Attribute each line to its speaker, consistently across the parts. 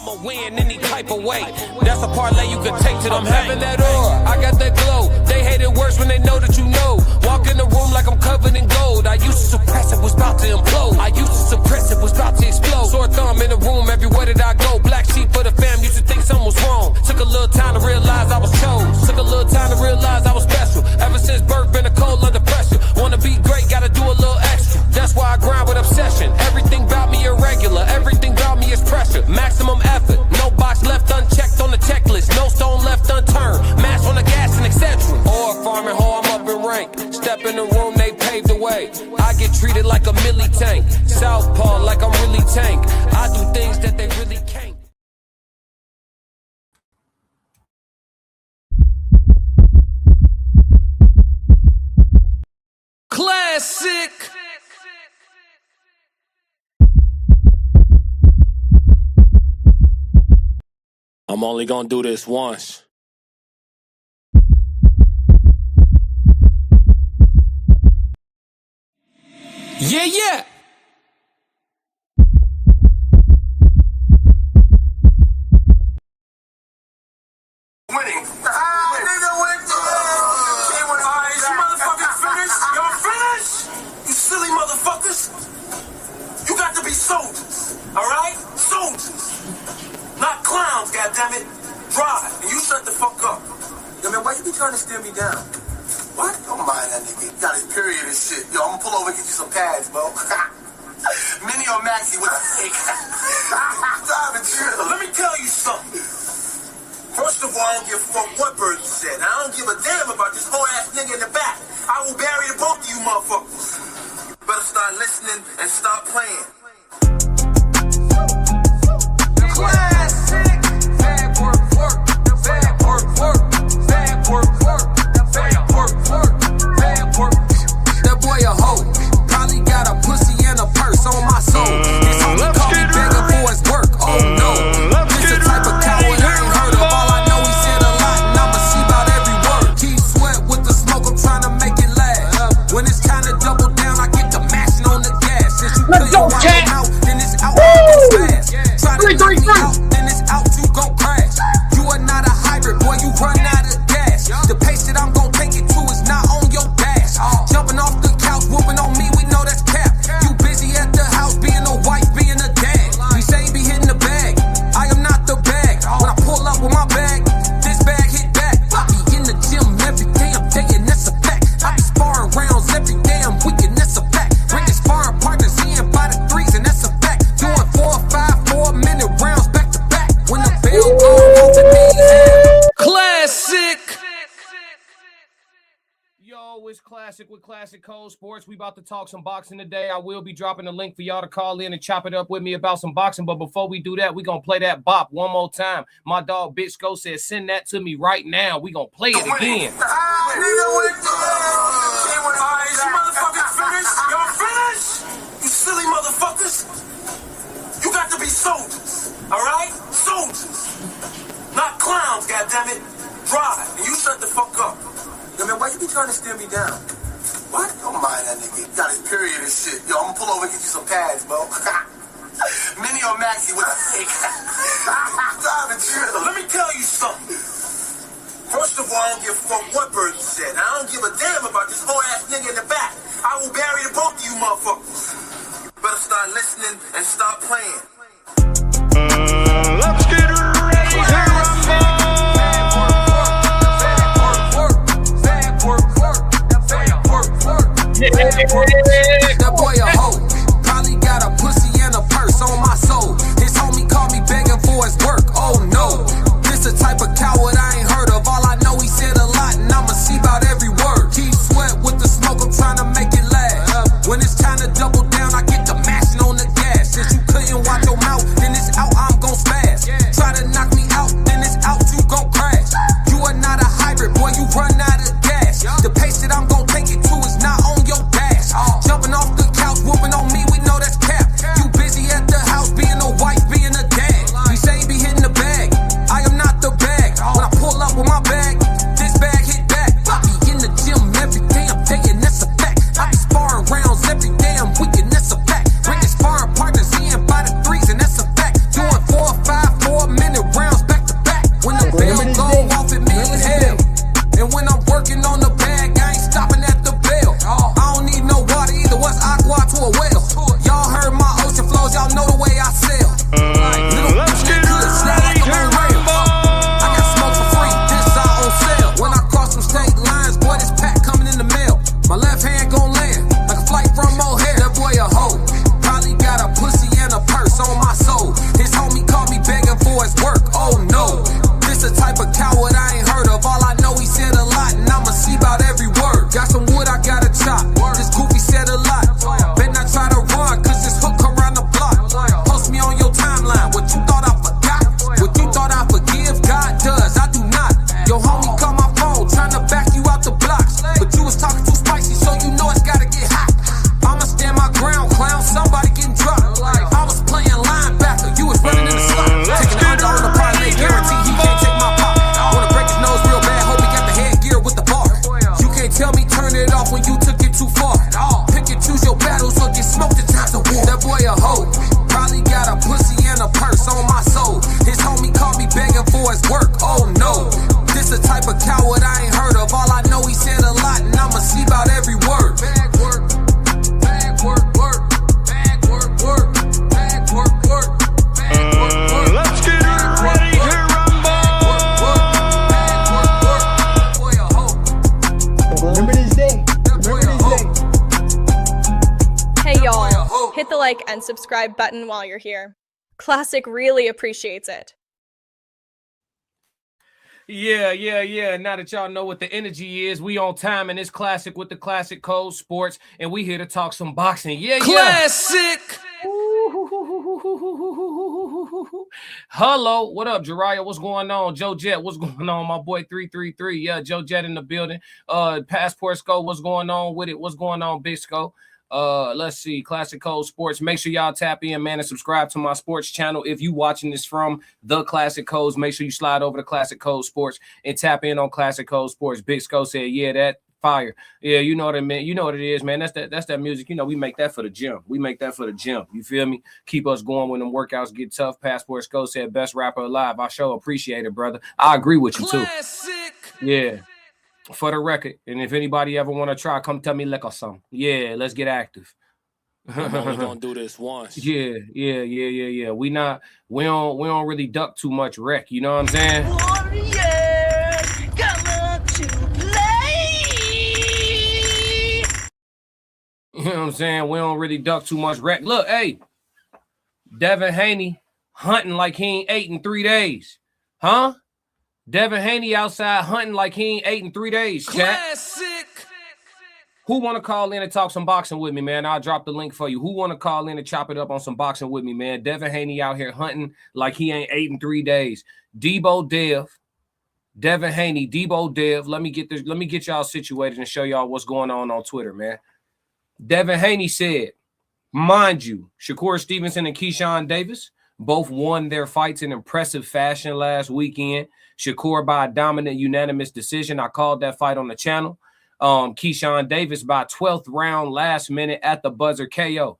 Speaker 1: I'ma win any type of way. That's a parlay you can take to the I'm having that aura, I got that glow. They hate it worse when they know that you know. Walk in the room like I'm covered in gold. I used to suppress it, was about to implode. I used to suppress it, was about to explode. Sore thumb in the room everywhere that I go. Black sheep for the fam, used to think something was wrong. Took a little time to realize I was chose. Took a little time to realize I was special. Ever since birth, been a cold under pressure. Wanna be great, gotta do a little extra. That's why I grind with obsession. Everything about me irregular, everything about me is pressure. Maximum effort, no box left unchecked on the checklist. No stone left unturned, mash on the gas and etc. Or farming hoe, I'm up in rank. Step in the room, they paved the way. I get treated like a milli tank. Southpaw like I'm really tank. I do things that they really can't. Classic. I'm only gonna do this once. Yeah, yeah.
Speaker 2: Winning. Nigga went to eyes. You motherfuckers finished? Y'all finished? You silly motherfuckers. You got to be soldiers. Alright? Soldiers. Not clowns, goddammit. Drive. And you shut the fuck up. Yo, man, why you be trying to stare me down? What? Don't mind that nigga. He got his period and shit. Yo, I'm gonna pull over and get you some pads, bro. Mini or Maxi with a stick. Drive and chill. Let me tell you something. First of all, I don't give a fuck what bird you said. I don't give a damn about this whole ass nigga in the back. I will bury the both of you motherfuckers. You better start listening and stop playing. Classic. Bad work, work. Bad work, work. Bad work, work. Bad work, work. Bad work. That boy a hoe. Probably got a pussy and a purse on my soul. This homie call me begging for his work. Oh no. This the type of coward I ain't heard of. All I know he said a lot and I'ma see about every word. Keep sweat with the smoke, I'm trying to make it last. When it's time to double down, I get to mashing on the gas. Since you couldn't wipe it out, then it's out, it's fast. Try to knock me out, then it's out, you gon' crash. You are not a hybrid, boy, you run out of gas. The pace that I'm gon' take it to is not on your dash. Jumping off the couch, whooping on me, we know that's cap. You busy at the house, being a wife, being a dad. We say he be hitting the bag, I am not the bag. When I pull up with my bag, this bag hit back. I be in the gym every damn day and that's a fact. I be sparring rounds every damn weekend, that's a fact. Bringing sparring partners in by the threes and that's a fact. Doing 4 or 5 4-minute rounds back to back. When the bell goes to me, classic.
Speaker 1: Yo, it's Classic with Classic Cold Sports. We about to talk some boxing today. I will be dropping a link for y'all to call in and chop it up with me about some boxing. But before we do that, we going to play that bop one more time. My dog Bitchko said, send that to me right now. We going to play it again.
Speaker 2: Nigga went to eyes. You motherfuckers finished? Y'all finished? You silly motherfuckers. You got to be soldiers. Alright? Soldiers. Not clowns, goddammit. Drive. And you shut the fuck up. Yo, man, why you be trying to stare me down? What? Don't mind that nigga. He got his period and shit. Yo, I'm gonna pull over and get you some pads, bro. Mini or Maxi with a stick. Drive and chill. Let me tell you something. First of all, I don't give a fuck what bird you said. I don't give a damn about this whole ass nigga in the back. I will bury the both of you motherfuckers. You better start listening and stop playing.
Speaker 3: Let's get ready to rumble.
Speaker 2: That boy a hoe. Probably got a pussy and a purse on my soul. His homie called me begging for his work. Oh no. This the type of coward I ain't heard of. All I know he said a lot and I'ma see about every word. Keep sweat with the smoke, I'm trying to make it last. When it's time to double down, I get to mashing on the gas. Since you couldn't watch your
Speaker 4: like and subscribe button while you're here. Classic really appreciates it.
Speaker 1: Yeah. Now that y'all know what the energy is, we on time in this Classic with the Classic Code Sports, and we here to talk some boxing.
Speaker 2: Classic.
Speaker 1: Hello, what up, Jariah? What's going on? Joe Jet, what's going on? My boy 333. Yeah, Joe Jet in the building. Passport Sco, what's going on with it? What's going on, Big Sco? Let's see, Classic Code Sports. Make sure y'all tap in, man, and subscribe to my sports channel. If you watching this from the Classic Codes, make sure you slide over to Classic Code Sports and tap in on Classic Code Sports. Big Sco said, yeah, that fire. Yeah, you know what I mean. You know what it is, man. That's that music. You know, we make that for the gym. You feel me? Keep us going when them workouts get tough. Passport Sco said, best rapper alive. I sure appreciate it, brother. I agree with you too. Yeah. For the record, and if anybody ever want to try, come tell me lick or something. Yeah, let's get active.
Speaker 5: I'm only gonna do this once.
Speaker 1: Yeah. We don't really duck too much wreck. You know what I'm saying?
Speaker 3: Warriors, come on to play.
Speaker 1: You know what I'm saying? We don't really duck too much wreck. Look, hey, Devin Haney hunting like he ain't ate in 3 days, huh? Devin Haney outside hunting like he ain't ate in 3 days, chat.
Speaker 2: Classic.
Speaker 1: Who want to call in and talk some boxing with me, man? I'll drop the link for you. Who want to call in and chop it up on some boxing with me, man? Devin Haney out here hunting like he ain't ate in 3 days. Debo Dev, Devin Haney, Debo Dev. Let me get y'all situated and show y'all what's going on Twitter, man. Devin Haney said, mind you, Shakur Stevenson and Keyshawn Davis both won their fights in impressive fashion last weekend. Shakur by a dominant unanimous decision. I called that fight on the channel. Keyshawn Davis by 12th round last minute at the buzzer KO.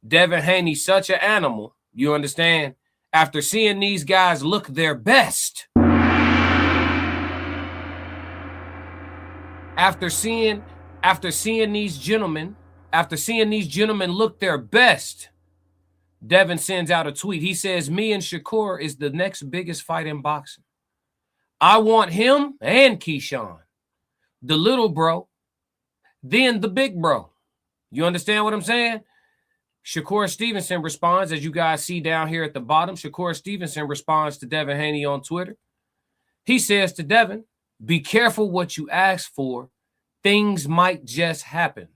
Speaker 1: Devin Haney, such an animal. You understand? After seeing these guys look their best. After seeing these gentlemen look their best, Devin sends out a tweet. He says, me and Shakur is the next biggest fight in boxing. I want him and Keyshawn, the little bro, then the big bro. You understand what I'm saying? Shakur Stevenson responds, as you guys see down here at the bottom. Shakur Stevenson responds to Devin Haney on Twitter. He says to Devin, be careful what you ask for. Things might just happen.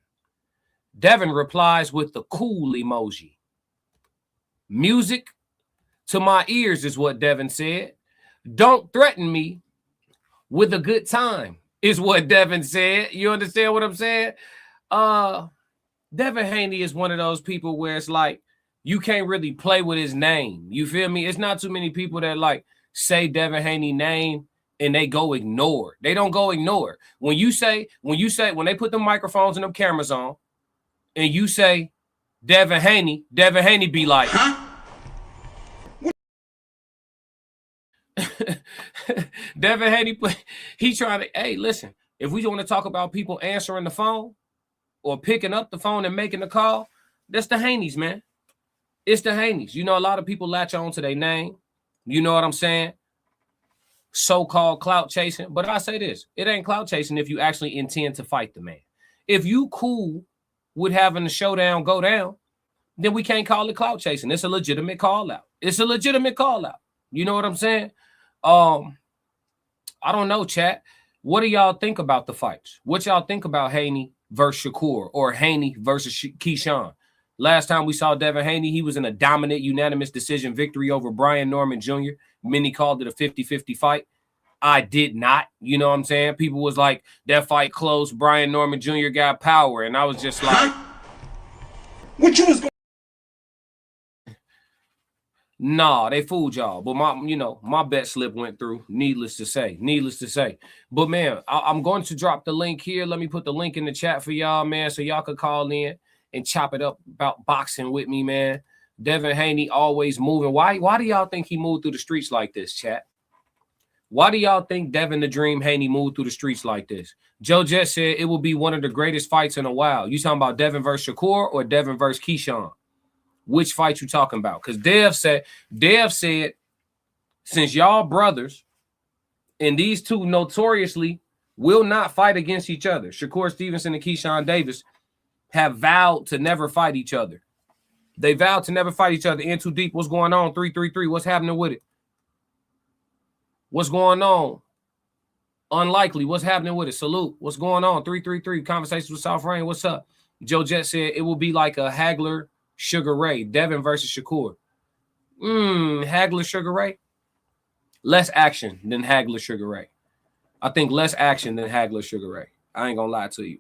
Speaker 1: Devin replies with the cool emoji. Music to my ears is what Devin said. Don't threaten me with a good time is what Devin said. You understand what I'm saying? Devin Haney is one of those people where it's like you can't really play with his name. You feel me? It's not too many people that like say Devin Haney name and they go ignore. They don't go ignore. When they put the microphones and them cameras on and you say Devin Haney be like, huh? Devin Haney, he trying to, hey, listen, if we want to talk about people answering the phone or picking up the phone and making the call, that's the Haneys, man. It's the Haneys. You know, a lot of people latch on to their name. You know what I'm saying? So-called clout chasing. But I say this, it ain't clout chasing if you actually intend to fight the man. If you cool with having the showdown go down, then we can't call it clout chasing. It's a legitimate call out. You know what I'm saying? I don't know, chat. What do y'all think about the fights? What y'all think about Haney versus Shakur or Haney versus Keyshawn? Last time we saw Devin Haney, he was in a dominant unanimous decision victory over Brian Norman Jr. Many called it a 50-50 fight. I did not. You know what I'm saying? People was like, that fight close. Brian Norman Jr. got power. And I was just like,
Speaker 6: what you was going?
Speaker 1: Nah, they fooled y'all. But my bet slip went through. Needless to say. But man, I'm going to drop the link here. Let me put the link in the chat for y'all, man, so y'all could call in and chop it up about boxing with me, man. Devin Haney always moving. Why do y'all think he moved through the streets like this, chat? Why do y'all think Devin the Dream Haney moved through the streets like this? Joe Jet said it will be one of the greatest fights in a while. You talking about Devin versus Shakur or Devin versus Keyshawn? Which fight you talking about? Because Dev said, since y'all brothers and these two notoriously will not fight against each other, Shakur Stevenson and Keyshawn Davis have vowed to never fight each other.
Speaker 7: They vowed to never fight each other. In too deep. What's going on? 333. What's happening with it? What's going on? Unlikely. What's happening with it? Salute. What's going on? 333. Conversations with South Rain. What's up? Joe Jet said it will be like a Hagler, Sugar Ray. Devin versus Shakur. Hagler, Sugar Ray. Less action than Hagler, Sugar Ray. I think less action than Hagler, Sugar Ray. I ain't gonna lie to you.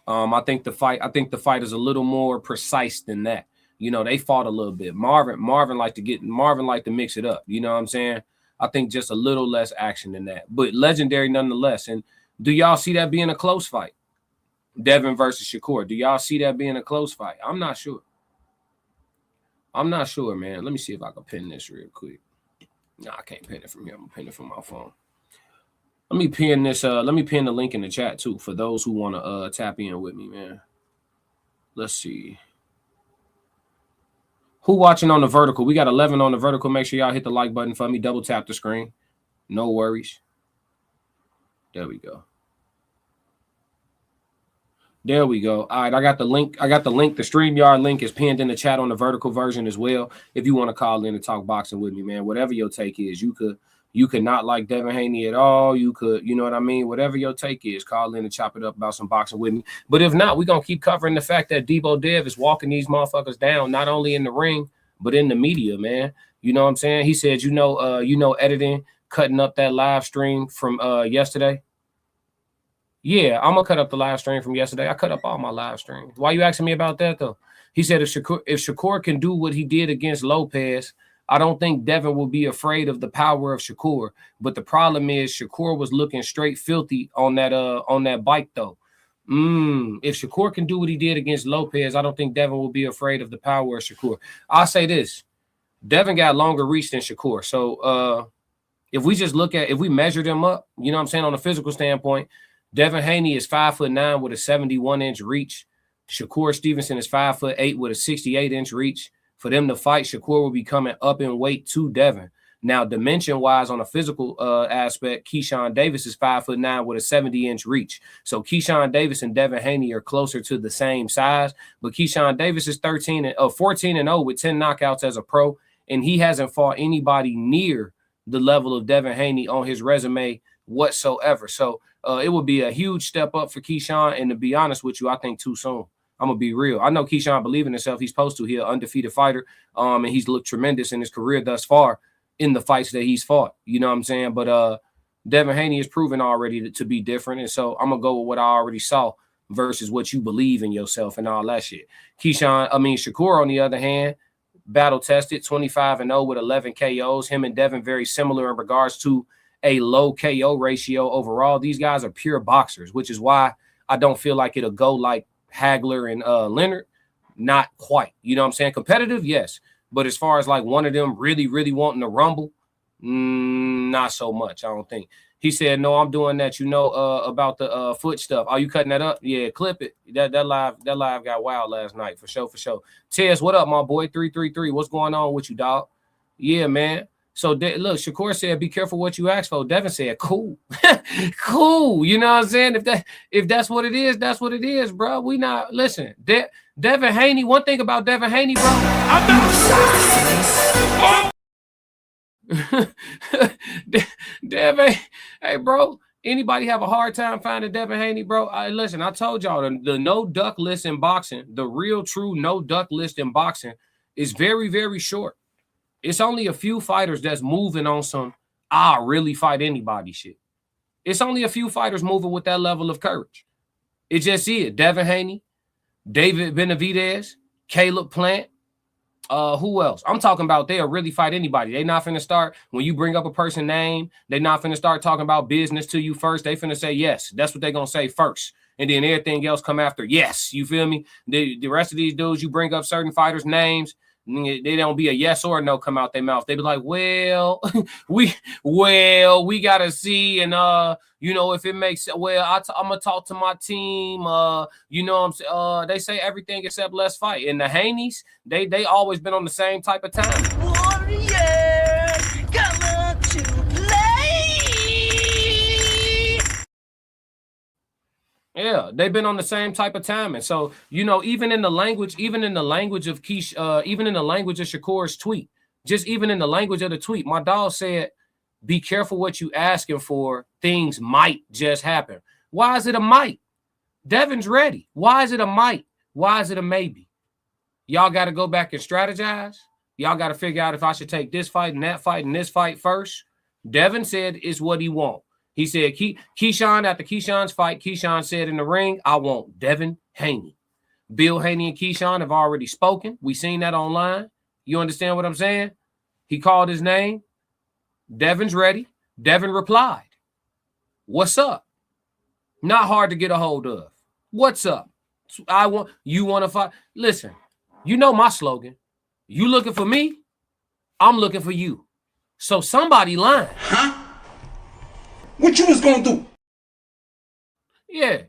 Speaker 7: I think the fight is a little more precise than that. You know, they fought a little bit. Marvin liked to mix it up. You know what I'm saying? I think just a little less action than that, but legendary nonetheless. And do y'all see that being a close fight? Devin versus Shakur. Do y'all see that being a close fight? I'm not sure. I'm not sure, man. Let me see if I can pin this real quick. No, I can't pin it from here. I'm gonna pin it from my phone. Let me pin this. Let me pin the link in the chat too for those who want to tap in with me, man. Let's see. Who watching on the vertical? We got 11 on the vertical. Make sure y'all hit the like button for me. Double tap the screen. No worries. There we go. There we go. All right, I got the link. The StreamYard link is pinned in the chat on the vertical version as well. If you want to call in and talk boxing with me, man, whatever your take is, you could not like Devin Haney at all. You could, you know what I mean? Whatever your take is, call in and chop it up about some boxing with me. But if not, we're going to keep covering the fact that Debo Dev is walking these motherfuckers down, not only in the ring, but in the media, man. You know what I'm saying? He said, editing, cutting up that live stream from yesterday. Yeah, I'm going to cut up the live stream from yesterday. I cut up all my live streams. Why you asking me about that, though? He said if Shakur can do what he did against Lopez, I don't think Devin will be afraid of the power of Shakur. But the problem is Shakur was looking straight filthy on that bike, though. If Shakur can do what he did against Lopez, I don't think Devin will be afraid of the power of Shakur. I'll say this. Devin got longer reach than Shakur. So if we measure them up, you know what I'm saying, on a physical standpoint, Devin Haney is 5'9" with a 71-inch reach. Shakur Stevenson is 5'8" with a 68-inch reach. For them to fight, Shakur will be coming up in weight to Devin. Now, dimension-wise, on a physical aspect, Keyshawn Davis is 5'9" with a 70-inch reach. So Keyshawn Davis and Devin Haney are closer to the same size. But Keyshawn Davis is 14-0 with 10 knockouts as a pro, and he hasn't fought anybody near the level of Devin Haney on his resume whatsoever. So it would be a huge step up for Keyshawn, and to be honest with you, I think too soon. I'm going to be real. I know Keyshawn believes in himself. He's supposed to. He's an undefeated fighter, and he's looked tremendous in his career thus far in the fights that he's fought. You know what I'm saying? But Devin Haney is proven already to be different, and so I'm going to go with what I already saw versus what you believe in yourself and all that shit. Shakur, on the other hand, battle-tested, 25-0 with 11 KOs. Him and Devin very similar in regards to a low KO ratio overall. These guys are pure boxers, which is why I don't feel like it'll go like Hagler and Leonard. Not quite. You know what I'm saying? Competitive, yes. But as far as like one of them really, really wanting to rumble, not so much, I don't think. He said, no, I'm doing that, about the foot stuff. Are you cutting that up? Yeah, clip it. That live got wild last night, for sure. Tez, what up, my boy? 333. What's going on with you, dog? Yeah, man. So, look, Shakur said, be careful what you ask for. Devin said, cool. Cool. You know what I'm saying? If that's what it is, that's what it is, bro. We not, listen, Devin Haney, one thing about Devin Haney, bro. Devin, hey, bro, anybody have a hard time finding Devin Haney, bro? Listen, I told y'all the no duck list in boxing, the real true no duck list in boxing is very, very short. It's only a few fighters that's moving on some, I'll really fight anybody shit. It's only a few fighters moving with that level of courage. It just is. Devin Haney, David Benavidez, Caleb Plant. Who else? I'm talking about they'll really fight anybody. They not finna start, when you bring up a person's name, they not finna start talking about business to you first. They finna say yes. That's what they gonna say first. And then everything else come after. Yes. You feel me? The rest of these dudes, you bring up certain fighters' names, they don't be a yes or a no come out their mouth. They be like, well, we gotta see, and if it makes it, well, I'm gonna talk to my team. They say everything except let's fight. And the Haneys, they always been on the same type of time.
Speaker 3: Warriors, come on to play.
Speaker 7: Yeah, they've been on the same type of timing. So, you know, even in the language of even in the language of Shakur's tweet, just even in the language of the tweet, my dog said, be careful what you asking for. Things might just happen. Why is it a might? Devin's ready. Why is it a might? Why is it a maybe? Y'all got to go back and strategize. Y'all got to figure out if I should take this fight and that fight and this fight first. Devin said it's what he want. He said, Keyshawn, after Keyshawn's fight, Keyshawn said in the ring, I want Devin Haney. Bill Haney and Keyshawn have already spoken. We seen that online. You understand what I'm saying? He called his name. Devin's ready. Devin replied, what's up? Not hard to get a hold of. What's up? You want to fight? Listen, you know my slogan. You looking for me? I'm looking for you. So somebody lying.
Speaker 6: Huh? What you was gonna do?
Speaker 7: Yeah.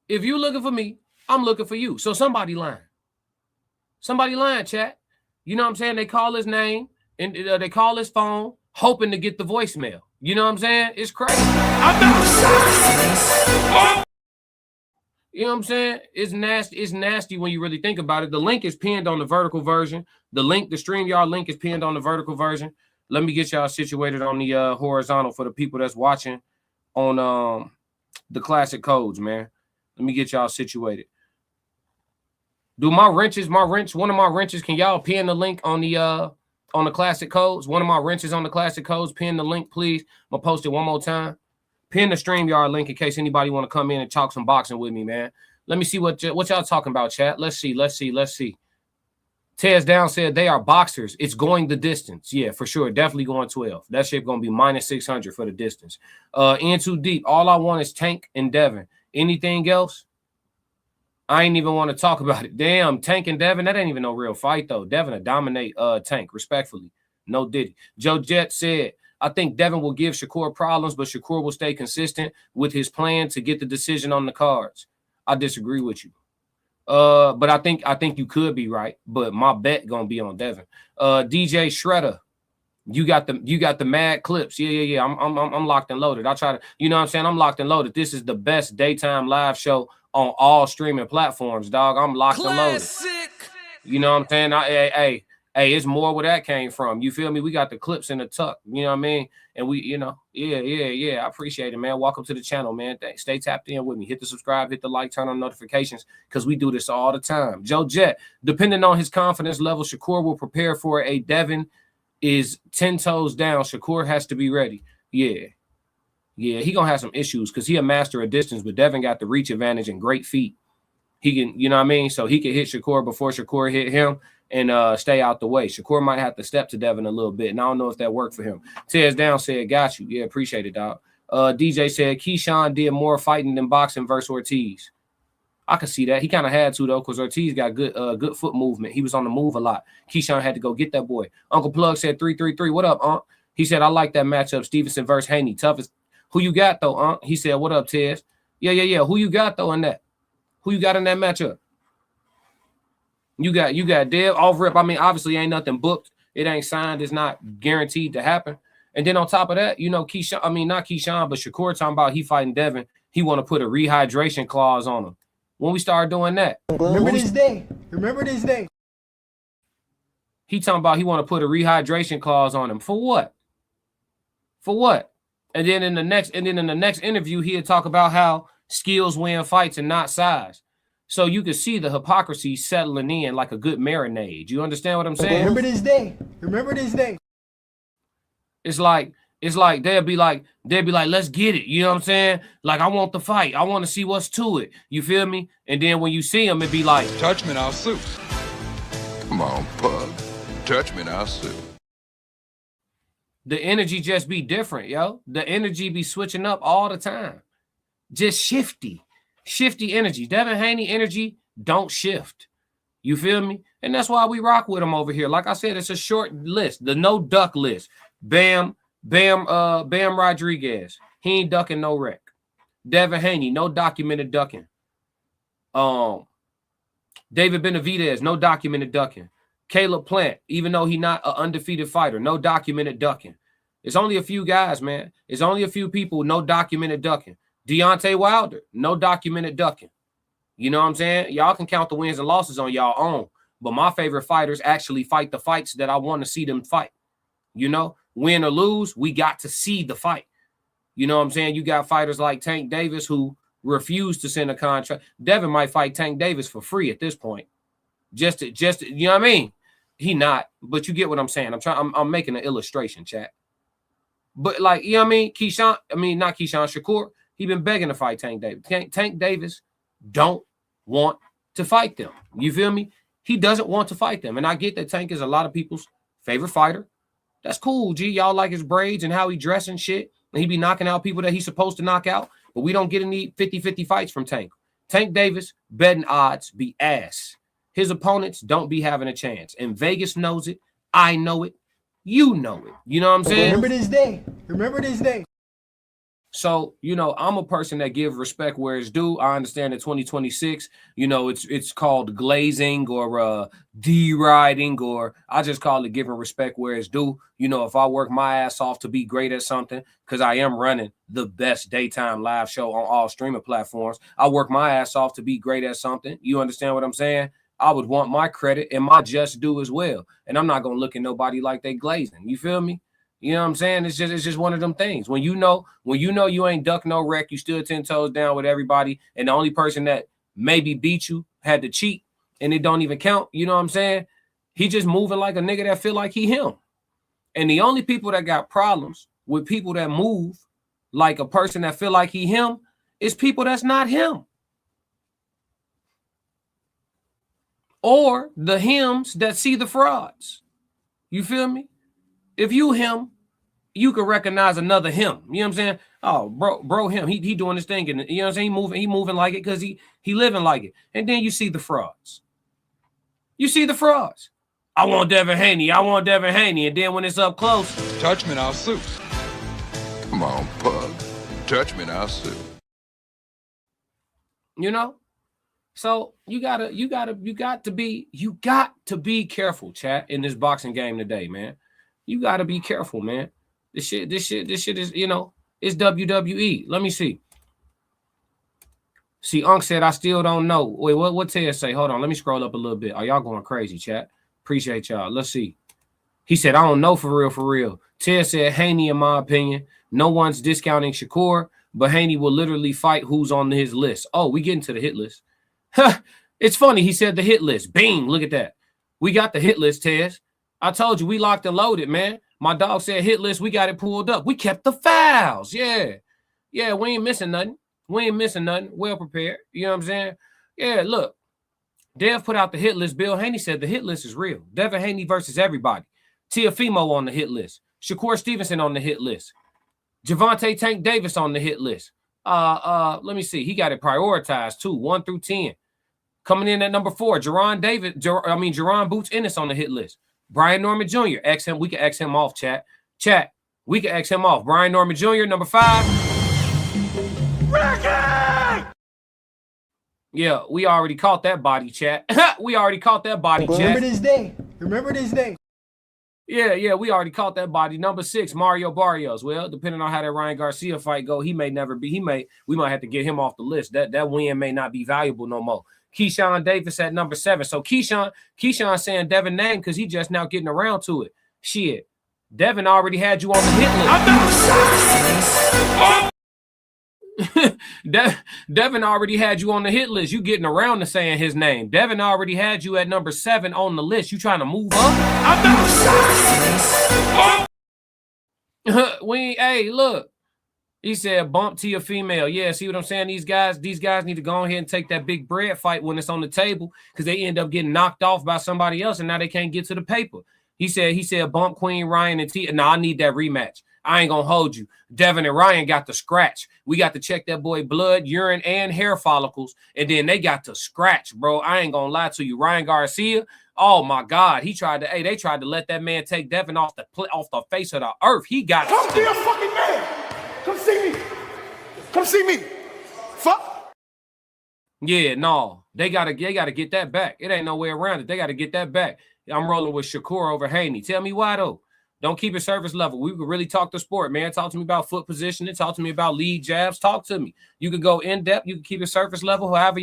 Speaker 7: If you looking for me, I'm looking for you. So somebody lying. Somebody lying, chat. You know what I'm saying? They call his name and they call his phone, hoping to get the voicemail. You know what I'm saying? It's crazy. You know what I'm saying? It's nasty. It's nasty when you really think about it. The link is pinned on the vertical version. The StreamYard link is pinned on the vertical version. Let me get y'all situated on the horizontal for the people that's watching on the classic codes, man. Let me get y'all situated. Do one of my wrenches, can y'all pin the link on the classic codes? One of my wrenches on the classic codes, pin the link, please. I'm gonna post it one more time. Pin the StreamYard link in case anybody want to come in and talk some boxing with me, man. Let me see what y'all talking about, chat. Let's see. Tez Down said they are boxers. It's going the distance. Yeah, for sure. Definitely going 12. That shit going to be minus 600 for the distance. In too deep. All I want is Tank and Devin. Anything else? I ain't even want to talk about it. Damn, Tank and Devin, that ain't even no real fight, though. Devin will dominate Tank, respectfully. No diddy. Joe Jett said, I think Devin will give Shakur problems, but Shakur will stay consistent with his plan to get the decision on the cards. I disagree with you. But I think you could be right, but my bet gonna be on Devin. DJ Shredder, you got the mad clips. Yeah. I'm locked and loaded. I try to, you know what I'm saying? I'm locked and loaded. This is the best daytime live show on all streaming platforms, dog. I'm locked and loaded. You know what I'm saying? Hey, it's more where that came from. You feel me? We got the clips in the tuck. You know what I mean? And we, you know, yeah. I appreciate it, man. Welcome to the channel, man. Stay tapped in with me. Hit the subscribe, hit the like, turn on notifications, because we do this all the time. Joe Jett, depending on his confidence level, Shakur will prepare for a Devin is 10 toes down. Shakur has to be ready. Yeah, he gonna have some issues because he a master of distance, but Devin got the reach advantage and great feet. He can, you know what I mean? So he can hit Shakur before Shakur hit him and stay out the way. Shakur might have to step to Devin a little bit, and I don't know if that worked for him. Tez Down said, got you. Yeah, appreciate it, dog. DJ said, Keyshawn did more fighting than boxing versus Ortiz. I could see that. He kind of had to, though, because Ortiz got good foot movement. He was on the move a lot. Keyshawn had to go get that boy. Uncle Plug said 333. What up, Unc? He said, I like that matchup, Stevenson versus Haney. Toughest. Who you got, though, Unc? He said, what up, Tez? Yeah. Who you got, though, in that? Who you got in that matchup? You got Dev off rip. I mean, obviously ain't nothing booked. It ain't signed. It's not guaranteed to happen. And then on top of that, you know, Keyshawn, I mean, not Keyshawn, but Shakur talking about he fighting Devin. He want to put a rehydration clause on him. When we start doing that.
Speaker 8: Remember this day.
Speaker 7: He talking about he want to put a rehydration clause on him. For what? And then in the next interview, he'll talk about how skills win fights and not size. So you can see the hypocrisy settling in like a good marinade. You understand what I'm saying?
Speaker 8: Remember this day.
Speaker 7: It's like they'll be like, let's get it. You know what I'm saying? Like, I want the fight. I want to see what's to it. You feel me? And then when you see him, it be like,
Speaker 9: touch me, I'll sue. Come on, pug. Touch me, I'll sue.
Speaker 7: The energy just be different, yo. The energy be switching up all the time. Just shifty energy. Devin Haney energy don't shift. You feel me? And that's why we rock with him over here. Like I said, it's a short list, the no duck list. Bam Rodriguez. He ain't ducking no wreck. Devin Haney, no documented ducking. David Benavidez, no documented ducking. Caleb Plant, even though he not an undefeated fighter, no documented ducking. It's only a few guys, man. It's only a few people, no documented ducking. Deontay Wilder, no documented ducking. You know what I'm saying? Y'all can count the wins and losses on y'all own. But my favorite fighters actually fight the fights that I want to see them fight. You know, win or lose, we got to see the fight. You know what I'm saying? You got fighters like Tank Davis who refused to send a contract. Devin might fight Tank Davis for free at this point. Just you know what I mean? He not, but you get what I'm saying. I'm making an illustration, chat. But like, you know what I mean? Not Keyshawn, Shakur, he been begging to fight Tank Davis. Tank Davis don't want to fight them. You feel me? He doesn't want to fight them. And I get that Tank is a lot of people's favorite fighter. That's cool, G. Y'all like his braids and how he dress and shit. And he be knocking out people that he's supposed to knock out. But we don't get any 50-50 fights from Tank. Tank Davis, betting odds be ass. His opponents don't be having a chance. And Vegas knows it. I know it. You know it. You know what I'm saying?
Speaker 8: Remember this day. Remember this day.
Speaker 7: So, you know, I'm a person that give respect where it's due. I understand that 2026, you know, it's called glazing or deriding, or I just call it giving respect where it's due. You know, if I work my ass off to be great at something, because I am running the best daytime live show on all streaming platforms, I work my ass off to be great at something. You understand what I'm saying? I would want my credit and my just due as well. And I'm not going to look at nobody like they glazing. You feel me? You know what I'm saying? It's just one of them things. When you know you ain't duck no wreck, you stood 10 toes down with everybody, and the only person that maybe beat you had to cheat, and it don't even count. You know what I'm saying? He just moving like a nigga that feel like he him. And the only people that got problems with people that move like a person that feel like he him is people that's not him. Or the hims that see the frauds. You feel me? If you him, you can recognize another him. You know what I'm saying? Oh, bro, him. He doing this thing, and you know what I'm saying? He moving like it because he living like it. And then you see the frauds. You see the frauds. I want Devin Haney. I want Devin Haney. And then when it's up close,
Speaker 9: Touch me and I'll sue. Come on, pug. Touch me and I'll sue.
Speaker 7: you know? So you got to be careful, chat, in this boxing game today, man. You got to be careful, man. This shit is, you know, it's WWE. Let me see. See, Unc said, I still don't know. Wait, what Ted say? Hold on, let me scroll up a little bit. Are y'all going crazy, chat? Appreciate y'all. Let's see. He said, I don't know for real. Ted said, Haney, in my opinion, no one's discounting Shakur, but Haney will literally fight who's on his list. Oh, we getting to the hit list. It's funny. He said the hit list. Bing, look at that. We got the hit list, Tez. I told you we locked and loaded, man. My dog said hit list. We got it pulled up. We kept the files. Yeah, we ain't missing nothing. Well prepared. You know what I'm saying? Yeah, look. Dev put out the hit list. Bill Haney said the hit list is real. Devin Haney versus everybody. Teofimo on the hit list. Shakur Stevenson on the hit list. Javante Tank Davis on the hit list. Let me see. He got it prioritized too, 1 through 10. Coming in at number 4, Jerron Boots Ennis on the hit list. Brian Norman Jr. X him. We can X him off, chat. We can X him off. Brian Norman Jr. number 5. Ricky! Yeah, we already caught that body, chat. We already caught that body, chat.
Speaker 8: Remember this day.
Speaker 7: Yeah, we already caught that body. Number 6, Mario Barrios. Well, depending on how that Ryan Garcia fight go, we might have to get him off the list. That win may not be valuable no more. Keyshawn Davis at number 7. So Keyshawn saying Devin name because he just now getting around to it. Shit. Devin already had you on the hit list. Devin already had you on the hit list. You getting around to saying his name. Devin already had you at number 7 on the list. You trying to move up? Hey, look. He said, bump to your female. Yeah, see what I'm saying? These guys need to go ahead and take that big bread fight when it's on the table because they end up getting knocked off by somebody else and now they can't get to the paper. He said, bump Queen Ryan and T. Nah, I need that rematch. I ain't gonna hold you. Devin and Ryan got to scratch. We got to check that boy blood, urine, and hair follicles, and then they got to scratch, bro. I ain't gonna lie to you. Ryan Garcia, oh my God, they tried to let that man take Devin off the face of the earth. He got
Speaker 6: Come be a fucking man. Come see me. Fuck.
Speaker 7: Yeah, no. They gotta get that back. It ain't no way around it. They gotta get that back. I'm rolling with Shakur over Haney. Tell me why though. Don't keep it surface level. We could really talk the sport, man. Talk to me about foot positioning. Talk to me about lead jabs. Talk to me. You can go in depth. You can keep it surface level. Whatever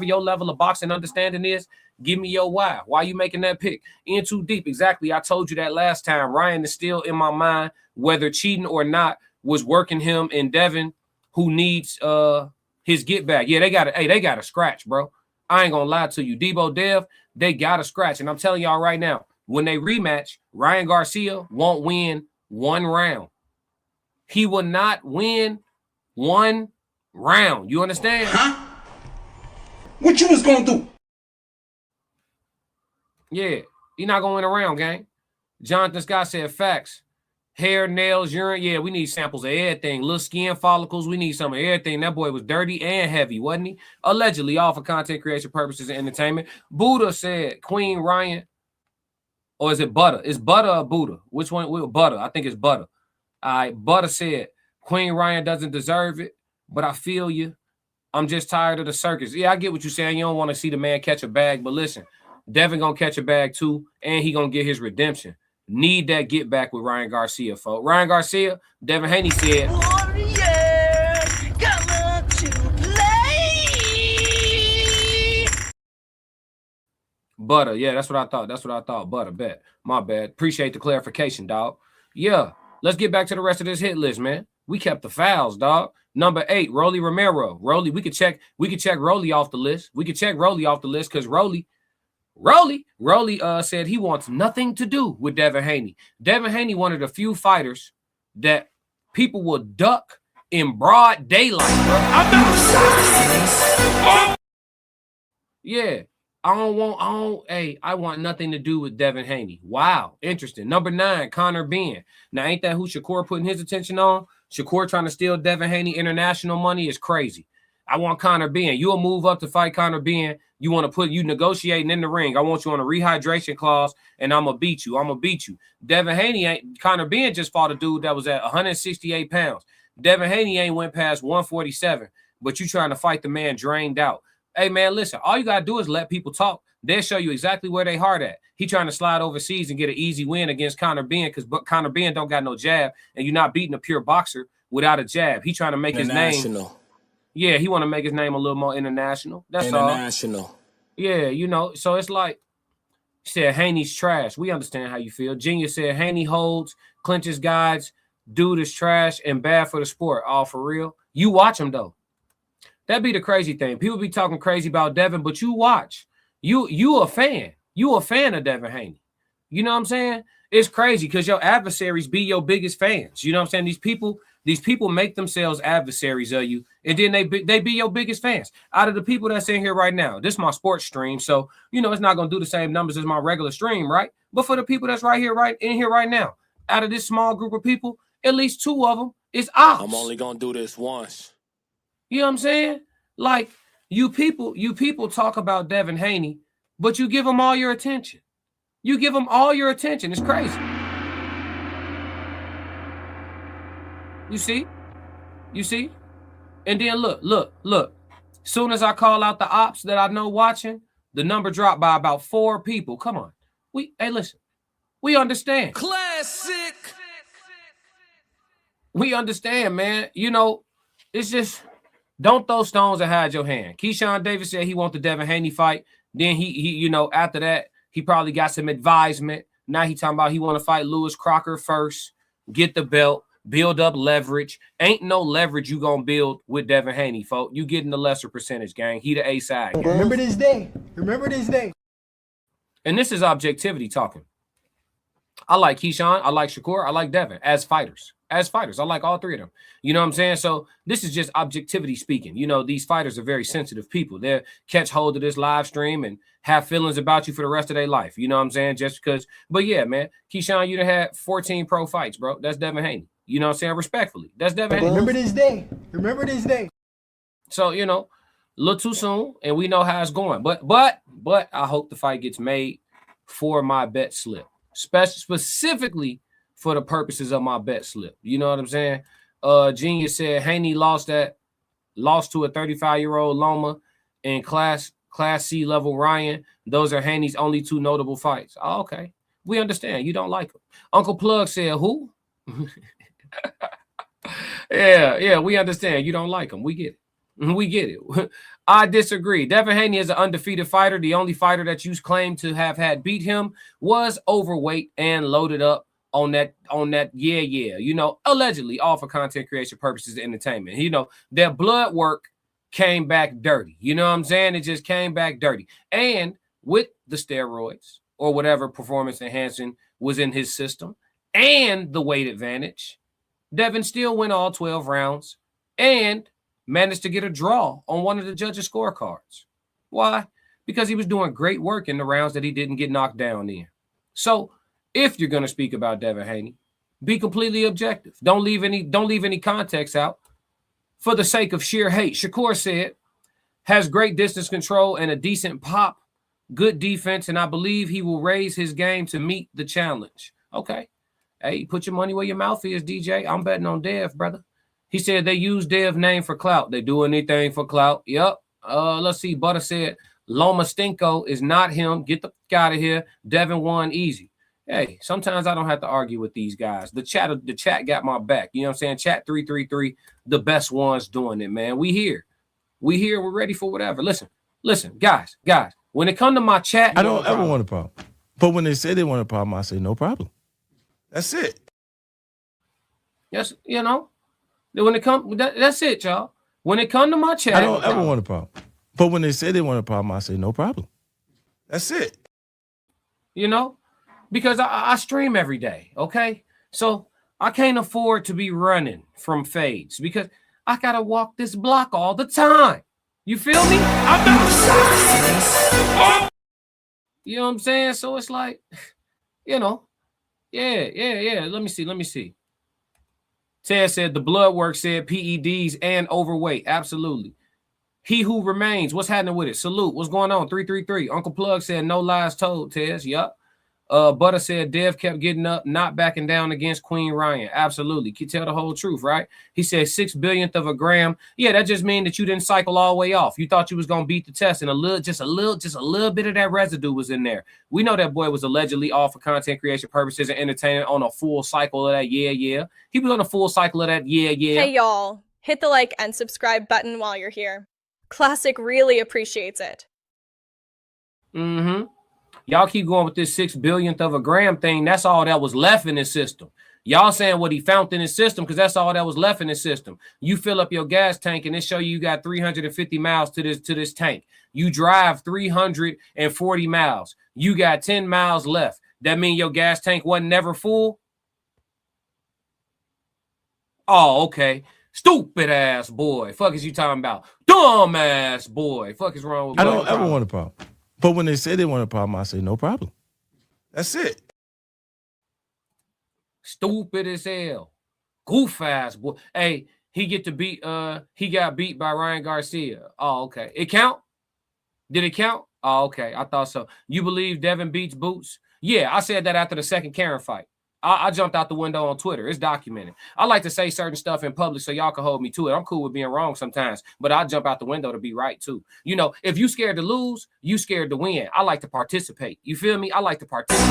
Speaker 7: your level of boxing understanding is, give me your why. Why you making that pick? In too deep. Exactly. I told you that last time. Ryan is still in my mind, whether cheating or not, was working him and Devin, who needs his get back. Yeah, they got a scratch, bro. I ain't gonna lie to you. Debo Dev, they got a scratch. And I'm telling y'all right now, when they rematch, Ryan Garcia won't win one round. He will not win one round. You understand?
Speaker 6: Huh? What you was gonna do?
Speaker 7: Yeah, he not gonna win a round, gang. Jonathan Scott said facts. Hair, nails, urine. Yeah, we need samples of everything. Little skin follicles. We need some of everything. That boy was dirty and heavy, wasn't he? Allegedly, all for content creation purposes and entertainment. Buddha said Queen Ryan. Or is it Butter? It's Butter or Buddha? Which one? Butter. I think it's Butter. All right. Butter said, Queen Ryan doesn't deserve it, but I feel you. I'm just tired of the circus. Yeah, I get what you're saying. You don't want to see the man catch a bag, but listen, Devin going to catch a bag too, and he going to get his redemption. Need that get back with Ryan Garcia, folks. Ryan Garcia, Devin Haney said, Butter. Yeah, that's what I thought. Butter, bet. My bad. Appreciate the clarification, dog. Yeah, let's get back to the rest of this hit list, man. We kept the fouls, dog. Number 8, Rolly Romero. Rolly, we could check Rolly off the list. We could check Rolly off the list because Rolly said he wants nothing to do with Devin Haney. Devin Haney, one of the few fighters that people will duck in broad daylight, bro. Yeah. I want nothing to do with Devin Haney. Wow. Interesting. Number 9, Conor Benn. Now, ain't that who Shakur putting his attention on? Shakur trying to steal Devin Haney international money is crazy. I want Conor Benn. You'll move up to fight Conor Benn. You want to put you negotiating in the ring. I want you on a rehydration clause, and I'm going to beat you. Devin Haney ain't. Conor Benn just fought a dude that was at 168 pounds. Devin Haney ain't went past 147, but you trying to fight the man drained out. Hey, man, listen, all you got to do is let people talk. They'll show you exactly where they heart at. He trying to slide overseas and get an easy win against Conor Benn because Conor Benn don't got no jab, and you're not beating a pure boxer without a jab. He trying to make his name. Yeah, he want to make his name a little more international. That's all. Yeah, you know, so it's like, he said Haney's trash. We understand how you feel. Genius said Haney holds, clinches guides, dude is trash and bad for the sport. All for real. You watch him, though. That'd be the crazy thing. People be talking crazy about Devin, but you watch. You a fan. You a fan of Devin Haney. You know what I'm saying? It's crazy because your adversaries be your biggest fans. You know what I'm saying? These people make themselves adversaries of you, and then they be your biggest fans. Out of the people that's in here right now, this is my sports stream, so you know it's not gonna do the same numbers as my regular stream, right? But for the people that's right in here right now, out of this small group of people, at least 2 of them is ops.
Speaker 5: I'm only gonna do this once.
Speaker 7: You know what I'm saying? Like you people talk about Devin Haney, but you give him all your attention. You give him all your attention. It's crazy. You see? And then look. Soon as I call out the ops that I know watching, the number dropped by about 4 people. Come on. Listen. We understand.
Speaker 1: Classic.
Speaker 7: We understand, man. You know, it's just don't throw stones and hide your hand. Keyshawn Davis said he want the Devin Haney fight. Then he you know, after that, he probably got some advisement. Now he talking about he want to fight Lewis Crocker first, get the belt, build up leverage. Ain't no leverage you gonna build with Devin Haney, folks. You getting the lesser percentage, gang. He the A side. Gang.
Speaker 8: Remember this day. Remember this day.
Speaker 7: And this is objectivity talking. I like Keyshawn, I like Shakur, I like Devin as fighters. I like all 3 of them. You know what I'm saying? So this is just objectivity speaking. You know, these fighters are very sensitive people. They'll catch hold of this live stream and have feelings about you for the rest of their life. You know what I'm saying? Just because. But yeah, man, Keyshawn, you done had 14 pro fights, bro. That's Devin Haney. You know what I'm saying? Respectfully. That's Devin Haney.
Speaker 8: Remember this day. Remember this day.
Speaker 7: So, you know, a little too soon, and we know how it's going. But I hope the fight gets made for my bet slip. Specifically for the purposes of my bet slip. You know what I'm saying? Genius said Haney lost to a 35-year-old Loma and class C level Ryan. Those are Haney's only 2 notable fights. Oh, okay. We understand you don't like him. Uncle Plug said, who? Yeah, we understand you don't like him. We get it. We get it. I disagree. Devin Haney is an undefeated fighter. The only fighter that you claim to have had beat him was overweight and loaded up on that, you know, allegedly, all for content creation purposes and entertainment. You know, their blood work came back dirty. You know what I'm saying? It just came back dirty. And with the steroids or whatever performance enhancing was in his system and the weight advantage, Devin still went all 12 rounds and managed to get a draw on one of the judges' scorecards. Why? Because he was doing great work in the rounds that he didn't get knocked down in. So if you're going to speak about Devin Haney, be completely objective. Don't leave any context out for the sake of sheer hate. Shakur said, has great distance control and a decent pop, good defense, and I believe he will raise his game to meet the challenge. Okay. Hey, put your money where your mouth is, DJ. I'm betting on Dev, brother. He said they use Dev's name for clout. They do anything for clout. Yep. Let's see. Butter said Loma Stinko is not him. Get the fuck out of here. Devin won easy. Hey, sometimes I don't have to argue with these guys. The chat got my back. You know what I'm saying? Chat 333, the best ones doing it, man. We here. We're ready for whatever. Listen, guys. When it come to my chat,
Speaker 10: I don't ever want a problem. But when they say they want a problem, I say no problem. That's it.
Speaker 7: Yes, you know. When it come, that's it, y'all. When it come to my chat,
Speaker 10: I don't ever want a problem. But when they say they want a problem, I say no problem. That's it.
Speaker 7: You know, because I stream every day, okay? So I can't afford to be running from fades because I got to walk this block all the time. You feel me? I'm not. You know what I'm saying? So it's like, you know, yeah. Let me see. Ted said the blood work said PEDs and overweight. Absolutely. He who remains. What's happening with it? Salute. What's going on? 333. Uncle Plug said no lies told, Tez. Yup. Butter said Dev kept getting up, not backing down against Queen Ryan. Absolutely. Can you tell the whole truth, right? He said 6/1000th of a gram. Yeah, that just means that you didn't cycle all the way off. You thought you was gonna beat the test, and just a little bit of that residue was in there. We know that boy was allegedly off for content creation purposes and entertainment on a full cycle of that. Yeah. He was on a full cycle of that. Yeah.
Speaker 4: Hey y'all, hit the like and subscribe button while you're here. Classic really appreciates it.
Speaker 7: Mm-hmm. Y'all keep going with this 6/1000th of a gram thing. That's all that was left in his system. Y'all saying what he found in his system because that's all that was left in his system. You fill up your gas tank and it show you got 350 miles to this tank. You drive 340 miles. You got 10 miles left. That mean your gas tank wasn't never full? Oh, okay. Stupid ass boy. Fuck is you talking about? Dumb ass boy. Fuck is wrong with
Speaker 10: I don't ever want a problem. But when they say they want a problem, I say no problem. That's it.
Speaker 7: Stupid as hell. Goof ass boy. Hey, he got beat by Ryan Garcia. Oh, okay. It count? Did it count? Oh, okay. I thought so. You believe Devin beats Boots? Yeah, I said that after the second Karen fight. I jumped out the window on Twitter. It's documented. I like to say certain stuff in public so y'all can hold me to it. I'm cool with being wrong sometimes, but I jump out the window to be right too. You know, if you scared to lose, you scared to win. I like to participate. You feel me? I like to participate.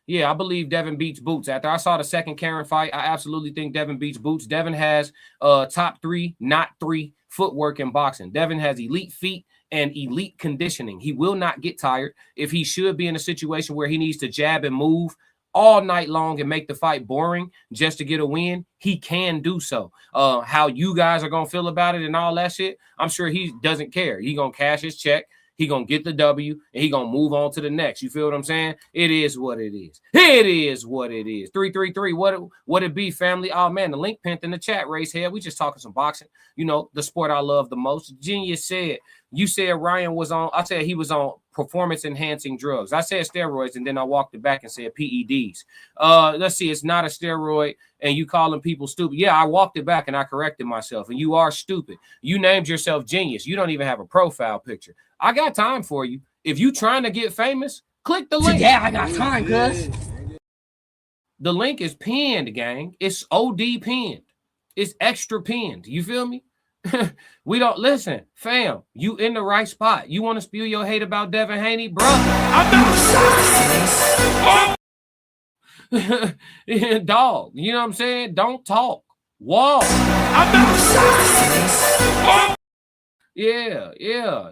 Speaker 7: Yeah. I believe Devin beats Boots. After I saw the second Karen fight, I absolutely think Devin beats Boots. Devin has top 3, not 3 footwork in boxing. Devin has elite feet and elite conditioning. He will not get tired. If he should be in a situation where he needs to jab and move all night long and make the fight boring just to get a win, he can do so. How you guys are going to feel about it and all that shit, I'm sure he doesn't care. He going to cash his check. He going to get the W, and he going to move on to the next. You feel what I'm saying? It is what it is. It is what it is. 333, what it be, family? Oh, man, the link pinned in the chat, raise head. We just talking some boxing. You know, the sport I love the most. Genius said, you said Ryan was on, I said he was on performance-enhancing drugs. I said steroids, and then I walked it back and said PEDs. Let's see, it's not a steroid, and you calling people stupid. Yeah, I walked it back, and I corrected myself, and you are stupid. You named yourself Genius. You don't even have a profile picture. I got time for you. If you trying to get famous, click the link.
Speaker 3: Yeah, I got time, cuz.
Speaker 7: The link is pinned, gang. It's OD pinned. It's extra pinned. You feel me? We don't listen, fam. You in the right spot. You want to spew your hate about Devin Haney, bro? I'm not dog. You know what I'm saying? Don't talk. Walk. I'm not Yeah.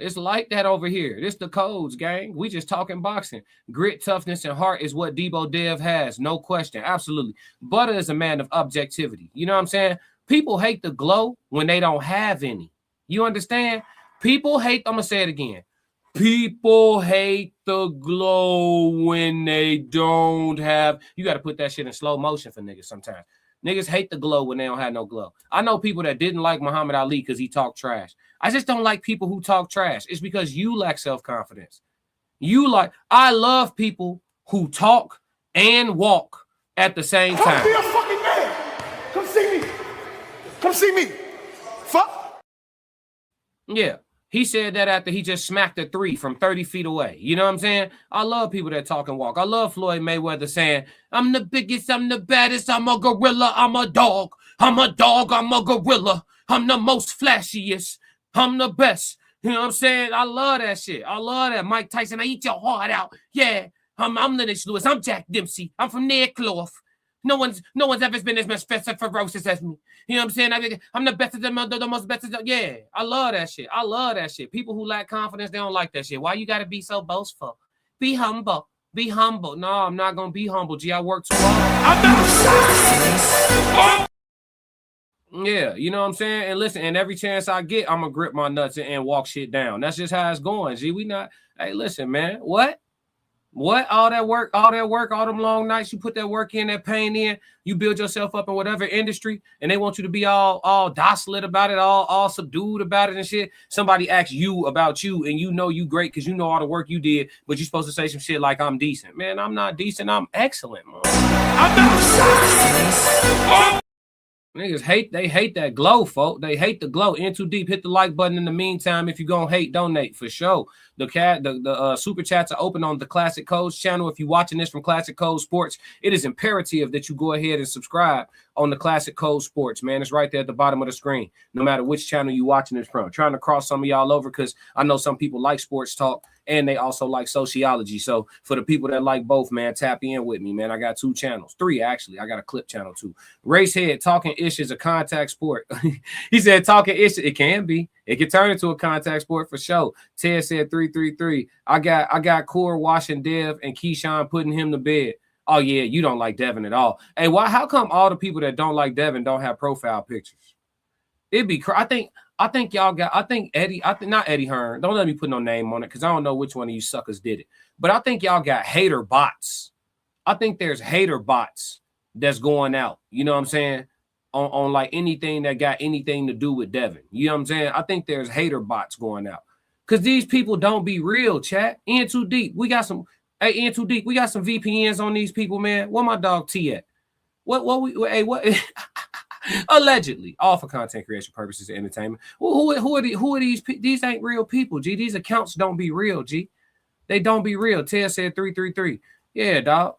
Speaker 7: It's like that over here. This the codes, gang. We just talking boxing. Grit, toughness, and heart is what Debo Dev has. No question. Absolutely. Butter is a man of objectivity. You know what I'm saying? People hate the glow when they don't have any. You understand? People hate, I'm going to say it again. People hate the glow when they don't have. You got to put that shit in slow motion for niggas sometimes. Niggas hate the glow when they don't have no glow. I know people that didn't like Muhammad Ali because he talked trash. I just don't like people who talk trash. It's because you lack self-confidence. I love people who talk and walk at the same time.
Speaker 6: Come be a fucking man. Come see me. Come see me. Fuck.
Speaker 7: Yeah. He said that after he just smacked a 3 from 30 feet away. You know what I'm saying? I love people that talk and walk. I love Floyd Mayweather saying, I'm the biggest, I'm the baddest, I'm a gorilla, I'm a dog. I'm a dog, I'm a gorilla. I'm the most flashiest. I'm the best. You know what I'm saying? I love that shit. I love that. Mike Tyson, I eat your heart out. Yeah, I'm Lennox Lewis. I'm Jack Dempsey. I'm from Nearcloth. No one's ever been as much ferocious as me. You know what I'm saying? I'm the best of them, the most best of them. Yeah, I love that shit. I love that shit. People who lack confidence, they don't like that shit. Why you got to be so boastful? Be humble. Be humble. No, I'm not going to be humble. Gee, I work too hard. Yeah, you know what I'm saying? And listen, and every chance I get, I'm going to grip my nuts and walk shit down. That's just how it's going. Gee, we not. Hey, listen, man. What? All that work, all them long nights, you put that work in, that pain in, you build yourself up in whatever industry, and they want you to be all docile about it, all subdued about it and shit. Somebody asks you about you, and you know you great because you know all the work you did, but you're supposed to say some shit like, I'm decent. Man, I'm not decent. I'm excellent, man. Niggas hate that glow, folk. They hate the glow. In too deep. Hit the like button in the meantime. If you're gonna hate, donate for sure. The super chats are open on the Classic Codes channel. If you're watching this from Classic Code Sports, it is imperative that you go ahead and subscribe on the Classic Code Sports, man. It's right there at the bottom of the screen, no matter which channel you're watching this from. I'm trying to cross some of y'all over because I know some people like sports talk and they also like sociology. So for the people that like both, man, tap in with me, man. I got 2 channels, 3 actually. I got a clip channel too. Racehead, talking ish is a contact sport. He said talking ish, it can be. It can turn into a contact sport for sure. Ted said 333. I got Core washing Dev and Keyshawn putting him to bed. Oh yeah, you don't like Devin at all. Hey, how come all the people that don't like Devin don't have profile pictures? It'd be I think y'all got, not Eddie Hearn. Don't let me put no name on it because I don't know which one of you suckers did it. But I think y'all got hater bots. I think there's hater bots that's going out. You know what I'm saying? On like anything that got anything to do with Devin. You know what I'm saying? I think there's hater bots going out. Because these people don't be real, chat. In too deep. We got some VPNs on these people, man. Where my dog T at? What allegedly, all for content creation purposes and entertainment. Who are these? These ain't real people, G. These accounts don't be real, G. They don't be real. Ted said 333. Yeah, dog.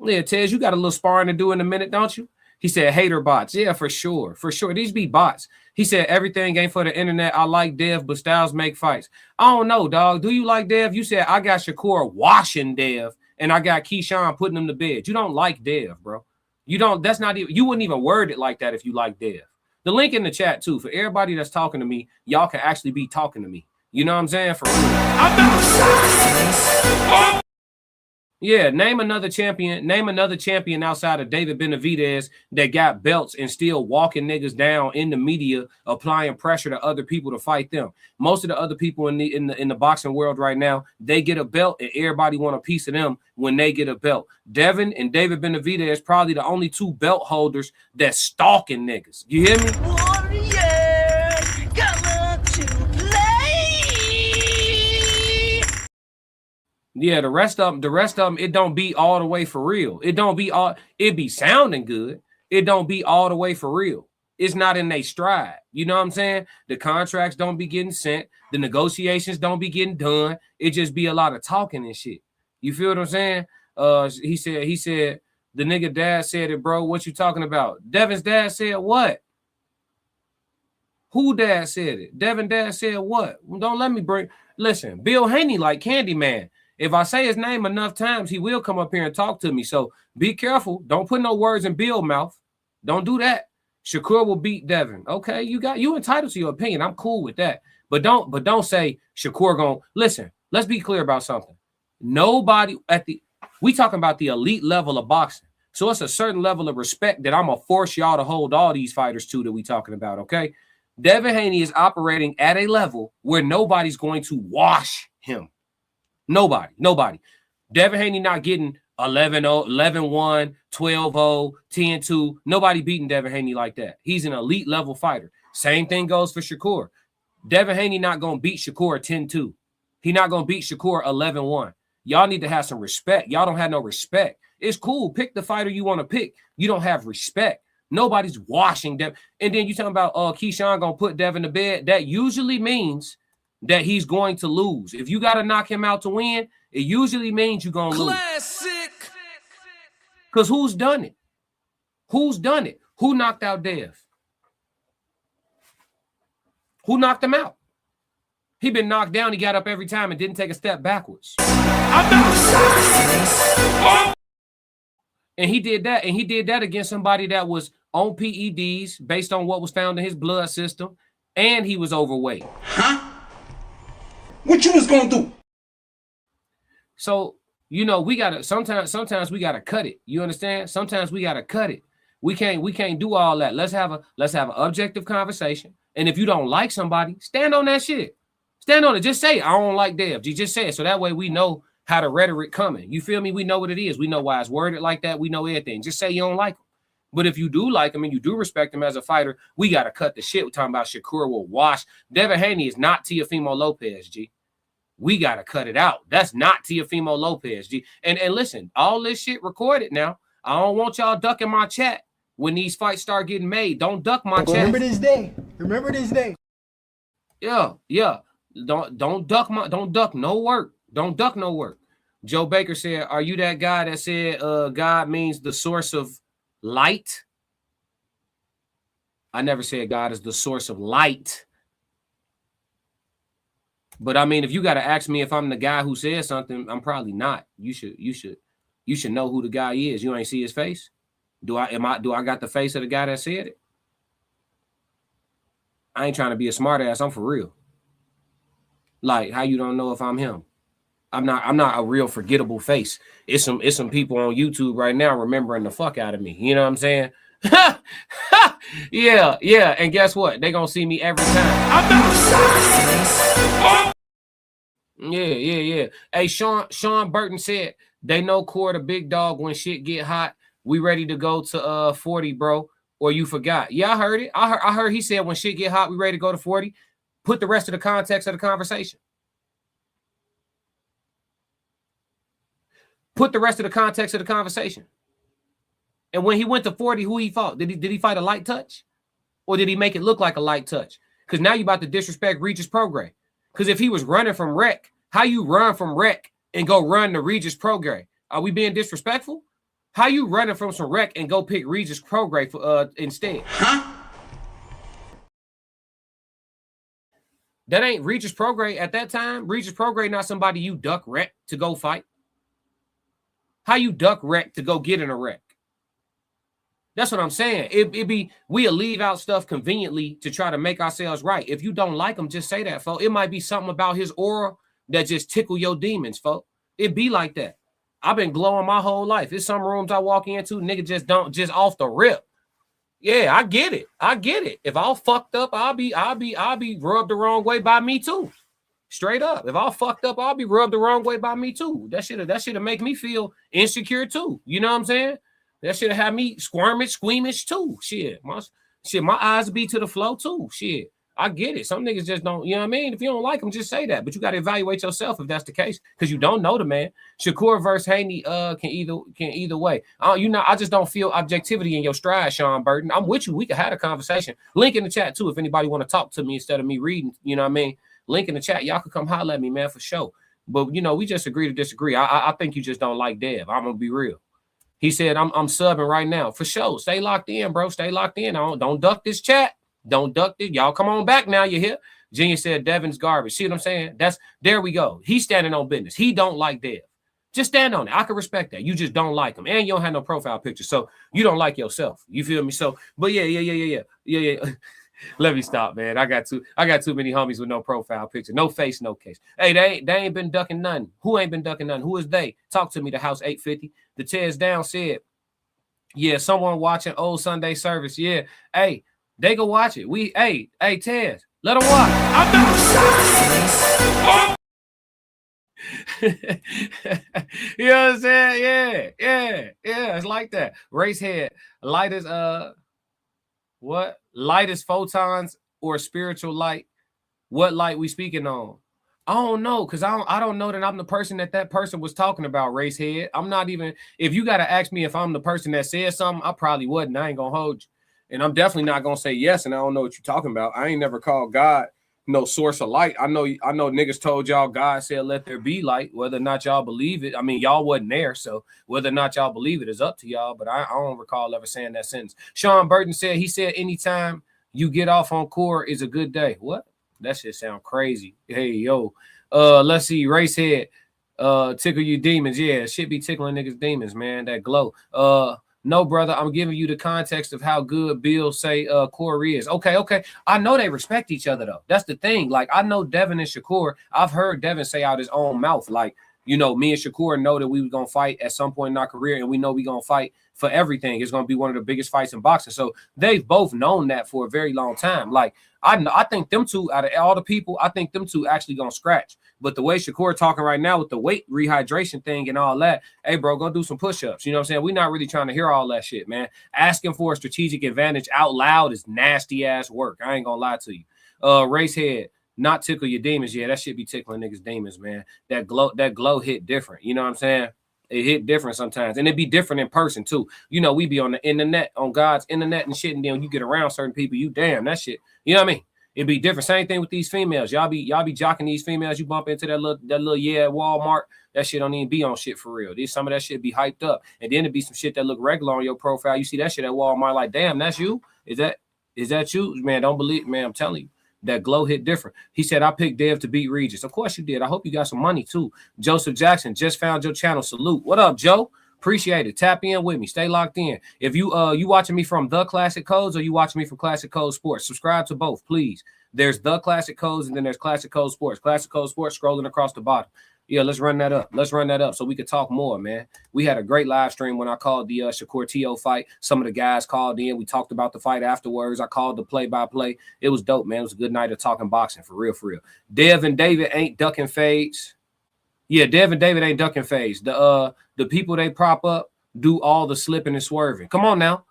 Speaker 7: Yeah, Ted, you got a little sparring to do in a minute, don't you? He said hater bots. Yeah, for sure. For sure. These be bots. He said everything ain't for the internet. I like Dev, but styles make fights. I don't know, dog. Do you like Dev? You said I got Shakur washing Dev and I got Keyshawn putting him to bed. You don't like Dev, bro. You don't. That's not even. You wouldn't even word it like that if you like Dev. The link in the chat too for everybody that's talking to me. Y'all can actually be talking to me. You know what I'm saying? For real. Yeah, name another champion. Name another champion outside of David Benavidez that got belts and still walking niggas down in the media, applying pressure to other people to fight them. Most of the other people in the boxing world right now, they get a belt and everybody want a piece of them when they get a belt. Devin and David Benavidez probably the only 2 belt holders that's stalking niggas. You hear me?
Speaker 3: Warrior, come on to play.
Speaker 7: Yeah, the rest of them, it don't be all the way for real. It be sounding good. It don't be all the way for real. It's not in their stride. You know what I'm saying? The contracts don't be getting sent. The negotiations don't be getting done. It just be a lot of talking and shit. You feel what I'm saying? He said, the nigga dad said it, bro. What you talking about? Devin's dad said what? Who dad said it? Devin dad said what? Don't let me bring. Listen, Bill Haney like Candyman. If I say his name enough times, he will come up here and talk to me. So be careful. Don't put no words in Bill's mouth. Don't do that. Shakur will beat Devin. Okay, you entitled to your opinion. I'm cool with that. But don't say Shakur gonna listen. Let's be clear about something. Nobody we talking about the elite level of boxing. So it's a certain level of respect that I'm gonna force y'all to hold all these fighters to that we talking about. Okay, Devin Haney is operating at a level where nobody's going to wash him. Nobody. Devin Haney not getting 11-0, 11-1, 12-0, 10-2. Nobody beating Devin Haney like that. He's an elite level fighter. Same thing goes for Shakur. Devin Haney not going to beat Shakur 10-2. He not going to beat Shakur 11-1. Y'all need to have some respect. Y'all don't have no respect. It's cool. Pick the fighter you want to pick. You don't have respect. Nobody's washing Devin. And then you talking about Keyshawn going to put Devin to bed. That usually means that he's going to lose. If you got to knock him out to win, it usually means you're going to lose.
Speaker 1: Classic.
Speaker 7: Because who's done it? Who's done it? Who knocked out Dev? Who knocked him out? He been knocked down. He got up every time and didn't take a step backwards. And he did that. And he did that against somebody that was on PEDs based on what was found in his blood system. And he was overweight.
Speaker 6: Huh? What you was gonna do?
Speaker 7: So, we gotta sometimes we gotta cut it. You understand? Sometimes we gotta cut it. We can't do all that. Let's have an objective conversation. And if you don't like somebody, stand on that shit. Stand on it. Just say, I don't like Dev. Just say it. So that way we know how the rhetoric coming. You feel me? We know what it is. We know why it's worded like that. We know everything. Just say you don't like him. But if you do like him and you do respect him as a fighter, we got to cut the shit. We're talking about Shakur will wash. Devin Haney is not Teofimo Lopez, G. We got to cut it out. That's not Teofimo Lopez, G. And listen, all this shit recorded now. I don't want y'all ducking my chat when these fights start getting made. Don't duck my chat.
Speaker 8: Remember this day. Remember this day.
Speaker 7: Yeah. Don't duck no work. Don't duck no work. Joe Baker said, are you that guy that said God means the source of light? I never said God is the source of light. But I mean, if you got to ask me if I'm the guy who said something, I'm probably not. You should know who the guy is. You ain't see his face? Do I got the face of the guy that said it? I ain't trying to be a smart ass. I'm for real. Like, how you don't know if I'm him? I'm not a real forgettable face. It's some people on YouTube right now remembering the fuck out of me. You know what I'm saying? Yeah. And guess what? They gonna see me every time. Yeah. Hey, Sean Burton said they know Core the big dog when shit get hot. We ready to go to 40, bro. Or you forgot. Yeah, I heard it. I heard he said when shit get hot, we ready to go to 40. Put the rest of the context of the conversation. Put the rest of the context of the conversation. And when he went to 40, who he fought? Did he fight a light touch? Or did he make it look like a light touch? Because now you about to disrespect Regis Prograis. Because if he was running from rec, how you run from rec and go run to Regis Prograis? Are we being disrespectful? How you running from some rec and go pick Regis Prograis for, instead?
Speaker 6: Huh?
Speaker 7: That ain't Regis Prograis at that time. Regis Prograis not somebody you duck rec to go fight. How you duck rec to go get in a rec? That's what I'm saying. We'll leave out stuff conveniently to try to make ourselves right. If you don't like him, just say that, folks. It might be something about his aura that just tickle your demons, folks. It be like that. I've been glowing my whole life. There's some rooms I walk into, nigga just off the rip. Yeah, I get it. If all fucked up, I'll be rubbed the wrong way by me too. Straight up. If all fucked up, I'll be rubbed the wrong way by me too. That should make me feel insecure too. You know what I'm saying? That should have me squeamish too. Shit, my eyes be to the flow too. Shit, I get it. Some niggas just don't, you know what I mean? If you don't like them, just say that. But you got to evaluate yourself if that's the case, because you don't know the man. Shakur versus Haney can either way. I just don't feel objectivity in your stride, Sean Burton. I'm with you. We could have a conversation. Link in the chat too if anybody want to talk to me instead of me reading. You know what I mean? Link in the chat. Y'all could come holler at me, man, for sure. But we just agree to disagree. I think you just don't like Dev. I'm gonna be real. He said, I'm subbing right now. For sure. Stay locked in, bro. Stay locked in. Don't duck this chat. Don't duck it. Y'all come on back now. You hear? Junior said Devin's garbage. See what I'm saying? There we go. He's standing on business. He don't like Dev. Just stand on it. I can respect that. You just don't like him. And you don't have no profile picture. So you don't like yourself. You feel me? So, but yeah. Let me stop, man. I got too many homies with no profile picture. No face, no case. Hey, they ain't been ducking nothing. Who ain't been ducking nothing? Who is they? Talk to me, the house 850. The Tez Down said, yeah, someone watching old Sunday service. Yeah. Hey, they go watch it. Hey, Tez, let them watch. I'm not you know what I'm saying? Yeah. It's like that. Race head, light as what? Light as photons or spiritual light? What light we speaking on? I don't know, because I don't know that I'm the person that person was talking about, race head. I'm not even, if you got to ask me if I'm the person that said something, I probably wouldn't. I ain't going to hold you. And I'm definitely not going to say yes, and I don't know what you're talking about. I ain't never called God no source of light. I know niggas told y'all God said let there be light. Whether or not y'all believe it, I mean, y'all wasn't there, so whether or not y'all believe it is up to y'all, but I don't recall ever saying that sentence. Sean Burton said, he said anytime you get off on core is a good day. What? That shit sound crazy. Hey, yo. Let's see. Racehead. Tickle you demons. Yeah, it should be tickling niggas demons, man. That glow. No, brother, I'm giving you the context of how good Bill say Corey is. Okay. I know they respect each other, though. That's the thing. Like, I know Devin and Shakur. I've heard Devin say out his own mouth, like, you know, me and Shakur know that we was going to fight at some point in our career, and we know we going to fight for everything. It's going to be one of the biggest fights in boxing. So they've both known that for a very long time. Like, I think them two, out of all the people, I think them two actually going to scratch. But the way Shakur talking right now with the weight rehydration thing and all that, hey, bro, go do some push-ups. You know what I'm saying? We're not really trying to hear all that shit, man. Asking for a strategic advantage out loud is nasty-ass work. I ain't going to lie to you. Racehead. Not tickle your demons. Yeah, that should be tickling niggas' demons, man. That glow hit different. You know what I'm saying? It hit different sometimes. And it be different in person, too. You know, we be on the internet, on God's internet and shit, and then you get around certain people, you damn, that shit. You know what I mean? It be different. Same thing with these females. Y'all be jocking these females. You bump into that little yeah at Walmart. That shit don't even be on shit for real. Some of that shit be hyped up. And then it be some shit that look regular on your profile. You see that shit at Walmart, like, damn, that's you? Is that you? Man, don't believe, man, I'm telling you. That glow hit different. He said, I picked Dev to beat Regis. Of course you did. I hope you got some money too. Joseph Jackson, just found your channel. Salute. What up, Joe? Appreciate it. Tap in with me. Stay locked in. If you watching me from The Classic Codes or you watching me from Classic Code Sports, subscribe to both, please. There's The Classic Codes and then there's Classic Code Sports. Classic Code Sports scrolling across the bottom. Yeah, let's run that up. Let's run that up so we could talk more, man. We had a great live stream when I called the Shakur T.O. fight. Some of the guys called in. We talked about the fight afterwards. I called the play-by-play. It was dope, man. It was a good night of talking boxing, for real, for real. Dev and David ain't ducking fades. Yeah, Dev and David ain't ducking fades. The people they prop up do all the slipping and swerving. Come on now.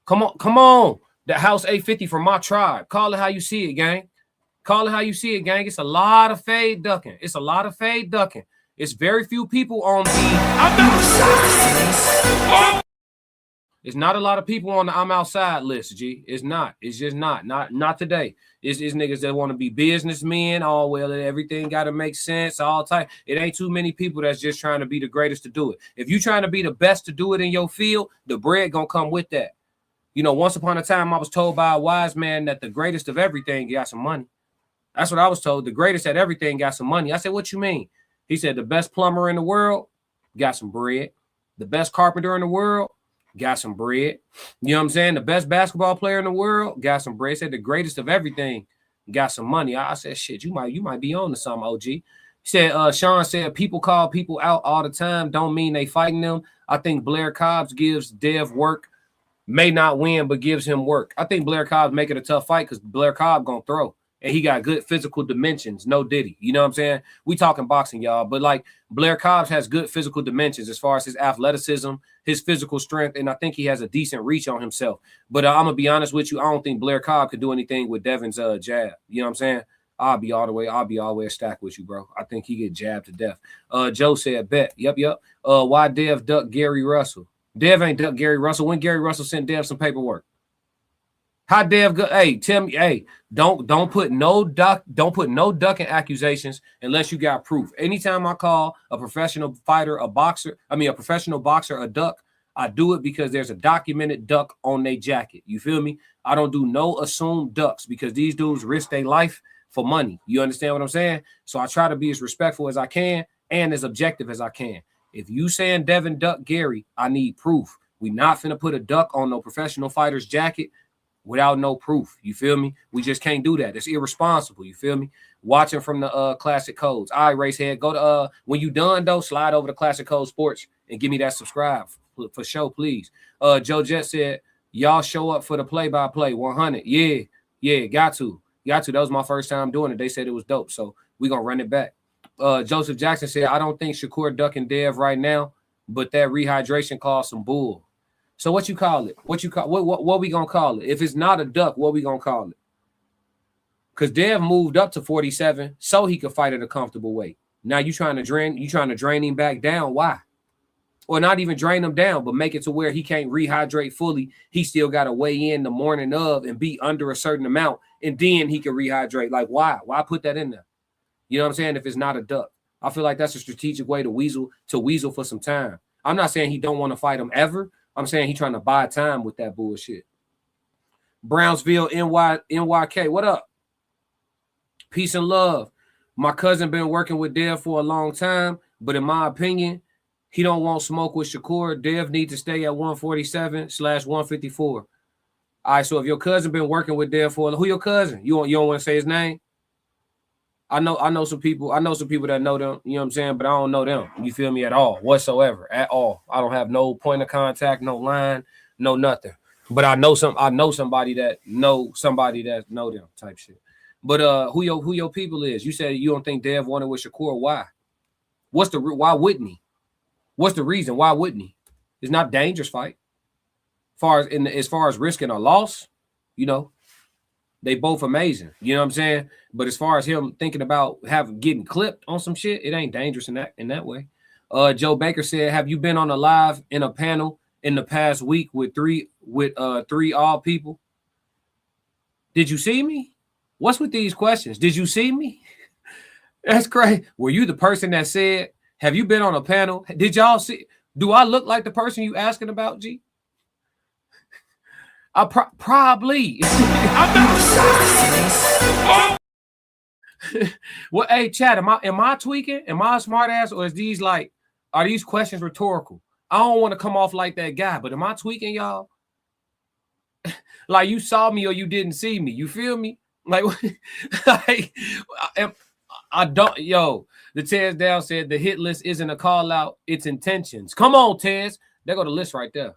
Speaker 7: Come on. The house 850 from my tribe. Call it how you see it, gang. Call it how you see it, gang. It's a lot of fade ducking. It's very few people on the It's not a lot of people on the I'm outside list, G. It's not. It's just not. Not today. It's niggas that want to be businessmen. Oh, well, everything got to make sense. All type. It ain't too many people that's just trying to be the greatest to do it. If you trying to be the best to do it in your field, the bread gonna come with that. You know, once upon a time, I was told by a wise man that the greatest of everything got some money. That's what I was told. The greatest at everything got some money. I said, what you mean? He said, the best plumber in the world got some bread. The best carpenter in the world got some bread. You know what I'm saying? The best basketball player in the world got some bread. He said, the greatest of everything got some money. I said, shit, you might be on to something, OG. He said, Sean said, people call people out all the time. Don't mean they fighting them. I think Blair Cobbs gives Dev work. May not win, but gives him work. I think Blair Cobbs make it a tough fight because Blair Cobb going to throw. And he got good physical dimensions. No diddy. You know what I'm saying? We talking boxing, y'all. But, like, Blair Cobbs has good physical dimensions as far as his athleticism, his physical strength, and I think he has a decent reach on himself. But I'm going to be honest with you. I don't think Blair Cobb could do anything with Devin's jab. You know what I'm saying? I'll be all the way stacked with you, bro. I think he get jabbed to death. Joe said, bet. Yep. Why Dev duck Gary Russell? Dev ain't duck Gary Russell. When Gary Russell sent Dev some paperwork. How Dev go? Hey, tell me, hey, don't put no ducking accusations unless you got proof. Anytime I call a professional fighter a professional boxer a duck, I do it because there's a documented duck on their jacket. You feel me? I don't do no assumed ducks because these dudes risk their life for money. You understand what I'm saying? So I try to be as respectful as I can and as objective as I can. If you saying Devin Duck Gary, I need proof. We not finna put a duck on no professional fighter's jacket without no proof. You feel me? We just can't do that. It's irresponsible. You feel me? Watching from the Classic Codes. All right, Racehead, go to when you done though, slide over to Classic Code Sports and give me that subscribe for show, please. Joe Jet said, y'all show up for the play-by-play 100. Yeah, got to. That was my first time doing it. They said it was dope, so we gonna run it back. Joseph Jackson said, I don't think Shakur ducking Dev right now, but that rehydration caused some bull. So what you call it? What we gonna call it? If it's not a duck, what we gonna call it? Because Dev moved up to 47 so he could fight at a comfortable weight. Now you trying to drain him back down. Why? Or not even drain him down, but make it to where he can't rehydrate fully. He still got to weigh in the morning of and be under a certain amount, and then he can rehydrate. Like, why? Why put that in there? You know what I'm saying? If it's not a duck, I feel like that's a strategic way to weasel for some time. I'm not saying he don't want to fight him ever. I'm saying he's trying to buy time with that bullshit. Brownsville, NYK, what up? Peace and love. My cousin been working with Dev for a long time, but in my opinion, he don't want smoke with Shakur. Dev need to stay at 147/154. All right, so if your cousin been working with Dev for who your cousin? You don't want to say his name? I know some people that know them, you know what I'm saying, but I don't know them. You feel me at all, whatsoever, at all. I don't have no point of contact, no line, no nothing. But I know somebody that know them type shit. But who your people is? You said you don't think Dev wanted with Shakur. Why? Why wouldn't he? What's the reason? Why wouldn't he? It's not a dangerous fight. As far as risking a loss, you know, they both amazing. You know what I'm saying? But as far as him thinking about getting clipped on some shit, it ain't dangerous in that way. Joe Baker said, "Have you been on a live in a panel in the past week with three all people? Did you see me? What's with these questions? Did you see me? That's crazy. Were you the person that said? Have you been on a panel? Did y'all see? Do I look like the person you asking about, G? I probably. I'm not. Well, hey, Chad, am I tweaking? Am I a smart ass, or are these questions rhetorical? I don't want to come off like that guy, but am I tweaking, y'all? Like you saw me or you didn't see me? You feel me? Like I don't. Yo, the Tez Down said the hit list isn't a call out, it's intentions. Come on, Tez. There go the list right there.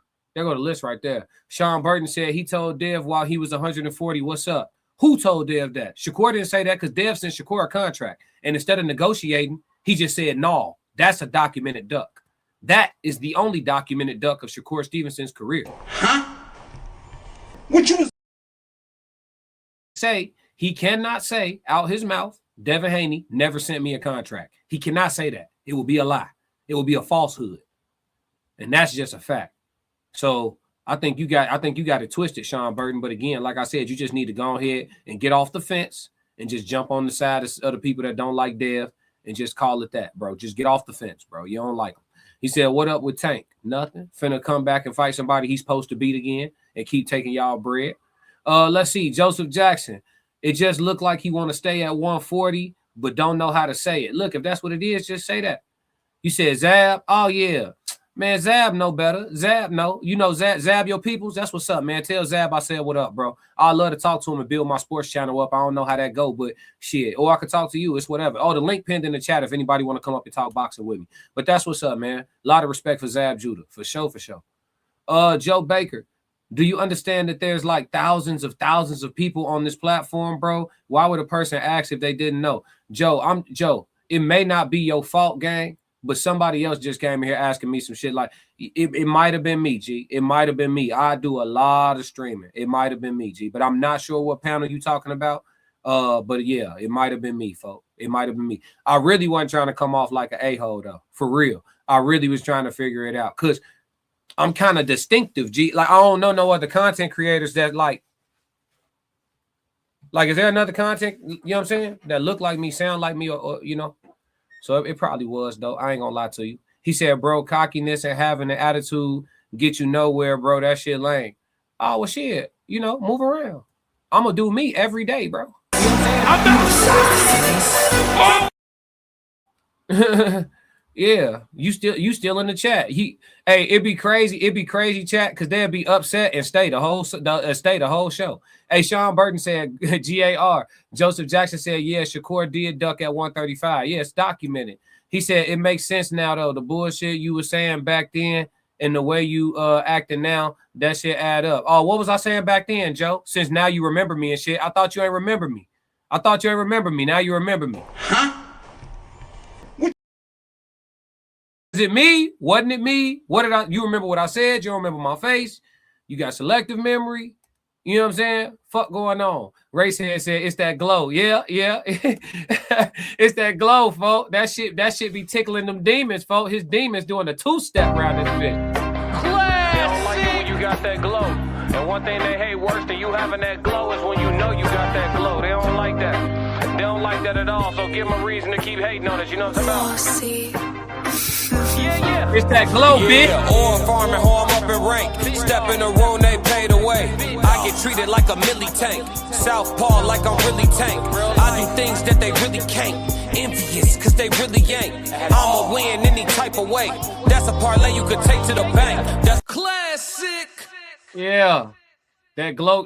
Speaker 7: Sean Burton said he told Dev while he was 140, what's up? Who told Dev that? Shakur didn't say that because Dev sent Shakur a contract. And instead of negotiating, he just said, no, that's a documented duck. That is the only documented duck of Shakur Stevenson's career.
Speaker 6: Huh? What you
Speaker 7: say? He cannot say out his mouth, Devin Haney never sent me a contract. He cannot say that. It will be a lie. It will be a falsehood. And that's just a fact. So I think you got it twisted, Sean Burton. But again, like I said, you just need to go ahead and get off the fence and just jump on the side of the people that don't like Dev and just call it that, bro. Just get off the fence, bro. You don't like him. He said, what up with Tank? Nothing. Finna come back and fight somebody he's supposed to beat again and keep taking y'all bread. Let's see. Joseph Jackson. It just looked like he want to stay at 140, but don't know how to say it. Look, if that's what it is, just say that. You said Zab. Oh, yeah. Man, Zab know better. Zab know. You know Zab your peoples. That's what's up, man. Tell Zab I said what up, bro. I love to talk to him and build my sports channel up. I don't know how that go, but shit. Or I could talk to you. It's whatever. Oh, the link pinned in the chat if anybody want to come up and talk boxing with me. But that's what's up, man. A lot of respect for Zab Judah. For sure. Joe Baker. Do you understand that there's like thousands of people on this platform, bro? Why would a person ask if they didn't know? Joe, it may not be your fault, gang, but somebody else just came here asking me some shit. Like it might have been me, G. It might have been me. I do a lot of streaming. It might have been me, G. But I'm not sure what panel you talking about. But yeah, it might have been me, folks. It might have been me. I really wasn't trying to come off like an a-hole, though. For real. I really was trying to figure it out. Because I'm kind of distinctive, G. Like, I don't know no other content creators that like, is there another content, you know what I'm saying, that look like me, sound like me, or you know? So it probably was, though. I ain't gonna lie to you. He said, bro, cockiness and having an attitude get you nowhere, bro. That shit lame. Oh, well, shit. You know, move around. I'm going to do me every day, bro. You know what I'm saying? Yeah, you still in the chat. It'd be crazy, chat, because they'd be upset and stay the whole show. Hey, Sean Burton said GAR. Joseph Jackson said, yeah, Shakur did duck at 135. Yeah, it's documented. He said it makes sense now though. The bullshit you were saying back then and the way you acting now, that shit add up. Oh, what was I saying back then, Joe? Since now you remember me and shit. I thought you ain't remember me. Now you remember me.
Speaker 6: Huh?
Speaker 7: Is it me? Wasn't it me? You remember what I said? You don't remember my face? You got selective memory? You know what I'm saying? Fuck going on. Racehead said it's that glow. Yeah. It's that glow, folks. That shit be tickling them demons, folks. His demons doing a two-step around this bitch.
Speaker 1: They don't like it when you got that glow. And one thing they hate worse than you having that glow is when you know you got that glow. They don't like that. They don't like that at all. So give them a reason to keep hating on us. You know what I'm talking about? Yeah.
Speaker 7: It's that glow, bitch.
Speaker 1: Or farming home up in rank. Step in the room, they paid away. I get treated like a milli tank. Southpaw like I'm really tank. I do things that they really can't. Envious, cause they really ain't. I'ma win any type of way. That's a parlay you could take to the bank. That's classic.
Speaker 7: Yeah. That glow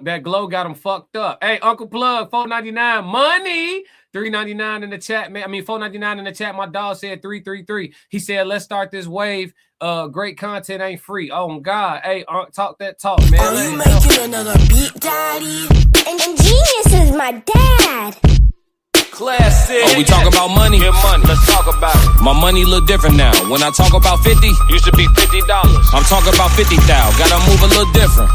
Speaker 7: got him fucked up. Hey, Uncle Plug, $4.99 money. $3.99 in the chat, man. I mean, $4.99 in the chat. My dog said 333. He said, let's start this wave. Great content ain't free. Oh, God. Hey, talk that talk, man.
Speaker 3: Are you making another beat, Daddy? And Genius is my dad.
Speaker 1: Classic.
Speaker 5: Oh, we talk about money?
Speaker 1: Get money. Let's talk about it.
Speaker 5: My money look different now. When I talk about 50,
Speaker 1: Used to be $50.
Speaker 5: I'm talking about 50,000. Gotta move a little different.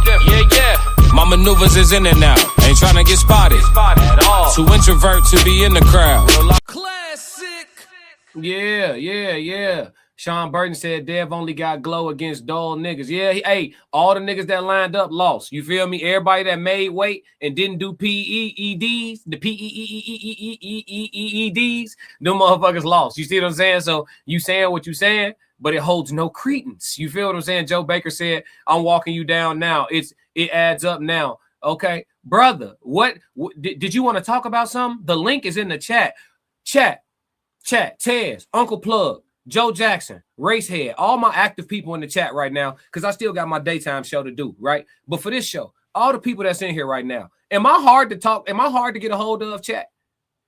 Speaker 1: Yeah.
Speaker 5: My maneuvers is in and out. Ain't trying to get spotted.
Speaker 1: At all.
Speaker 5: Too introvert to be in the crowd.
Speaker 1: Classic.
Speaker 7: Yeah. Sean Burton said Dev only got glow against dull niggas. Yeah, hey, all the niggas that lined up lost. You feel me? Everybody that made weight and didn't do PEDs, the PEDs, them motherfuckers lost. You see what I'm saying? So you saying what you saying, but it holds no credence. You feel what I'm saying? Joe Baker said, I'm walking you down now. It adds up now. Okay, brother, what did you want to talk about something? The link is in the chat. Chat, Tez, Uncle Plug, Joe Jackson, Racehead, all my active people in the chat right now, because I still got my daytime show to do, right? But for this show, all the people that's in here right now, am I hard to talk? Am I hard to get a hold of, chat?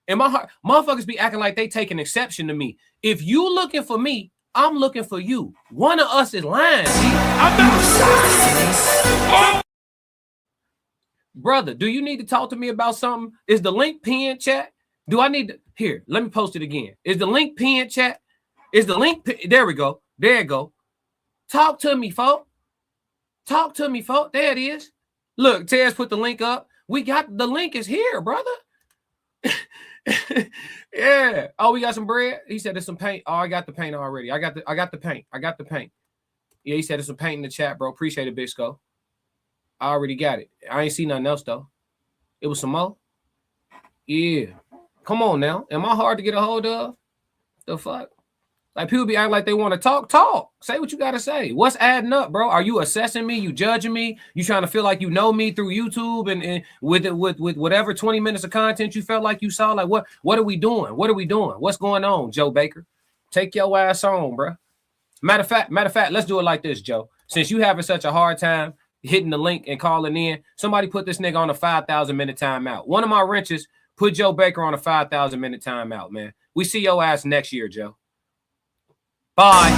Speaker 7: Am I hard? Motherfuckers be acting like they taking exception to me. If you looking for me, I'm looking for you. One of us is lying. Brother, do you need to talk to me about something? Is the link pinned, chat? Do I need to? Here, let me post it again. Is the link pinned, chat? Is the link? There we go. There you go. Talk to me, folk. There it is. Look, Tez put the link up. We got the link is here, brother. Yeah. Oh, we got some bread. He said there's some paint. Oh, I got the paint already. I got the paint. Yeah, he said there's some paint in the chat, bro. Appreciate it, Bisco. I already got it. I ain't see nothing else though. It was some more. Yeah. Come on now. Am I hard to get a hold of? The fuck? Like people be acting like they want to talk. Say what you gotta say. What's adding up, bro? Are you assessing me? You judging me? You trying to feel like you know me through YouTube and with whatever 20 minutes of content you felt like you saw? Like what are we doing? What's going on, Joe Baker? Take your ass on, bro. Matter of fact, let's do it like this, Joe. Since you having such a hard time hitting the link and calling in, somebody put this nigga on a 5,000 minute timeout. One of my wrenches put Joe Baker on a 5,000 minute timeout, man. We see your ass next year, Joe. Bye.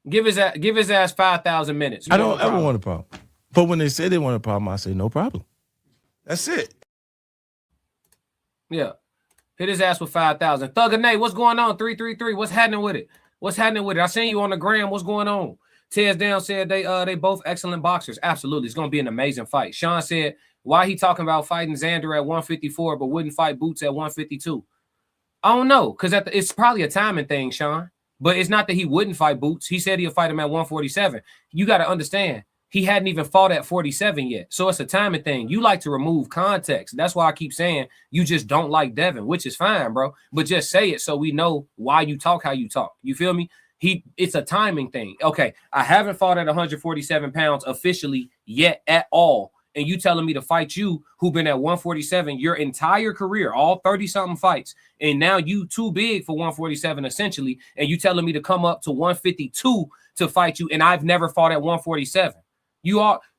Speaker 7: Give his ass 5,000 minutes.
Speaker 10: I don't ever want a problem. But when they say they want a problem, I say no problem. That's it.
Speaker 7: Yeah. Hit his ass with 5,000. Thugger Nate, what's going on? 333. What's happening with it? I seen you on the gram. What's going on? Tez Down said they both excellent boxers. Absolutely. It's going to be an amazing fight. Sean said, why he talking about fighting Xander at 154 but wouldn't fight Boots at 152? I don't know, because it's probably a timing thing, Sean. But it's not that he wouldn't fight Boots. He said he'll fight him at 147. You got to understand, he hadn't even fought at 47 yet. So it's a timing thing. You like to remove context. That's why I keep saying you just don't like Devin, which is fine, bro. But just say it so we know why you talk how you talk. You feel me? It's a timing thing. Okay, I haven't fought at 147 pounds officially yet at all. And you telling me to fight you who've been at 147 your entire career, all 30-something fights, and now you too big for 147 essentially, and you telling me to come up to 152 to fight you, and I've never fought at 147.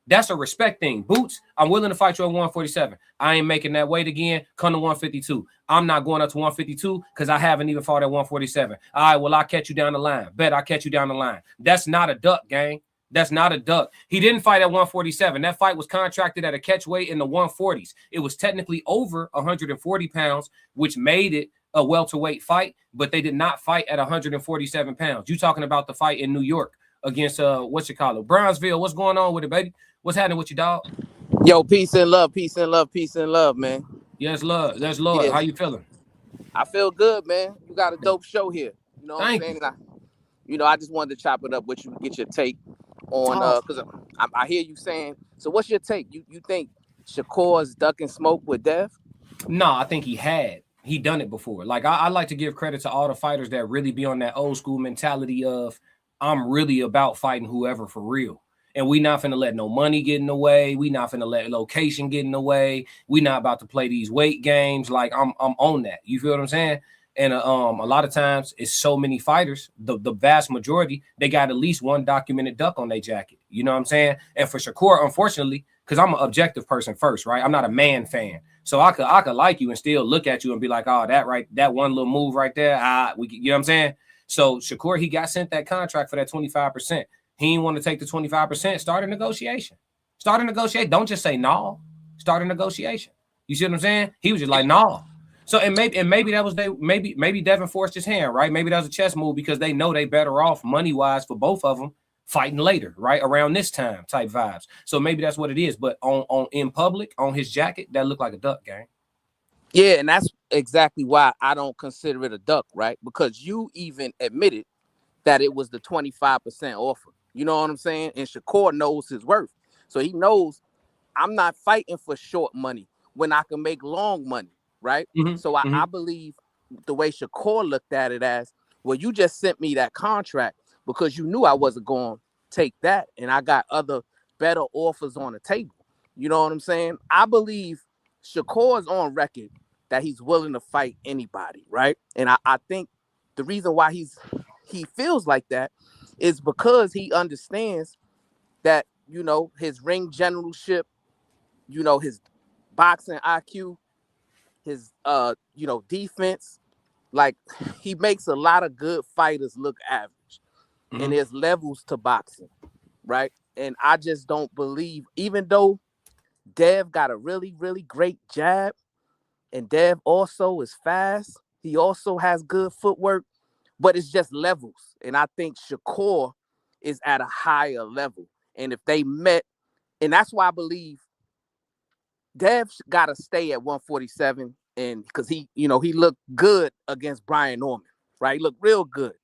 Speaker 7: That's a respect thing. Boots, I'm willing to fight you at 147. I ain't making that weight again. Come to 152. I'm not going up to 152 because I haven't even fought at 147. All right, well, I'll catch you down the line. Bet I'll catch you down the line. That's not a duck, gang. That's not a duck. He didn't fight at 147. That fight was contracted at a catch weight in the 140s. It was technically over 140 pounds, which made it a welterweight fight, but they did not fight at 147 pounds. You talking about the fight in New York against Brownsville. What's going on with it, baby? What's happening with you, dog?
Speaker 11: Yo, peace and love, peace and love, peace and love, man.
Speaker 7: Yes, love. That's love.
Speaker 11: Yeah.
Speaker 7: How you feeling?
Speaker 11: I feel good, man. You got a dope show here. You know what
Speaker 7: Thank
Speaker 11: I'm saying? I just wanted to chop it up with you, get your take on because I hear you saying. So, what's your take? You think Shakur's ducking smoke with Dev?
Speaker 7: No, I think he done it before. Like I like to give credit to all the fighters that really be on that old school mentality of I'm really about fighting whoever for real. And we not finna let no money get in the way. We not finna let location get in the way. We not about to play these weight games. Like I'm on that. You feel what I'm saying? And a lot of times it's so many fighters, the vast majority, they got at least one documented duck on their jacket. You know what I'm saying? And for Shakur, unfortunately, because I'm an objective person first, right? I'm not a man fan. So I could like you and still look at you and be like, oh, that one little move right there. You know what I'm saying? So Shakur, he got sent that contract for that 25%. He didn't want to take the 25%. Start a negotiation. Don't just say no. Start a negotiation. You see what I'm saying? He was just like, no. So and maybe that was maybe Devin forced his hand, right? Maybe that was a chess move because they know they better off money-wise for both of them fighting later, right? Around this time type vibes. So maybe that's what it is. But on in public, on his jacket, that looked like a duck, gang.
Speaker 11: Yeah, and that's exactly why I don't consider it a duck, right? Because you even admitted that it was the 25% offer. You know what I'm saying? And Shakur knows his worth. So he knows I'm not fighting for short money when I can make long money, right?
Speaker 7: Mm-hmm.
Speaker 11: So I believe the way Shakur looked at it as, well, you just sent me that contract because you knew I wasn't going to take that. And I got other better offers on the table. You know what I'm saying? I believe Shakur is on record that he's willing to fight anybody, right? And I think the reason why he feels like that is because he understands that, his ring generalship, his boxing IQ, his, defense, like he makes a lot of good fighters look average. Mm-hmm. And there's levels to boxing, right? And I just don't believe, even though Dev got a really, really great jab, and Dev also is fast, he also has good footwork, but it's just levels. And I think Shakur is at a higher level. And if they met, and that's why I believe Dev got to stay at 147, and because he looked good against Brian Norman, right? He looked real good,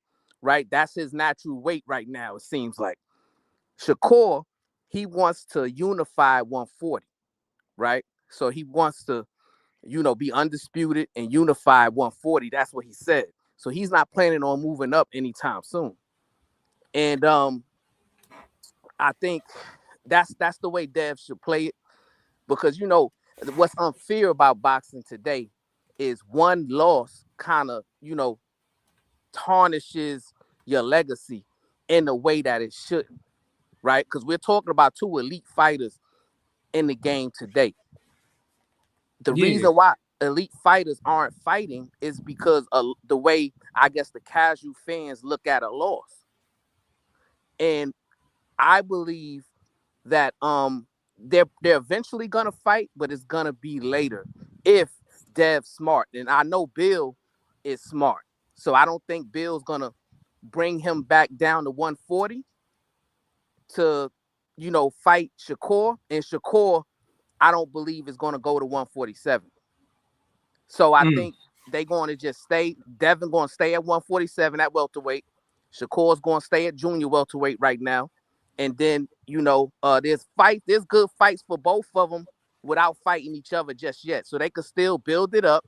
Speaker 11: right? That's his natural weight right now, it seems like. Shakur, he wants to unify 140, right? So he wants to, be undisputed and unify 140. That's what he said. So he's not planning on moving up anytime soon. And I think that's the way Dev should play it, because what's unfair about boxing today is one loss kind of tarnishes your legacy in a way that it shouldn't, right? Because we're talking about two elite fighters in the game today. The reason why elite fighters aren't fighting is because of the way, I guess, the casual fans look at a loss. And I believe that they're eventually gonna fight, but it's gonna be later if Dev's smart. And I know Bill is smart, so I don't think Bill's gonna bring him back down to 140 to fight Shakur. And Shakur, I don't believe is gonna go to 147. So I think they're going to just stay. Devin going to stay at 147 at welterweight. Shakur's going to stay at junior welterweight right now. And then, there's good fights for both of them without fighting each other just yet. So they could still build it up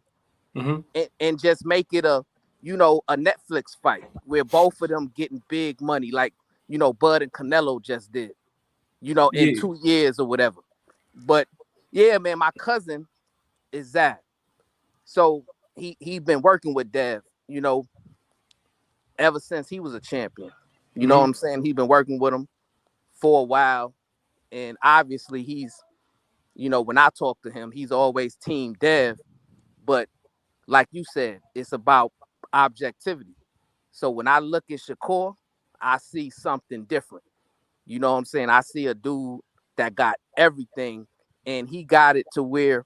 Speaker 11: and just make it a a Netflix fight where both of them getting big money, like, Bud and Canelo just did, in
Speaker 7: Yeah.
Speaker 11: 2 years or whatever. But yeah, man, my cousin is that. So he been working with Dev, ever since he was a champion. You know what I'm saying? He been working with him for a while. And obviously he's, when I talk to him, he's always team Dev. But like you said, it's about objectivity. So when I look at Shakur, I see something different. You know what I'm saying? I see a dude that got everything, and he got it to where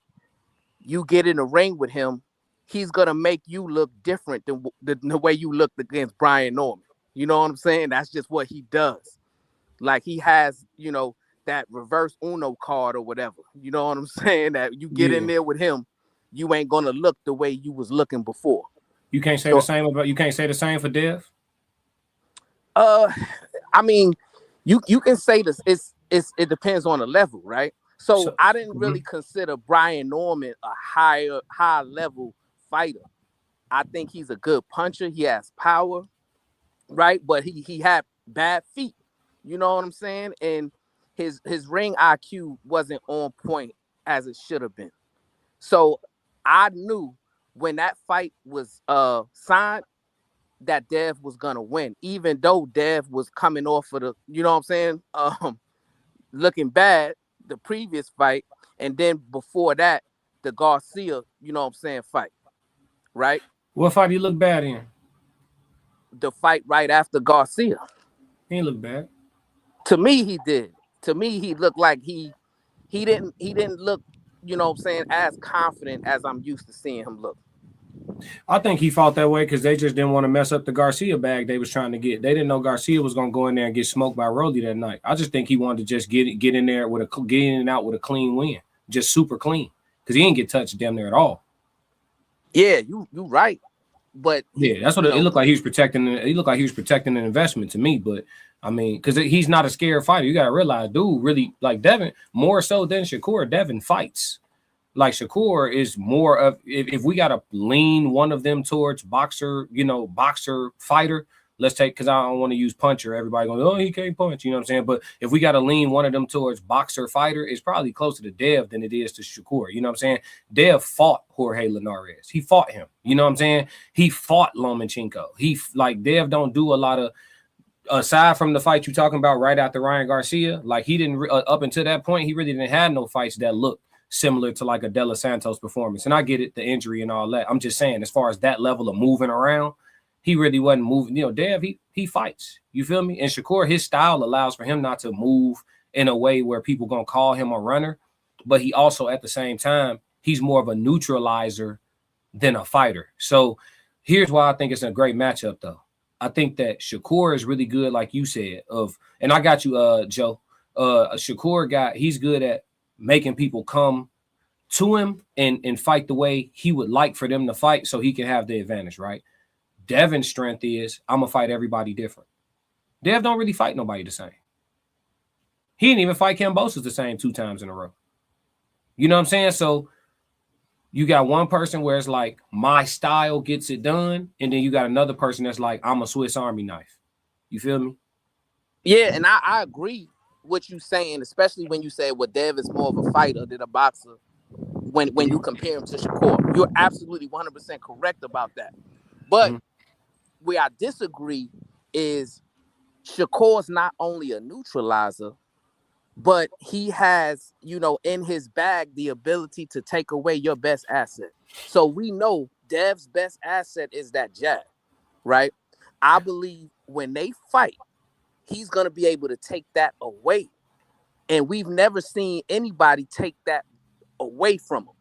Speaker 11: you get in the ring with him, he's going to make you look different than the way you looked against Brian Norman. You know what I'm saying? That's just what he does. Like, he has, that reverse Uno card or whatever. You know what I'm saying? That you get in there with him, you ain't going to look the way you was looking before.
Speaker 7: You can't say the same for Dev?
Speaker 11: I mean, you can say this. It depends on the level, right? So I didn't really consider Brian Norman a high level fighter. I think he's a good puncher. He has power, right? But he had bad feet. You know what I'm saying? And his ring IQ wasn't on point as it should have been. So I knew when that fight was signed that Dev was gonna win, even though Dev was coming off of the, you know what I'm saying, looking bad the previous fight, and then before that, the Garcia, you know what I'm saying, fight, right?
Speaker 7: What fight he look bad in?
Speaker 11: The fight right after Garcia.
Speaker 7: He didn't look bad.
Speaker 11: To me, he did. To me, he looked like he didn't look, you know what I'm saying, as confident as I'm used to seeing him look.
Speaker 7: I think he fought that way because they just didn't want to mess up the Garcia bag they was trying to get. They didn't know Garcia was going to go in there and get smoked by Rolly that night. I just think he wanted to just get in there with get in and out with a clean win, just super clean, because he didn't get touched damn near at all.
Speaker 11: Yeah, you right, but
Speaker 7: yeah, that's what it looked like. He was protecting. He looked like he was protecting an investment to me, but I mean, because he's not a scared fighter. You got to realize, dude, really like Devin more so than Shakur. Devin fights. Like Shakur is more of, if we got to lean one of them towards boxer, boxer fighter, let's take, because I don't want to use puncher. Everybody going, oh, he can't punch, you know what I'm saying? But if we got to lean one of them towards boxer fighter, it's probably closer to Dev than it is to Shakur. You know what I'm saying? Dev fought Jorge Linares. He fought him. You know what I'm saying? He fought Lomachenko. Dev don't do a lot of, aside from the fight you're talking about right after Ryan Garcia, like he didn't, up until that point, he really didn't have no fights that looked similar to like a De Los Santos performance. And I get it, the injury and all that. I'm just saying, as far as that level of moving around, he really wasn't moving. Dev, he fights. You feel me? And Shakur, his style allows for him not to move in a way where people going to call him a runner. But he also, at the same time, he's more of a neutralizer than a fighter. So here's why I think it's a great matchup, though. I think that Shakur is really good, like you said, and I got you, Joe. Shakur he's good at making people come to him and fight the way he would like for them to fight so he can have the advantage, right? Devin's strength is, I'm going to fight everybody different. Dev don't really fight nobody the same. He didn't even fight Kambosos the same 2 times in a row. You know what I'm saying? So you got one person where it's like, my style gets it done, and then you got another person that's like, I'm a Swiss Army knife. You feel me?
Speaker 11: Yeah, and I agree what you saying, especially when you say, well, Dev is more of a fighter than a boxer when you compare him to Shakur. You're absolutely 100% correct about that. But where I disagree is Shakur's not only a neutralizer, but he has, in his bag, the ability to take away your best asset. So we know Dev's best asset is that jab, right? I believe when they fight, he's going to be able to take that away. And we've never seen anybody take that away from him.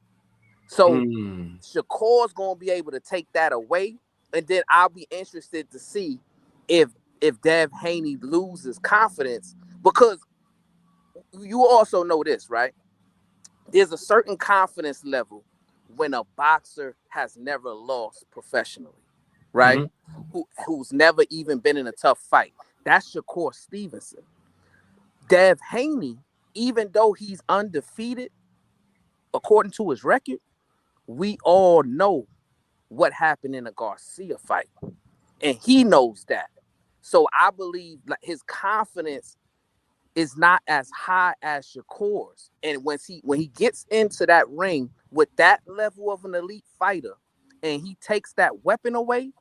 Speaker 11: So Shakur's going to be able to take that away. And then I'll be interested to see if Devin Haney loses confidence, because you also know this, right? There's a certain confidence level when a boxer has never lost professionally, right? Who's never even been in a tough fight. That's Shakur Stevenson. Devin Haney, even though he's undefeated, according to his record, we all know what happened in the Garcia fight. And he knows that. So I believe like his confidence is not as high as Shakur's. And when he gets into that ring with that level of an elite fighter and he takes that weapon away,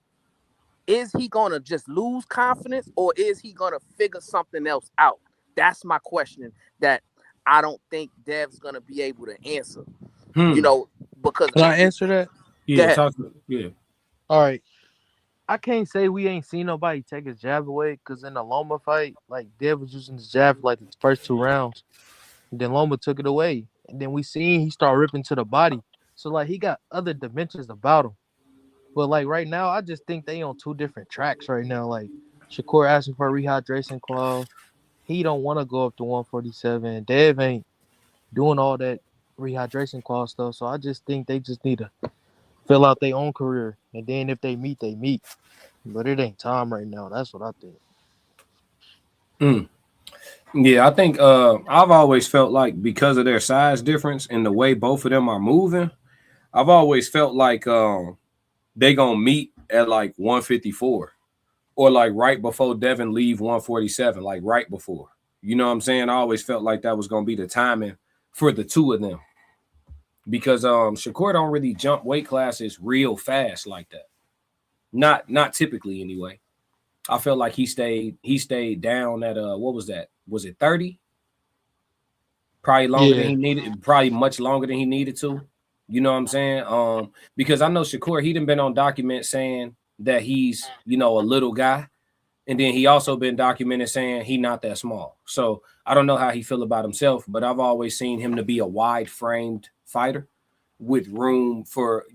Speaker 11: is he going to just lose confidence or is he going to figure something else out? That's my question that I don't think Dev's going to be able to answer. You know, because
Speaker 12: can I answer that?
Speaker 7: Yeah,
Speaker 12: All right. I can't say we ain't seen nobody take his jab away because in the Loma fight, like Dev was using his jab for like the first 2 rounds. And then Loma took it away. And then we seen he started ripping to the body. So like he got other dimensions about him. But like right now, I just think they on 2 different tracks right now. Like Shakur asking for a rehydration clause. He don't want to go up to 147. Dev ain't doing all that rehydration clause stuff. So I just think they just need to fill out their own career. And then if they meet, they meet. But it ain't time right now. That's what I think.
Speaker 7: Yeah, I think I've always felt like because of their size difference and the way both of them are moving, I've always felt like they gonna meet at like 154 or like right before Devin leave 147, like right before. You know what I'm saying? I always felt like that was gonna be the timing for the 2 of them because Shakur don't really jump weight classes real fast like that. Not typically anyway. I felt like he stayed down at what was that? Was it 30? Probably longer than he needed, probably much longer than he needed to. You know what I'm saying? Because I know Shakur, he done been on document saying that he's, a little guy. And then he also been documented saying he not that small. So I don't know how he feel about himself, but I've always seen him to be a wide-framed fighter with room for,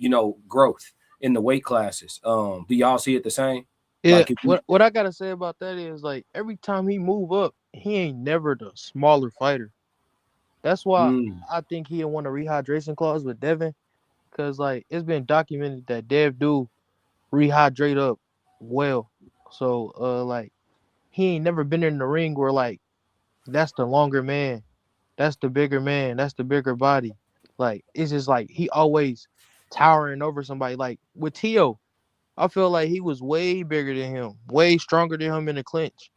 Speaker 7: growth in the weight classes. Do y'all see it the same?
Speaker 12: Yeah,
Speaker 7: Like
Speaker 12: what I gotta say about that is like every time he move up, he ain't never the smaller fighter. That's why I think he want a rehydration clause with Devin, because like it's been documented that Dev do rehydrate up well. So like he ain't never been in the ring where like that's the longer man, that's the bigger man, that's the bigger body. Like it's just like he always towering over somebody. Like with Tio, I feel like he was way bigger than him, way stronger than him in the clinch.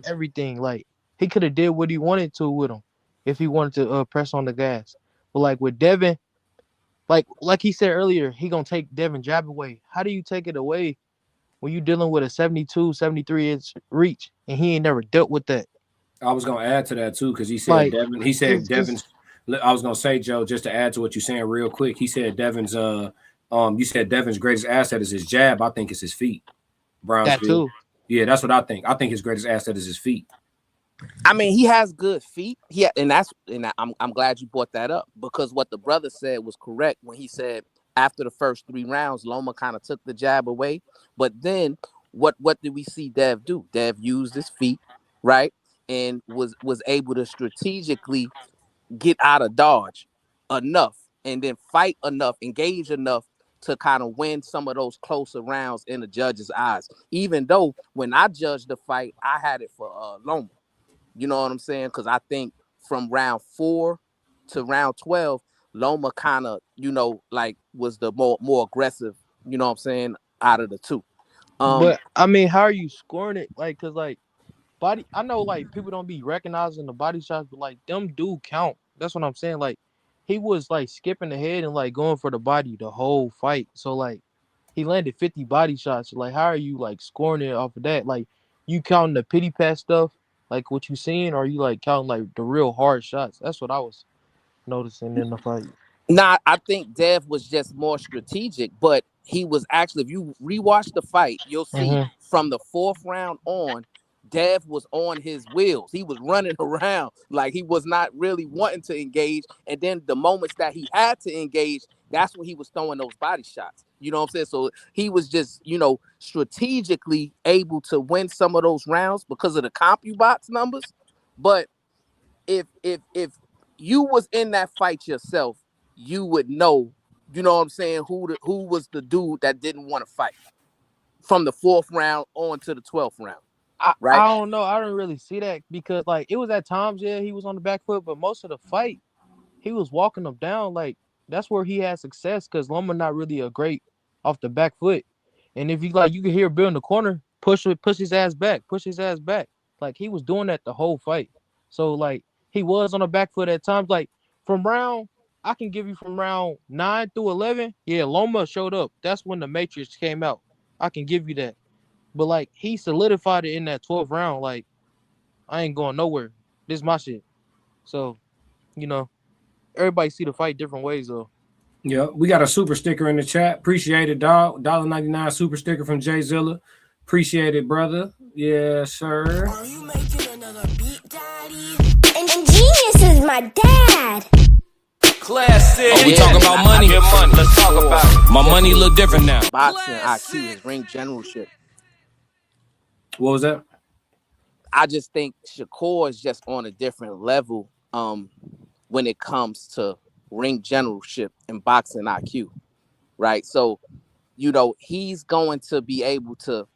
Speaker 12: Everything like he could have did what he wanted to with him if he wanted to press on the gas. But like with Devin, like he said earlier, he gonna take Devin jab away. How do you take it away when you dealing with a 72, 73-inch reach and he ain't never dealt with that?
Speaker 7: I was gonna add to that too because he said
Speaker 12: Like,
Speaker 7: Devin. He said Devin's. I was gonna say, Joe, just to add to what you're saying real quick. He said Devin's. You said Devin's greatest asset is his jab. I think it's his feet. Brownsville.
Speaker 12: That too.
Speaker 7: Yeah, that's what I think. I think his greatest asset is his feet.
Speaker 11: I mean, he has good feet. Yeah, and I'm glad you brought that up because what the brother said was correct when he said after the first 3 rounds, Loma kind of took the jab away. But then what did we see Dev do? Dev used his feet, right? And was able to strategically get out of dodge enough and then fight enough, engage enough to kind of win some of those closer rounds in the judge's eyes. Even though when I judged the fight, I had it for Loma. You know what I'm saying? Because I think from round 4 to round 12, Loma kind of, like was the more aggressive, you know what I'm saying, out of the 2.
Speaker 12: But I mean, how are you scoring it? Like, cause like body, I know like people don't be recognizing the body shots, but like them do count. That's what I'm saying. Like he was like skipping ahead and like going for the body the whole fight. So like he landed 50 body shots. Like how are you like scoring it off of that? Like you counting the pity pat stuff, like what you seeing, or are you like counting like the real hard shots? That's what I was noticing in the fight.
Speaker 11: Nah, I think Dev was just more strategic, but he was actually, if you rewatch the fight, you'll see from the 4th round on, Dev was on his wheels. He was running around like he was not really wanting to engage. And then the moments that he had to engage, that's when he was throwing those body shots. You know what I'm saying? So he was just, strategically able to win some of those rounds because of the CompuBox numbers. But if you was in that fight yourself, you would know, you know what I'm saying, who was the dude that didn't want to fight from the 4th round on to the 12th round. Right?
Speaker 12: I don't know. I don't really see that because like it was at times, yeah, he was on the back foot, but most of the fight, he was walking them down. Like that's where he had success because Loma not really a great off the back foot. And if you like, you can hear Bill in the corner push his ass back, push his ass back. Like he was doing that the whole fight. So like he was on the back foot at times. Like I can give you from round 9 through 11. Yeah, Loma showed up. That's when the Matrix came out. I can give you that. But like he solidified it in that 12th round. Like I ain't going nowhere. This is my shit. So, everybody see the fight different ways though.
Speaker 7: Yeah, we got a super sticker in the chat. Appreciate it, dog. $1.99 super sticker from Jay Zilla. Appreciate it, brother. Yes, sir.
Speaker 3: Are you making another beat, Daddy? And Genius is my dad.
Speaker 1: Classic.
Speaker 5: Oh, we talking about money?
Speaker 1: Let's talk about it.
Speaker 5: My money look different now.
Speaker 11: Boxing IQ, his ring generalship.
Speaker 7: What was that?
Speaker 11: I just think Shakur is just on a different level when it comes to ring generalship and boxing IQ, right? So, he's going to be able to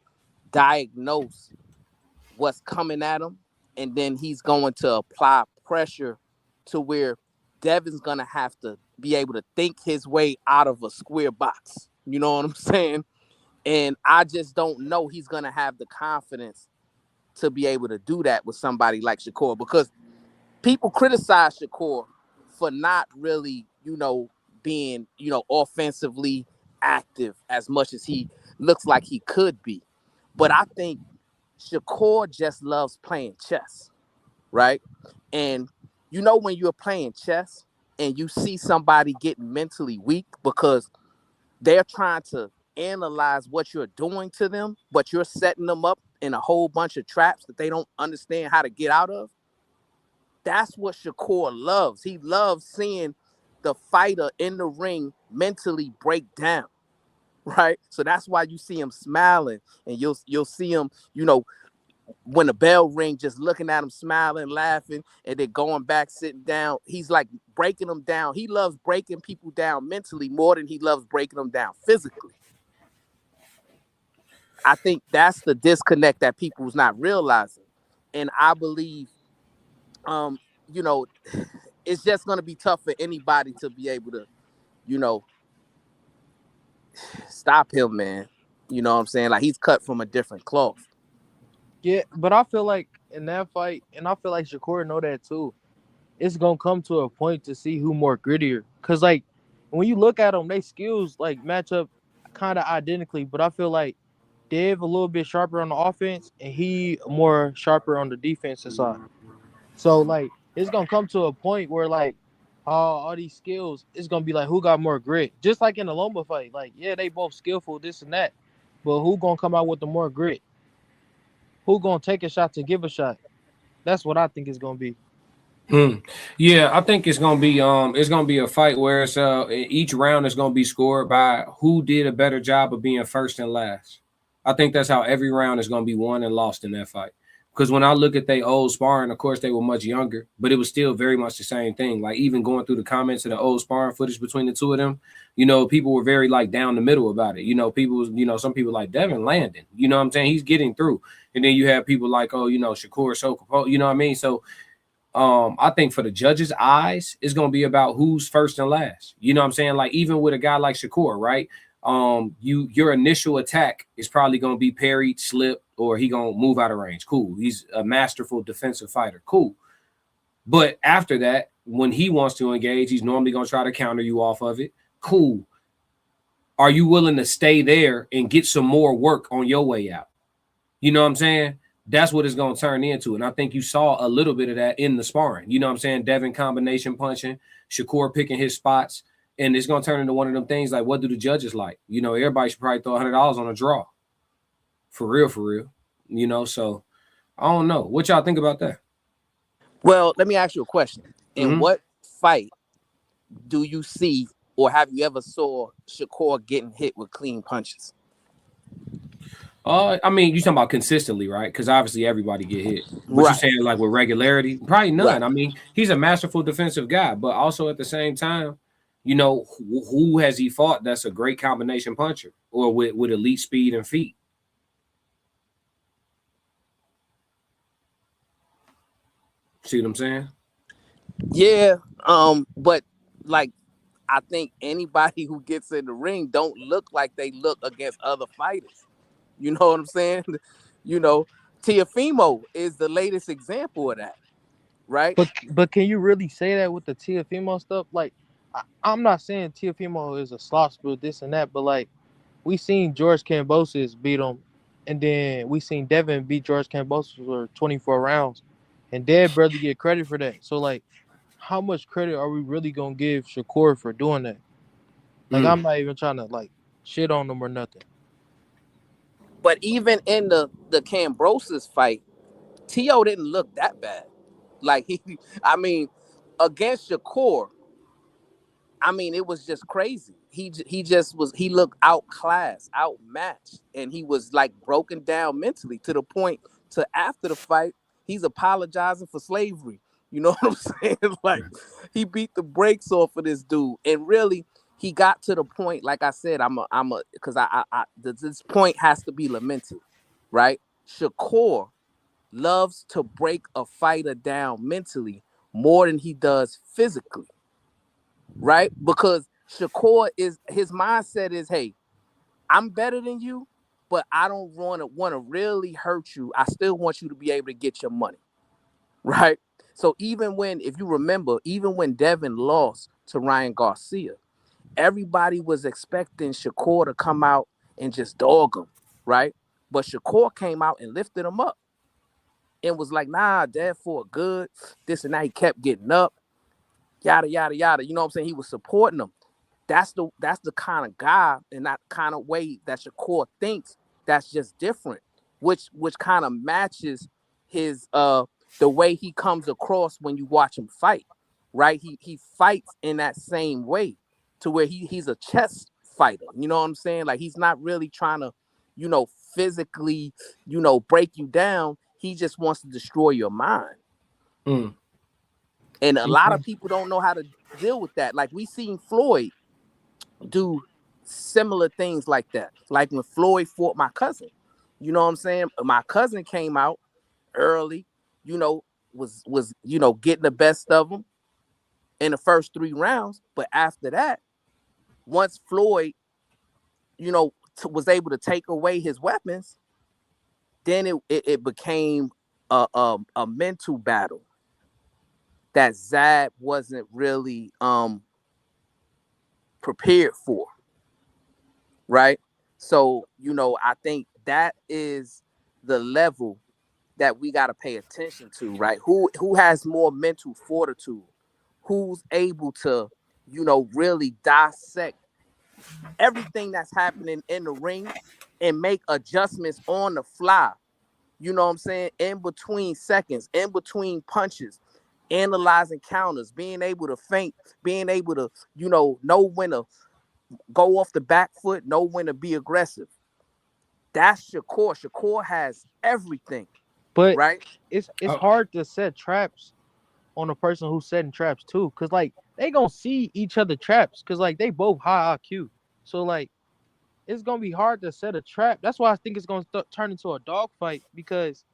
Speaker 11: diagnose what's coming at him, and then he's going to apply pressure to where Devin's going to have to be able to think his way out of a square box. You know what I'm saying? And I just don't know he's going to have the confidence to be able to do that with somebody like Shakur, because people criticize Shakur for not really, being, offensively active as much as he looks like he could be. But I think Shakur just loves playing chess, right? And when you're playing chess and you see somebody getting mentally weak because they're trying to analyze what you're doing to them, but you're setting them up in a whole bunch of traps that they don't understand how to get out of. That's what Shakur loves. He loves seeing the fighter in the ring mentally break down, right? So that's why you see him smiling, and you'll see him, when the bell rings, just looking at him, smiling, laughing, and then going back, sitting down. He's like breaking them down. He loves breaking people down mentally more than he loves breaking them down physically. I think that's the disconnect that people's not realizing. And I believe, it's just going to be tough for anybody to be able to, stop him, man. You know what I'm saying? Like, he's cut from a different cloth.
Speaker 12: Yeah, but I feel like in that fight, and I feel like Shakur know that too, it's going to come to a point to see who more grittier. Because, like, when you look at them, they skills, like, match up kind of identically. But I feel like Dev a little bit sharper on the offense, and he more sharper on the defensive side. So, like, it's going to come to a point where, like, all these skills, it's going to be like, who got more grit? Just like in the Loma fight. Like, yeah, they both skillful, this and that. But who going to come out with the more grit? Who going to take a shot to give a shot? That's what I think it's going to be.
Speaker 7: Yeah, I think it's gonna be a fight where it's each round is gonna be scored by who did a better job of being first and last. I think that's how every round is gonna be won and lost in that fight. Because when I look at their old sparring, of course they were much younger, but it was still very much the same thing. Like even going through the comments of the old sparring footage between the two of them, people were very like down the middle about it. Some people like Devin Landon, what I'm saying? He's getting through. And then you have people like, Shakur so composed, you know what I mean? So I think for the judges' eyes, it's gonna be about who's first and last. You know what I'm saying? Like even with a guy like Shakur, right? Your initial attack is probably gonna be parried, slip, or he gonna move out of range. Cool. He's a masterful defensive fighter. Cool. But after that, when he wants to engage, he's normally gonna try to counter you off of it. Cool. Are you willing to stay there and get some more work on your way out? You know what I'm saying? That's what it's going to turn into. And I think you saw a little bit of that in the sparring. You know what I'm saying? Devin combination punching, Shakur picking his spots. And it's going to turn into one of them things like, what do the judges like? Everybody should probably throw $100 on a draw. For real, for real. So I don't know. What y'all think about that?
Speaker 11: Well, let me ask you a question. In what fight do you see or have you ever saw Shakur getting hit with clean punches?
Speaker 7: You talking about consistently, right? Because obviously everybody get hit. But you're saying like with regularity? Probably none. Right. I mean, he's a masterful defensive guy, but also at the same time, who has he fought that's a great combination puncher or with elite speed and feet? See what I'm saying?
Speaker 11: Yeah. But like I think anybody who gets in the ring don't look like they look against other fighters. You know what I'm saying? You know, Teofimo is the latest example of that, right?
Speaker 12: But can you really say that with the Teofimo stuff? Like, I'm not saying Teofimo is a slop spill, this and that, but like, we seen George Kambosos beat him, and then we seen Devin beat George Kambosos for 24 rounds, and Dev barely get credit for that. So like, how much credit are we really gonna give Shakur for doing that? Like, I'm not even trying to like shit on him or nothing.
Speaker 11: But even in the Kambosos fight, T.O. didn't look that bad. Like I mean, against Shakur, I mean, it was just crazy. He looked outclassed, outmatched, and he was like broken down mentally to the point to after the fight, he's apologizing for slavery. You know what I'm saying? Like, he beat the brakes off of this dude, and really, he got to the point. Like I said, because this point has to be lamented, right? Shakur loves to break a fighter down mentally more than he does physically, right? Because Shakur his mindset is, hey, I'm better than you, but I don't want to really hurt you. I still want you to be able to get your money, right? So even when, if you remember, even when Devin lost to Ryan Garcia, everybody was expecting Shakur to come out and just dog him, right? But Shakur came out and lifted him up and was like, nah, Dev fought good, this and that. He kept getting up, yada, yada, yada. You know what I'm saying? He was supporting him. That's the kind of guy and that kind of way that Shakur thinks that's just different, which kind of matches his the way he comes across when you watch him fight, right? He fights in that same way to where he's a chess fighter. You know what I'm saying? Like, he's not really trying to, physically, break you down. He just wants to destroy your mind. And a lot of people don't know how to deal with that. Like, we seen Floyd do similar things like that. Like when Floyd fought my cousin, you know what I'm saying? My cousin came out early, was getting the best of him in the first 3 rounds. But after that, once Floyd, was able to take away his weapons, then it became a mental battle that Zab wasn't really prepared for, right? So, I think that is the level that we got to pay attention to, right? Who has more mental fortitude? Who's able to, really dissect everything that's happening in the ring and make adjustments on the fly, you know what I'm saying? In between seconds, in between punches, analyzing counters, being able to feint, being able to, know when to go off the back foot, know when to be aggressive. That's Shakur. Shakur has everything.
Speaker 12: But
Speaker 11: right?
Speaker 12: It's hard to set traps on a person who's setting traps too, because like they gonna see each other traps, because like they both high IQ. So like it's gonna be hard to set a trap. That's why I think it's gonna turn into a dogfight, because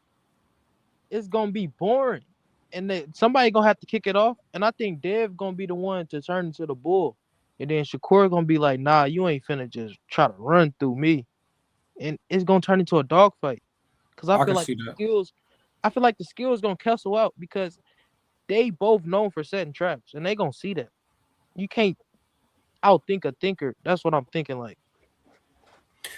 Speaker 12: it's gonna be boring, and somebody gonna have to kick it off. And I think Dev gonna be the one to turn into the bull, and then Shakur gonna be like, "Nah, you ain't finna just try to run through me," and it's gonna turn into a dogfight. Because I feel like the skills gonna cancel out, because they both known for setting traps, and they gonna see that. You can't outthink a thinker. That's what I'm thinking. Like,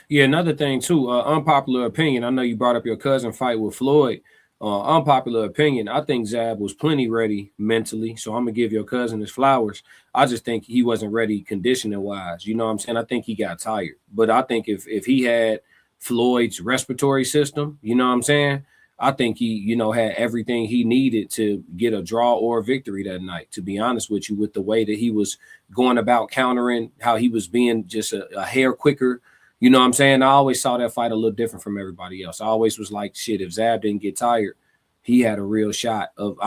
Speaker 7: yeah, another thing too, unpopular opinion. I know you brought up your cousin fight with Floyd. Unpopular opinion. I think Zab was plenty ready mentally, so I'm gonna give your cousin his flowers. I just think he wasn't ready conditioning wise. You know what I'm saying? I think he got tired. But I think if he had Floyd's respiratory system, you know what I'm saying, I think he, had everything he needed to get a draw or a victory that night, to be honest with you, with the way that he was going about countering, how he was being just a hair quicker. You know what I'm saying? I always saw that fight a little different from everybody else. I always was like, shit, if Zab didn't get tired, he had a real shot of,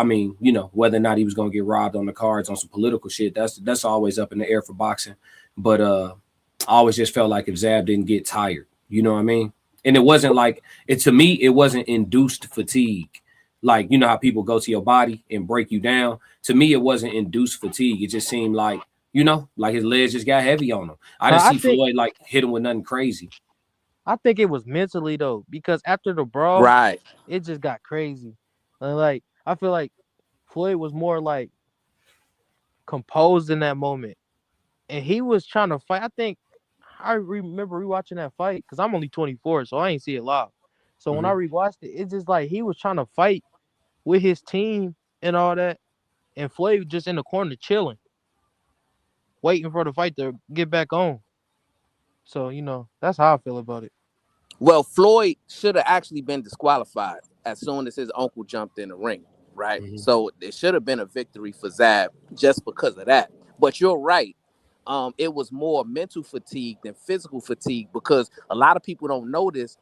Speaker 7: whether or not he was going to get robbed on the cards on some political shit, that's always up in the air for boxing. But I always just felt like if Zab didn't get tired, you know what I mean? And it wasn't like to me, it wasn't induced fatigue. Like, how people go to your body and break you down. To me, it wasn't induced fatigue. It just seemed like, you know, like his legs just got heavy on him. I didn't see Floyd like hit him with nothing crazy.
Speaker 12: I think it was mentally though, because after the brawl,
Speaker 11: Right.
Speaker 12: it just got crazy. And like I feel like Floyd was more like composed in that moment, and he was trying to fight. I think I remember rewatching that fight because I'm only 24, so I ain't see it live. So when I rewatched it, it's just like he was trying to fight with his team and all that, and Floyd was just in the corner chilling, waiting for the fight to get back on. So you know that's how I feel about it.
Speaker 11: Well, Floyd should have actually been disqualified as soon as his uncle jumped in the ring, right? So it should have been a victory for Zab just because of that. But you're right. It was more mental fatigue than physical fatigue, because a lot of people don't know this.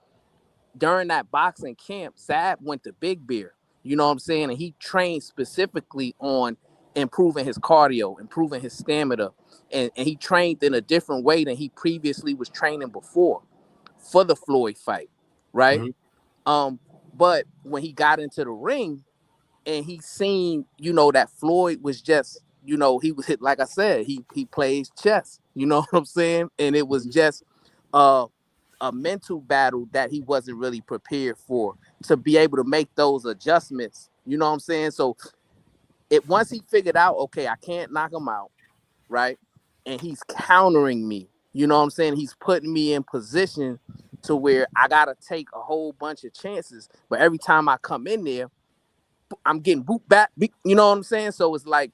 Speaker 11: During that boxing camp, Zab went to Big Bear, you know what I'm saying? And he trained specifically on improving his cardio, improving his stamina. And he trained in a different way than he previously was training before for the Floyd fight, right? But when he got into the ring and he seen, you know, that Floyd was just, you know, he was hit, like I said, he plays chess, you know what I'm saying? And it was just a mental battle that he wasn't really prepared for, to be able to make those adjustments, you know what I'm saying? So once he figured out, okay, I can't knock him out, right? And he's countering me, you know what I'm saying? He's putting me in position to where I gotta take a whole bunch of chances, but every time I come in there, I'm getting boot back, you know what I'm saying? So it's like,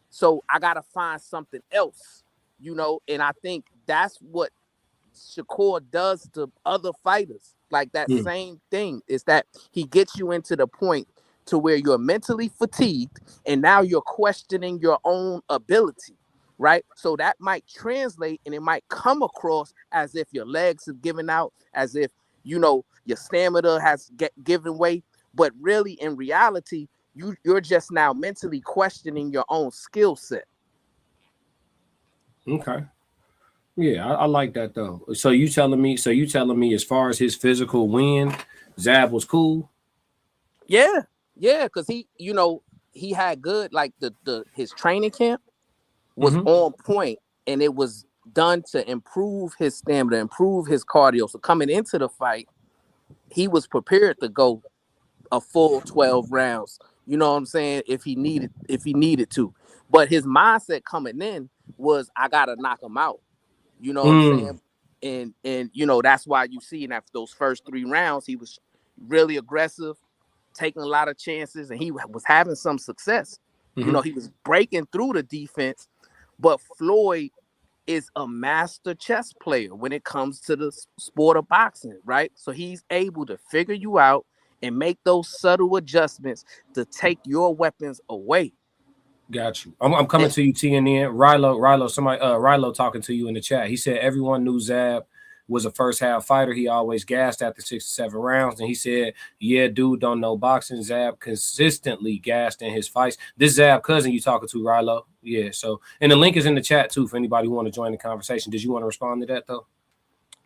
Speaker 11: so I gotta find something else, you know. And I think that's what Shakur does to other fighters. Like that same thing is that he gets you into the point to where you're mentally fatigued, and now you're questioning your own ability, right? So that might translate, and it might come across as if your legs have given out, as if, you know, your stamina has given way. But really, in reality, you're just now mentally questioning your own skill set.
Speaker 7: Okay. Yeah, I like that though. So you telling me as far as his physical win, Zab was cool?
Speaker 11: Yeah, because he, you know, he had good, like his training camp was on point, and it was done to improve his stamina, improve his cardio. So coming into the fight, he was prepared to go a full 12 rounds. You know what I'm saying? If he needed to. But his mindset coming in was, I gotta knock him out. You know what I'm saying? And you know, that's why you see, and after those first 3 rounds, he was really aggressive, taking a lot of chances, and he was having some success. You know, he was breaking through the defense. But Floyd is a master chess player when it comes to the sport of boxing, right? So he's able to figure you out and make those subtle adjustments to take your weapons away.
Speaker 7: Got you. I'm coming to you, TNN. Rilo talking to you in the chat. He said everyone knew Zab was a first half fighter. He always gassed after 6 to 7 rounds. And he said, yeah, dude don't know boxing. Zab consistently gassed in his fights. This Zab cousin you talking to, Rilo. Yeah, so, and the link is in the chat too for anybody who want to join the conversation. Did you want to respond to that though?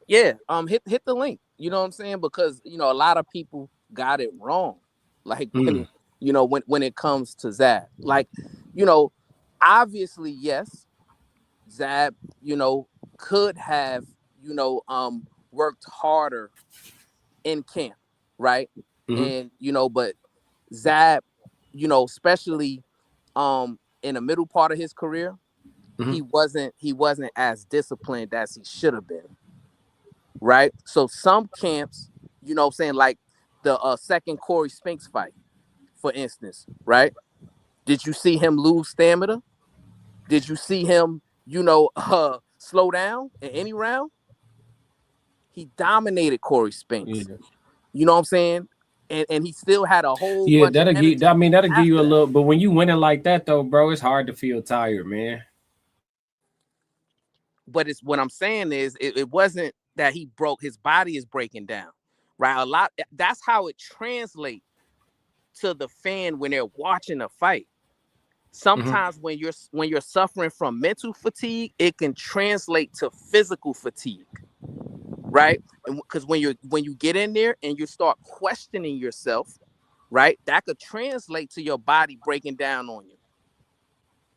Speaker 11: Yeah, hit the link. You know what I'm saying? Because, you know, a lot of people got it wrong. Like when, you know, when it comes to Zab. Like, you know, obviously, yes, Zab, you know, could have, you know, worked harder in camp, right? And, you know, but Zab, you know, especially in the middle part of his career, he wasn't as disciplined as he should have been. Right? So some camps, you know what I'm saying, like the second Corey Spinks fight, for instance, right? Did you see him lose stamina? Did you see him, you know, slow down in any round? He dominated Corey Spinks.
Speaker 7: Yeah.
Speaker 11: You know what I'm saying? And he still had a whole
Speaker 7: Yeah,
Speaker 11: bunch
Speaker 7: that'll
Speaker 11: of energy.
Speaker 7: that'll give you a little, but when you winning like that though, bro, it's hard to feel tired, man.
Speaker 11: But it's what I'm saying is it wasn't that he broke, his body is breaking down, right? That's how it translates to the fan when they're watching a fight. Sometimes when you're suffering from mental fatigue, it can translate to physical fatigue, right? Because when you get in there and you start questioning yourself, right, that could translate to your body breaking down on you.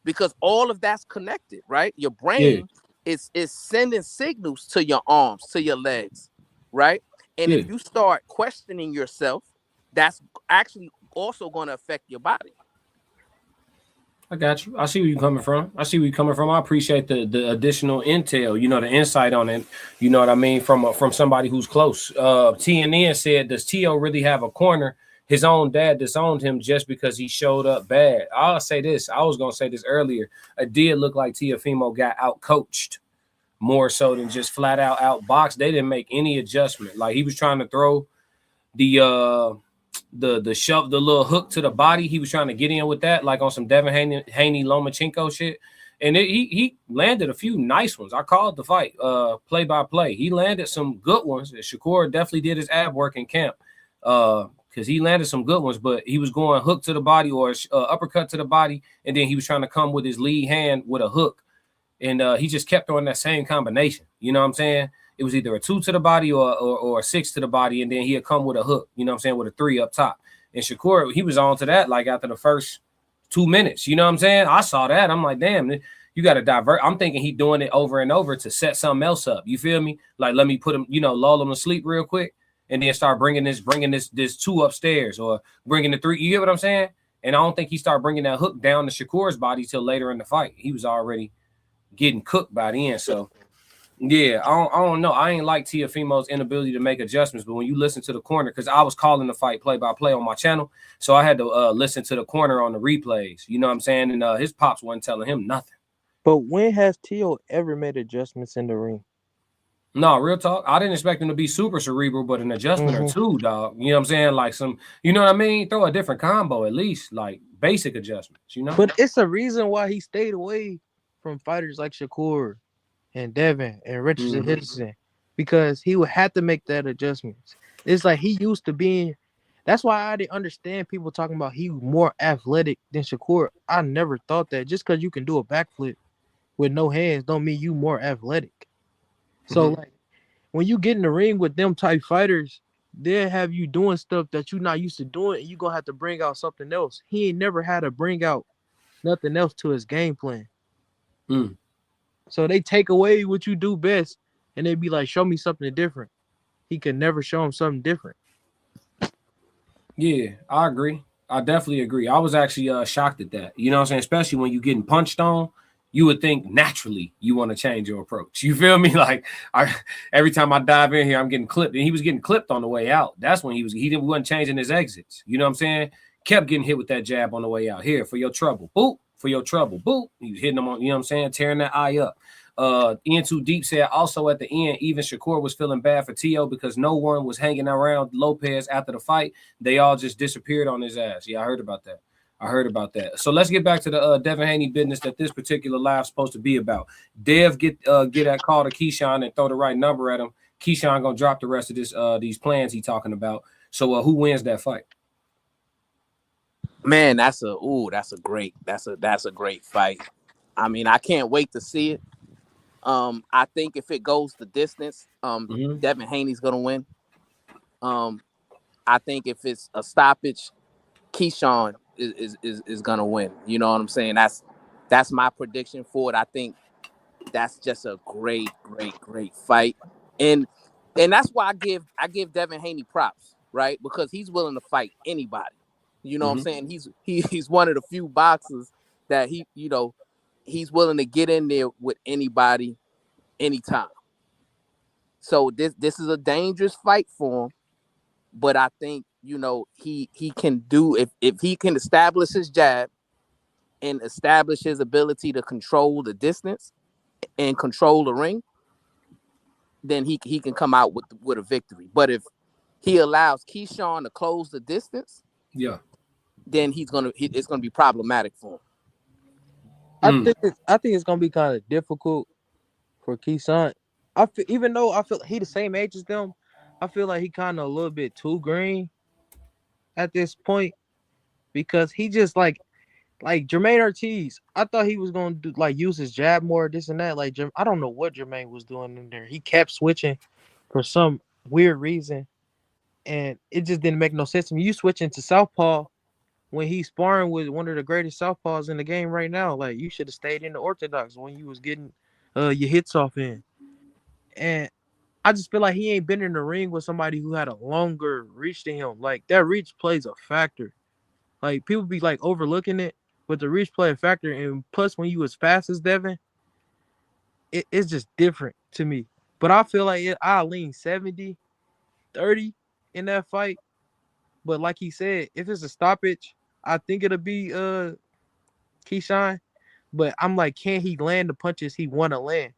Speaker 11: because all of that's connected, right? Your
Speaker 7: Yeah.
Speaker 11: brain is sending signals to your arms, to your legs, right? And
Speaker 7: Yeah.
Speaker 11: if you start questioning yourself, that's actually also going to affect your body.
Speaker 7: I got you. I see where you're coming from. I appreciate the additional intel, the insight on it. You know what I mean? From somebody who's close. TNN said, does T.O. really have a corner? His own dad disowned him just because he showed up bad. I'll say this. I was going to say this earlier. It did look like Teofimo got out-coached more so than just flat out outboxed. They didn't make any adjustment. Like, he was trying to throw the shove, the little hook to the body. He was trying to get in with that, like on some Devin Haney Lomachenko shit. And he landed a few nice ones. I called the fight play by play. He landed some good ones. Shakur definitely did his ab work in camp because he landed some good ones, but he was going hook to the body or uppercut to the body, and then he was trying to come with his lead hand with a hook. And he just kept throwing that same combination. You know what I'm saying? It was either a 2 to the body or a 6 to the body, and then he'd come with a hook, you know what I'm saying, with a 3 up top. And Shakur, he was on to that like after the first 2 minutes. You know what I'm saying? I saw that. I'm like, damn, you got to divert. I'm thinking he doing it over and over to set something else up. You feel me? Like, let me put him, lull him to sleep real quick, and then start bringing this 2 upstairs or bringing the 3. You get what I'm saying? And I don't think he started bringing that hook down to Shakur's body till later in the fight. He was already getting cooked by the end. So, yeah, I don't know. I ain't like Teofimo's inability to make adjustments, but when you listen to the corner, because I was calling the fight play-by-play on my channel, so I had to listen to the corner on the replays. You know what I'm saying? And his pops wasn't telling him nothing.
Speaker 12: But when has Teo ever made adjustments in the ring?
Speaker 7: No, real talk. I didn't expect him to be super cerebral, but an adjustment or two, dog. You know what I'm saying? Like some, you know what I mean? Throw a different combo at least, like basic adjustments,
Speaker 12: But it's a reason why he stayed away from fighters like Shakur and Devin and Richardson Henderson, because he would have to make that adjustments. It's like he used to being. That's why I didn't understand people talking about he was more athletic than Shakur. I never thought that. Just because you can do a backflip with no hands don't mean you more athletic. So like when you get in the ring with them type fighters, they'll have you doing stuff that you're not used to doing, and you're gonna have to bring out something else. He ain't never had to bring out nothing else to his game plan. So they take away what you do best, and they be like, show me something different. He could never show him something different.
Speaker 7: Yeah, I agree. I definitely agree. I was actually shocked at that. You know what I'm saying? Especially when you're getting punched on, you would think naturally you want to change your approach. You feel me? Like every time I dive in here, I'm getting clipped. And he was getting clipped on the way out. That's when he wasn't changing his exits. You know what I'm saying? Kept getting hit with that jab on the way out. Here, for your trouble. Boop. For your trouble. Boop. He was hitting him on, you know what I'm saying? Tearing that eye up. Ian Too Deep said also at the end, even Shakur was feeling bad for T.O. because no one was hanging around Lopez after the fight. They all just disappeared on his ass. Yeah, I heard about that. So let's get back to the Devin Haney business that this particular live is supposed to be about. Dev get that call to Keyshawn and throw the right number at him. Keyshawn gonna drop the rest of these plans he talking about. So who wins that fight?
Speaker 11: Man, that's a great fight. I mean, I can't wait to see it. I think if it goes the distance, Devin Haney's gonna win. I think if it's a stoppage, Keyshawn is gonna win. You know what I'm saying? That's my prediction for it. I think that's just a great fight, and that's why I give Devin Haney props, right? Because he's willing to fight anybody. You know what I'm saying? He's one of the few boxers that he's willing to get in there with anybody, anytime. So this is a dangerous fight for him, but I think he can do if he can establish his jab and establish his ability to control the distance and control the ring, then he can come out with a victory. But if he allows Keyshawn to close the distance, then it's gonna be problematic for him.
Speaker 12: I think it's gonna be kind of difficult for Keyshawn. Even though I feel he the same age as them, I feel like he kind of a little bit too green at this point, because he just like Jermaine Ortiz. I thought he was gonna do use his jab more, this and that. Like I don't know what Jermaine was doing in there. He kept switching for some weird reason, and it just didn't make no sense to me. You switching to southpaw when he's sparring with one of the greatest southpaws in the game right now. Like, you should have stayed in the orthodox when you was getting your hits off in. And I just feel like he ain't been in the ring with somebody who had a longer reach than him. Like, that reach plays a factor. Like, people be like overlooking it, but the reach play a factor. And plus, when you as fast as Devin, it's just different to me. But I feel like I'll lean 70-30 in that fight. But like he said, if it's a stoppage, I think it'll be Keyshawn. But I'm like, can he land the punches he want to land?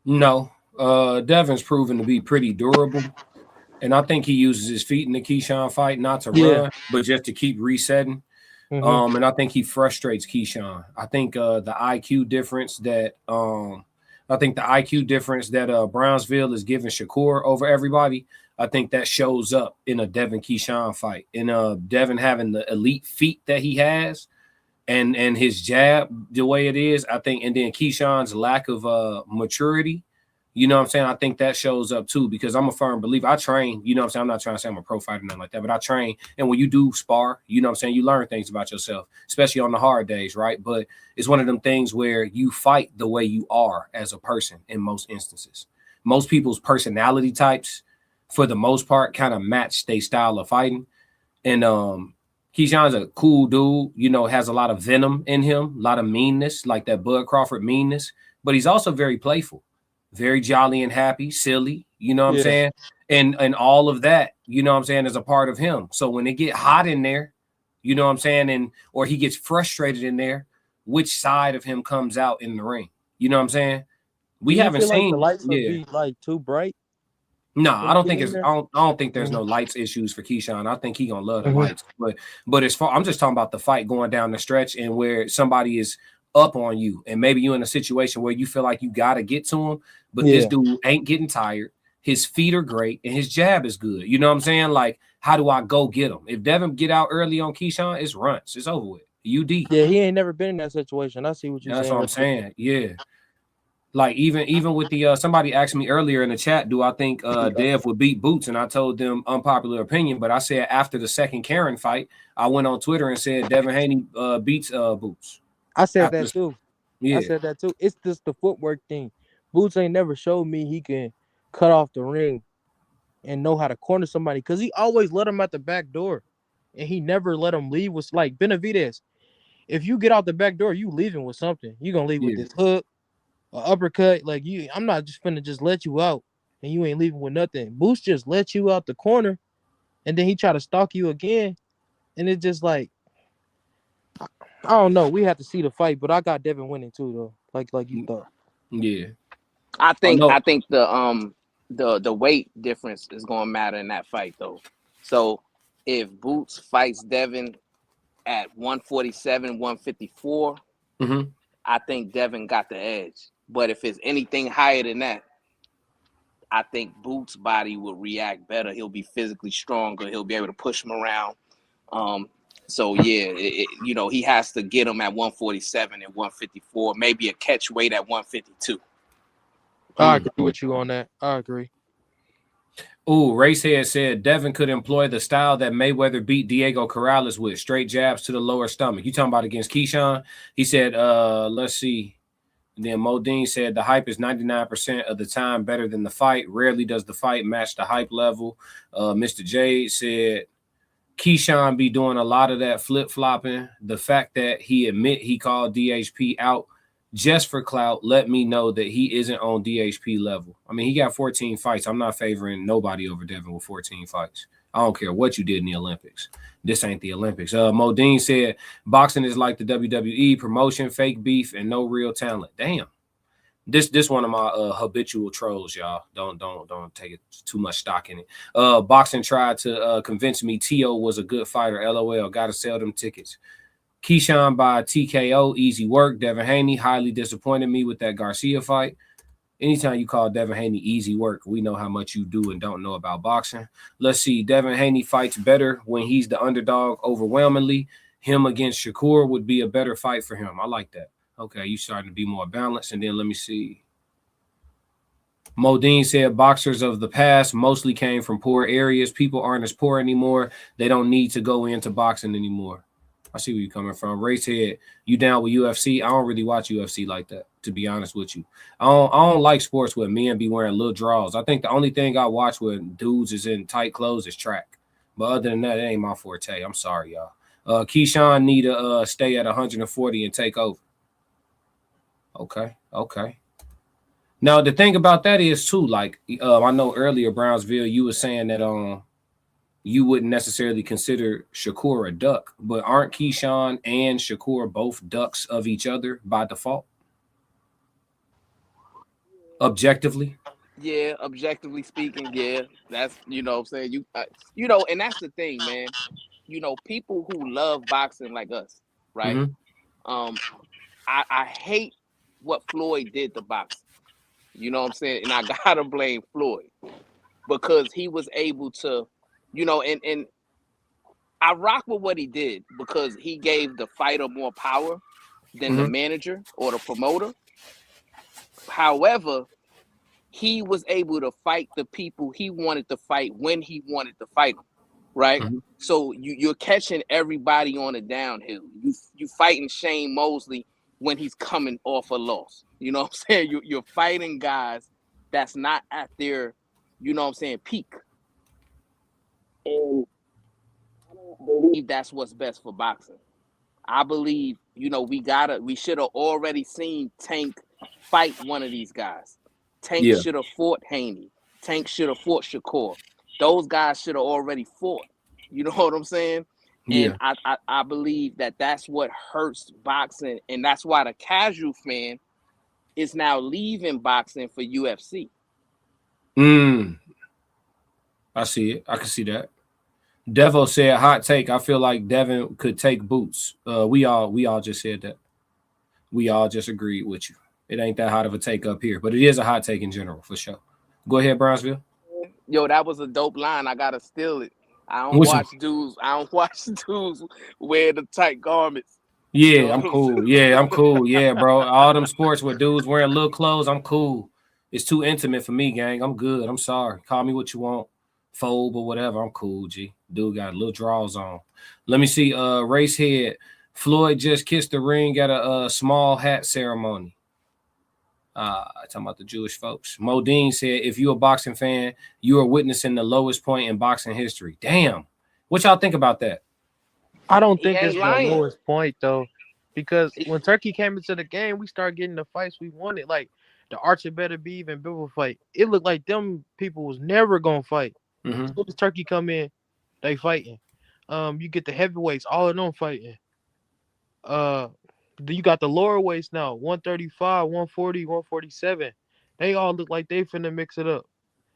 Speaker 7: No. Devin's proven to be pretty durable. And I think he uses his feet in the Keyshawn fight, not to run, but just to keep resetting.
Speaker 12: Mm-hmm.
Speaker 7: And I think he frustrates Keyshawn. I think the IQ difference that Brownsville is giving Shakur over everybody, I think that shows up in a Devin Keyshawn fight. And Devin having the elite feet that he has and his jab the way it is, I think, and then Keyshawn's lack of maturity. You know what I'm saying? I think that shows up too, because I'm a firm believer. I train, you know what I'm saying? I'm not trying to say I'm a pro fighter or nothing like that, but I train. And when you do spar, you know what I'm saying? You learn things about yourself, especially on the hard days, right? But it's one of them things where you fight the way you are as a person in most instances. Most people's personality types, for the most part, kind of match their style of fighting. And Keyshawn's a cool dude, you know, has a lot of venom in him, a lot of meanness, like that Bud Crawford meanness, but he's also very playful. Very jolly and happy, silly, you know what I'm saying? And all of that, you know what I'm saying, is a part of him. So when it get hot in there, you know what I'm saying, or he gets frustrated in there, which side of him comes out in the ring? You know what I'm saying? We haven't seen
Speaker 12: the lights would be like too bright.
Speaker 7: No, I don't think I don't think there's no lights issues for Keyshawn. I think he gonna love the lights. But as far, I'm just talking about the fight going down the stretch and where somebody is up on you, and maybe you're in a situation where you feel like you got to get to him, but this dude ain't getting tired. His feet are great, and his jab is good. You know what I'm saying? Like, how do I go get him? If Devin get out early on Keyshawn, it's runs. It's over with. UD.
Speaker 12: Yeah, he ain't never been in that situation. I see what you're saying.
Speaker 7: That's what I'm saying. Yeah. Like, even with the somebody asked me earlier in the chat, do I think Dev would beat Boots? And I told them unpopular opinion, but I said after the second Karen fight, I went on Twitter and said Devin Haney beats Boots.
Speaker 12: I said that too. Yeah. I said that too. It's just the footwork thing. Boots ain't never showed me he can cut off the ring and know how to corner somebody, because he always let him at the back door, and he never let him leave with, like, Benavidez. If you get out the back door, you leaving with something. You're going to leave with this hook, an uppercut. Like, I'm not just finna just let you out and you ain't leaving with nothing. Boots just let you out the corner, and then he try to stalk you again, and it's just like, I don't know. We have to see the fight, but I got Devin winning too, though. Like you thought.
Speaker 7: Yeah.
Speaker 11: I think the weight difference is gonna matter in that fight, though. So if Boots fights Devin at 147, 154, I think Devin got the edge. But if it's anything higher than that, I think Boots' body will react better. He'll be physically stronger. He'll be able to push him around. So yeah, he has to get him at 147 and 154, maybe a catch weight at 152.
Speaker 12: I agree with you on that. I agree.
Speaker 7: Ooh, Racehead said Devin could employ the style that Mayweather beat Diego Corrales with, straight jabs to the lower stomach. You talking about against Keyshawn? He said, let's see. And then Modine said the hype is 99% of the time better than the fight. Rarely does the fight match the hype level. Mr. Jade said Keyshawn be doing a lot of that flip-flopping. The fact that he admit he called DHP out just for clout let me know that he isn't on DHP level. I mean, he got 14 fights. I'm not favoring nobody over Devin with 14 fights. I don't care what you did in the Olympics. This ain't the Olympics. Modine said boxing is like the WWE, promotion, fake beef, and no real talent. Damn. This one of my habitual trolls, y'all. Don't take it too much stock in it. Boxing tried to convince me T.O. was a good fighter. LOL. Gotta sell them tickets. Keyshawn by TKO, easy work. Devin Haney highly disappointed me with that Garcia fight. Anytime you call Devin Haney easy work, we know how much you do and don't know about boxing. Let's see. Devin Haney fights better when he's the underdog overwhelmingly. Him against Shakur would be a better fight for him. I like that. Okay, you starting to be more balanced. And then let me see. Modine said boxers of the past mostly came from poor areas. People aren't as poor anymore. They don't need to go into boxing anymore. I see where you're coming from. Racehead, you down with UFC? I don't really watch UFC like that, to be honest with you. I don't like sports where men be wearing little draws. I think the only thing I watch when dudes is in tight clothes is track. But other than that, it ain't my forte. I'm sorry, y'all. Keyshawn need to stay at 140 and take over. Okay. Now, the thing about that is, too, like, I know earlier, Brownsville, you were saying that you wouldn't necessarily consider Shakur a duck, but aren't Keyshawn and Shakur both ducks of each other by default? Objectively?
Speaker 11: Yeah, objectively speaking, yeah. That's, you know what I'm saying? You know, and that's the thing, man. You know, people who love boxing like us, right?
Speaker 7: Mm-hmm.
Speaker 11: I hate what Floyd did to boxing. You know what I'm saying? And I gotta blame Floyd because he was able to, you know, and I rock with what he did because he gave the fighter more power than the manager or the promoter. However, he was able to fight the people he wanted to fight when he wanted to fight them, right? So you're catching everybody on a downhill. You fighting Shane Mosley when he's coming off a loss. You know what I'm saying? You're fighting guys that's not at their, you know what I'm saying, peak. And I don't believe that's what's best for boxing. I believe, you know, we should have already seen Tank fight one of these guys. Tank should have fought Haney. Tank should have fought Shakur. Those guys should have already fought. You know what I'm saying? And I believe that that's what hurts boxing, and that's why the casual fan is now leaving boxing for UFC.
Speaker 7: I see it. I can see that. Devo said, hot take. I feel like Devin could take boots. We all just said that. We all just agreed with you. It ain't that hot of a take up here, but it is a hot take in general, for sure. Go ahead, Brownsville.
Speaker 11: Yo, that was a dope line. I gotta steal it. I don't watch dudes wear the tight garments.
Speaker 7: Yeah, I'm cool. Yeah, I'm cool. Yeah, bro. All them sports with dudes wearing little clothes, I'm cool. It's too intimate for me, gang. I'm good. I'm sorry. Call me what you want. Fold or whatever. I'm cool, G. Dude got little draws on. Let me see. Racehead. Floyd just kissed the ring at a small hat ceremony. Talking about the Jewish folks. Modine said, if you're a boxing fan, you are witnessing the lowest point in boxing history. Damn. What y'all think about that?
Speaker 12: I don't think it's the lowest point, though, because when Turkey came into the game, we started getting the fights we wanted. Like the Archer Better Be Even Bibble fight. It looked like them people was never going to fight. As soon as Turkey come in, they fighting. You get the heavyweights, all of them fighting. You got the lower weights now, 135, 140, 147. They all look like they finna mix it up.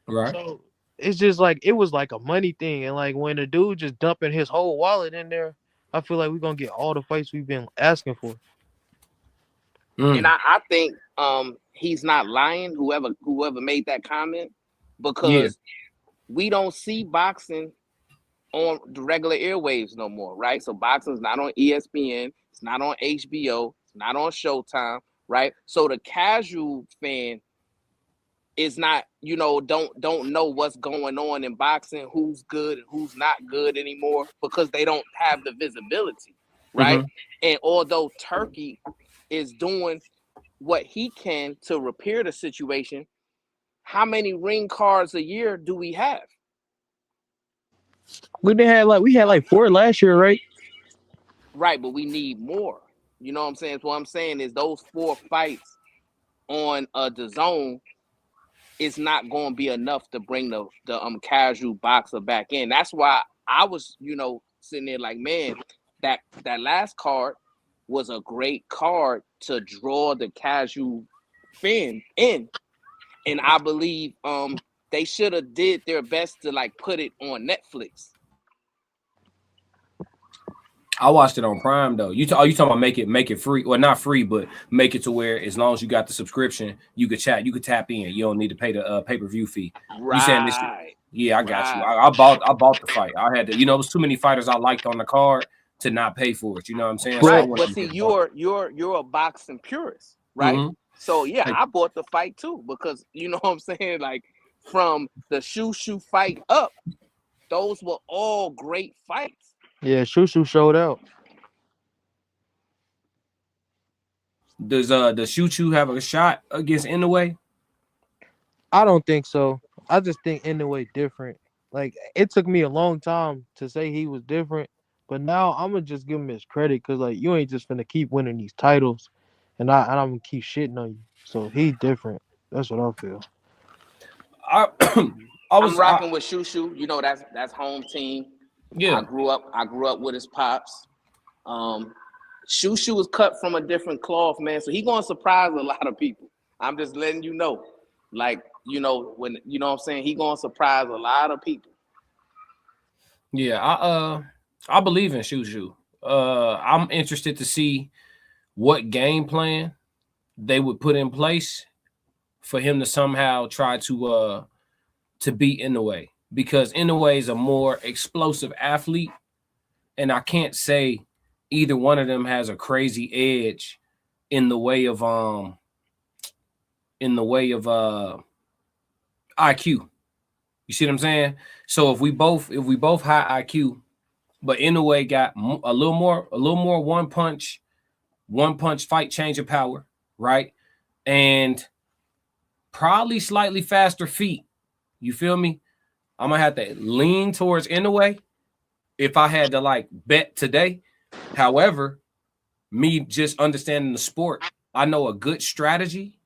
Speaker 7: Right.
Speaker 12: So it's just like it was like a money thing. And like when the dude just dumping his whole wallet in there, I feel like we're gonna get all the fights we've been asking for.
Speaker 11: And I think he's not lying, whoever made that comment, because we don't see boxing on the regular airwaves no more, right? So boxing's not on ESPN, it's not on HBO, it's not on Showtime, right? So the casual fan is not, you know, don't know what's going on in boxing, who's good and who's not good anymore, because they don't have the visibility, right? And although Turkey is doing what he can to repair the situation, how many ring cards a year do we have?
Speaker 12: We had like 4 last year, right?
Speaker 11: Right, but we need more. You know what I'm saying? So what I'm saying is those 4 fights on the zone is not going to be enough to bring the casual boxer back in. That's why I was, you know, sitting there like, man, that last card was a great card to draw the casual fan in. And I believe they should have did their best to like put it on Netflix.
Speaker 7: I watched it on Prime though. You talking about make it free? Well, not free, but make it to where as long as you got the subscription, you could chat, you could tap in. You don't need to pay the pay-per-view fee.
Speaker 11: Right.
Speaker 7: You saying this? Yeah, I got you. I bought the fight. I had to. You know, it was too many fighters I liked on the card to not pay for it. You know what I'm saying?
Speaker 11: Right.
Speaker 7: So
Speaker 11: but see, you're a boxing purist, right? So yeah, I bought the fight too because you know what I'm saying. Like from the Shoo fight up, those were all great fights.
Speaker 12: Yeah, Shushu showed out.
Speaker 7: Does Shoo have a shot against Inoue?
Speaker 12: I don't think so. I just think Inoue different. Like it took me a long time to say he was different, but now I'm gonna just give him his credit because like you ain't just gonna keep winning these titles, and I'm gonna keep shitting on you. So he different. That's what I feel.
Speaker 11: I'm rocking with Shoo. You know that's home team.
Speaker 7: Yeah.
Speaker 11: I grew up with his pops. Shoo was cut from a different cloth, man. So he gonna surprise a lot of people. I'm just letting you know. Like, you know, when you know what I'm saying, he gonna surprise a lot of people.
Speaker 7: Yeah, I believe in Shoo. I'm interested to see what game plan they would put in place for him to somehow try to beat Inoue, because Inoue is a more explosive athlete, and I can't say either one of them has a crazy edge in the way of IQ. You see what I'm saying? So if we both high IQ, but Inoue got a little more one punch fight changing power, right? And probably slightly faster feet. You feel me? I'm gonna have to lean towards Inoue if I had to like bet today. However, me just understanding the sport, I know a good strategy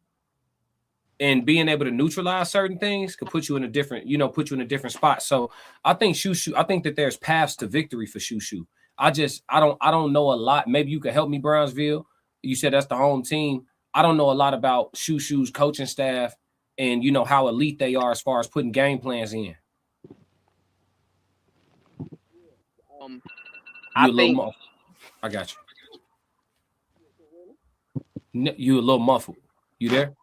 Speaker 7: and being able to neutralize certain things could put you in a different spot. So I think I think that there's paths to victory for Shoo. I don't know a lot. Maybe you could help me, Brownsville. You said that's the home team. I don't know a lot about Shoo's coaching staff and you know how elite they are as far as putting game plans in. I got you. You a little muffled. You there?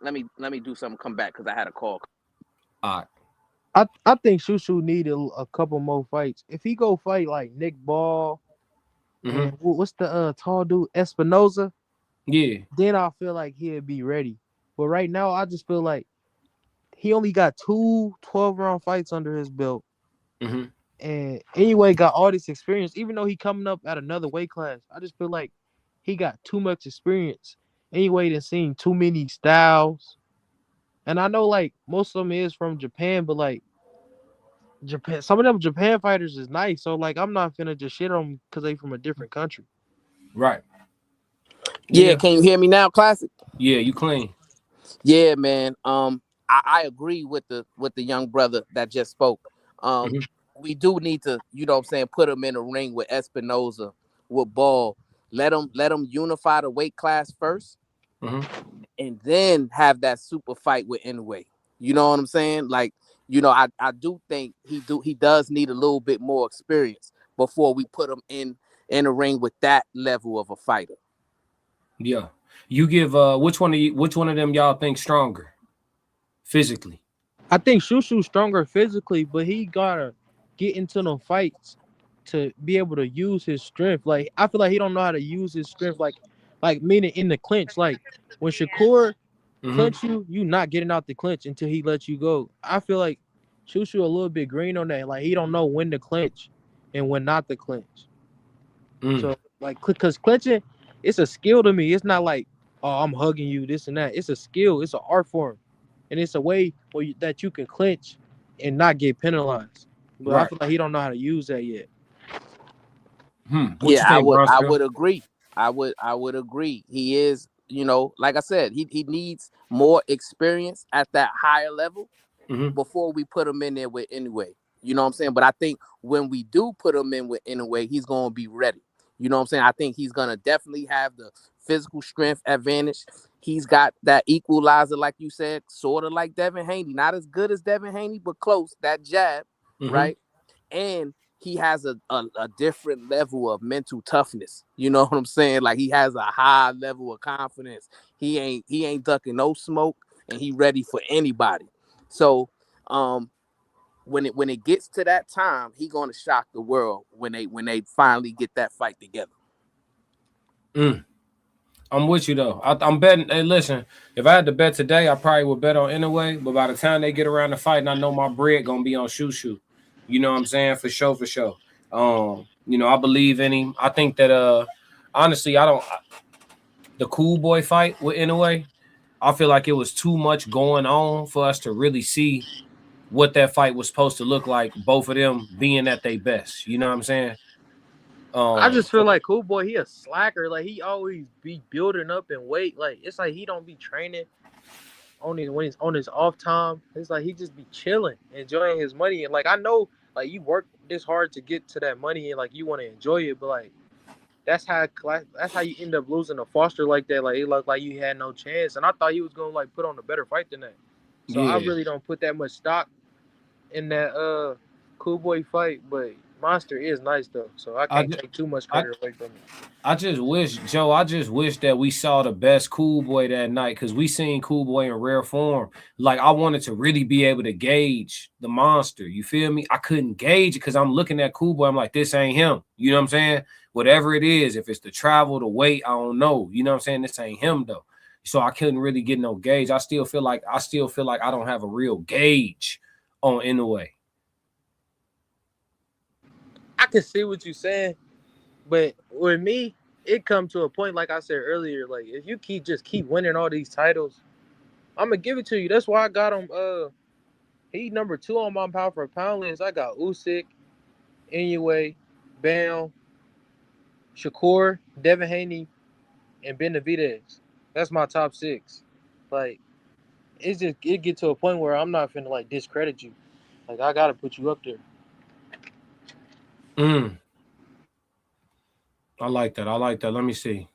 Speaker 11: Let me do something. Come back because I had a call.
Speaker 7: All right.
Speaker 12: I think Shushu needed a couple more fights. If he go fight like Nick Ball, and what's the tall dude Espinoza?
Speaker 7: Yeah.
Speaker 12: Then I feel like he'd be ready. But right now, I just feel like he only got 2 12-round fights under his belt. And anyway, got all this experience, even though he coming up at another weight class. I just feel like he got too much experience. Anyway, than seeing too many styles. And I know like most of them is from Japan, but like Japan, some of them Japan fighters is nice. So like I'm not finna just shit on them because they from a different country.
Speaker 7: Right.
Speaker 11: Yeah, can you hear me now, Classic?
Speaker 7: Yeah, you clean.
Speaker 11: Yeah, man. I agree with the young brother that just spoke. We do need to, you know what I'm saying, put him in a ring with Espinoza, with Ball. Let him unify the weight class first, and then have that super fight with Inoue. You know what I'm saying? Like, you know, I do think he does need a little bit more experience before we put him in a ring with that level of a fighter.
Speaker 7: Yeah. You give which one of them y'all think stronger physically?
Speaker 12: I think Shushu's stronger physically, but he gotta get into them fights to be able to use his strength. Like I feel like he don't know how to use his strength, like meaning in the clinch. Like when Shakur clinch you not getting out the clinch until he lets you go. I feel like Shushu a little bit green on that. Like he don't know when to clinch and when not to clinch. So like because clinching, it's a skill to me. It's not like, oh, I'm hugging you, this and that. It's a skill. It's an art form, and it's a way that you can clinch and not get penalized. But I feel like he don't know how to use that yet.
Speaker 11: Yeah, I would agree. I would agree. He is, you know, like I said, he needs more experience at that higher level before we put him in there with Inoue. You know what I'm saying? But I think when we do put him in with Inoue, he's gonna be ready. You know what I'm saying? I think he's gonna definitely have the physical strength advantage. He's got that equalizer, like you said, sort of like Devin Haney. Not as good as Devin Haney, but close. That jab, right? And he has a different level of mental toughness. You know what I'm saying? Like he has a high level of confidence. He ain't ducking no smoke, and he ready for anybody. So when it gets to that time, he gonna shock the world when they finally get that fight together.
Speaker 7: I'm with you though. I'm betting. Hey, listen, if I had to bet today, I probably would bet on anyway. But by the time they get around to fighting, I know my bread gonna be on Shushu. You know what I'm saying? For sure, for sure. I believe in him. I think that honestly, the Cool Boy fight with Inoue, I feel like it was too much going on for us to really see what that fight was supposed to look like. Both of them being at their best. You know what I'm saying?
Speaker 12: I just feel like Cool Boy, he a slacker. Like he always be building up in weight. Like it's like he don't be training when he's on his off time. It's like he just be chilling, enjoying his money. And like I know, like you work this hard to get to that money, and like you want to enjoy it, but like that's how you end up losing a Foster like that. Like it looked like you had no chance, and I thought he was gonna like put on a better fight than that. So I really don't put that much stock in that Cool Boy fight, but Monster is nice though, so I can't take too much credit away from it.
Speaker 7: I just wish that we saw the best Cool Boy that night, because we seen Cool Boy in rare form. Like I wanted to really be able to gauge the Monster. You feel me? I couldn't gauge it because I'm looking at Cool Boy. I'm like, this ain't him. You know what I'm saying? Whatever it is, if it's the travel, the weight, I don't know. You know what I'm saying? This ain't him though. So I couldn't really get no gauge. I still feel like I don't have a real gauge on Inoue.
Speaker 12: I can see what you're saying, but with me, it comes to a point, like I said earlier, like if you keep winning all these titles, I'm gonna give it to you. That's why I got him. He number 2 on my pound for pound list. I got Usyk, Inoue, Bam, Shakur, Devin Haney, and Benavidez. That's my top 6. Like it get to a point where I'm not finna like discredit you. Like I gotta put you up there.
Speaker 7: I like that. Let me see.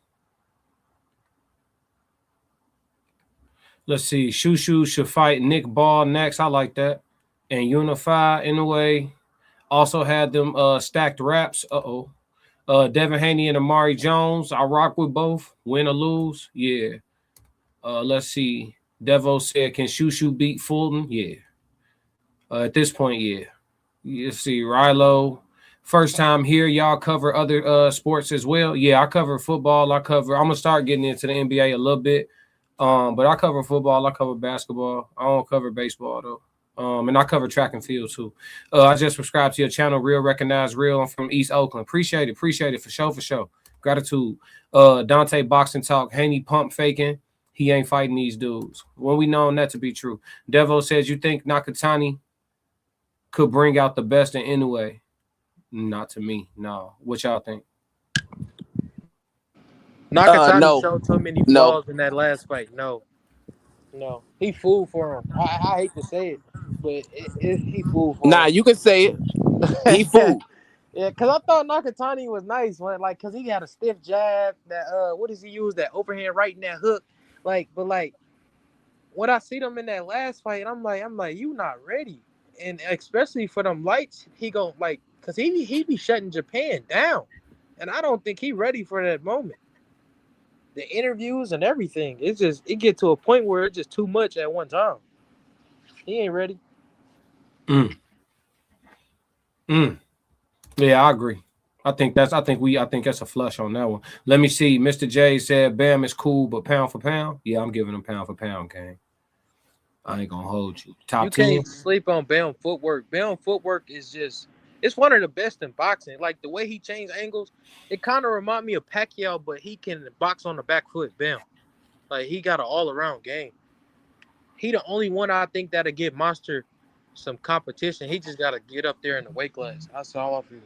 Speaker 7: Let's see. Shushu should fight Nick Ball next. I like that. And Unify in a way. Also had them stacked raps. Devin Haney and Amari Jones. I rock with both. Win or lose. Yeah. Let's see. Devo said, can Shushu beat Fulton? Yeah. At this point, yeah. You see, Rilo. First time here, y'all cover other sports as well. Yeah, I cover football. I'm gonna start getting into the NBA a little bit. But I cover football, I cover basketball. I don't cover baseball though. And I cover track and field too. I just subscribed to your channel, Real Recognize Real. I'm from East Oakland. Appreciate it for sure. Gratitude. Dante Boxing Talk, Haney pump faking. He ain't fighting these dudes. When we know that to be true. Devo says, you think Nakatani could bring out the best in Inoue? Not to me, no. What y'all think?
Speaker 12: Nakatani showed too many flaws in that last fight. No. He fooled for him. I hate to say it, but he fooled for him.
Speaker 11: Nah, you can say it. He fooled.
Speaker 12: Yeah, because I thought Nakatani was nice, because he had a stiff jab. That what does he use? That overhand right in that hook. But when I see them in that last fight, I'm like, you not ready. And especially for them lights, he gon' because he be shutting Japan down, and I don't think he ready for that moment. The interviews and everything, it get to a point where it's just too much at one time. He ain't ready.
Speaker 7: Yeah, I agree. I think that's a flush on that one. Let me see. Mr. J said Bam is cool, but pound for pound, yeah, I'm giving him pound for pound, gang. I ain't gonna hold you. Top 10.
Speaker 12: You can't sleep on Bam footwork. Bam footwork is it's one of the best in boxing. Like the way he changed angles, it kind of remind me of Pacquiao, but he can box on the back foot. Bam. Like he got an all-around game. He the only one I think that'll give Monster some competition. He just gotta get up there in the weight class. That's all I feel.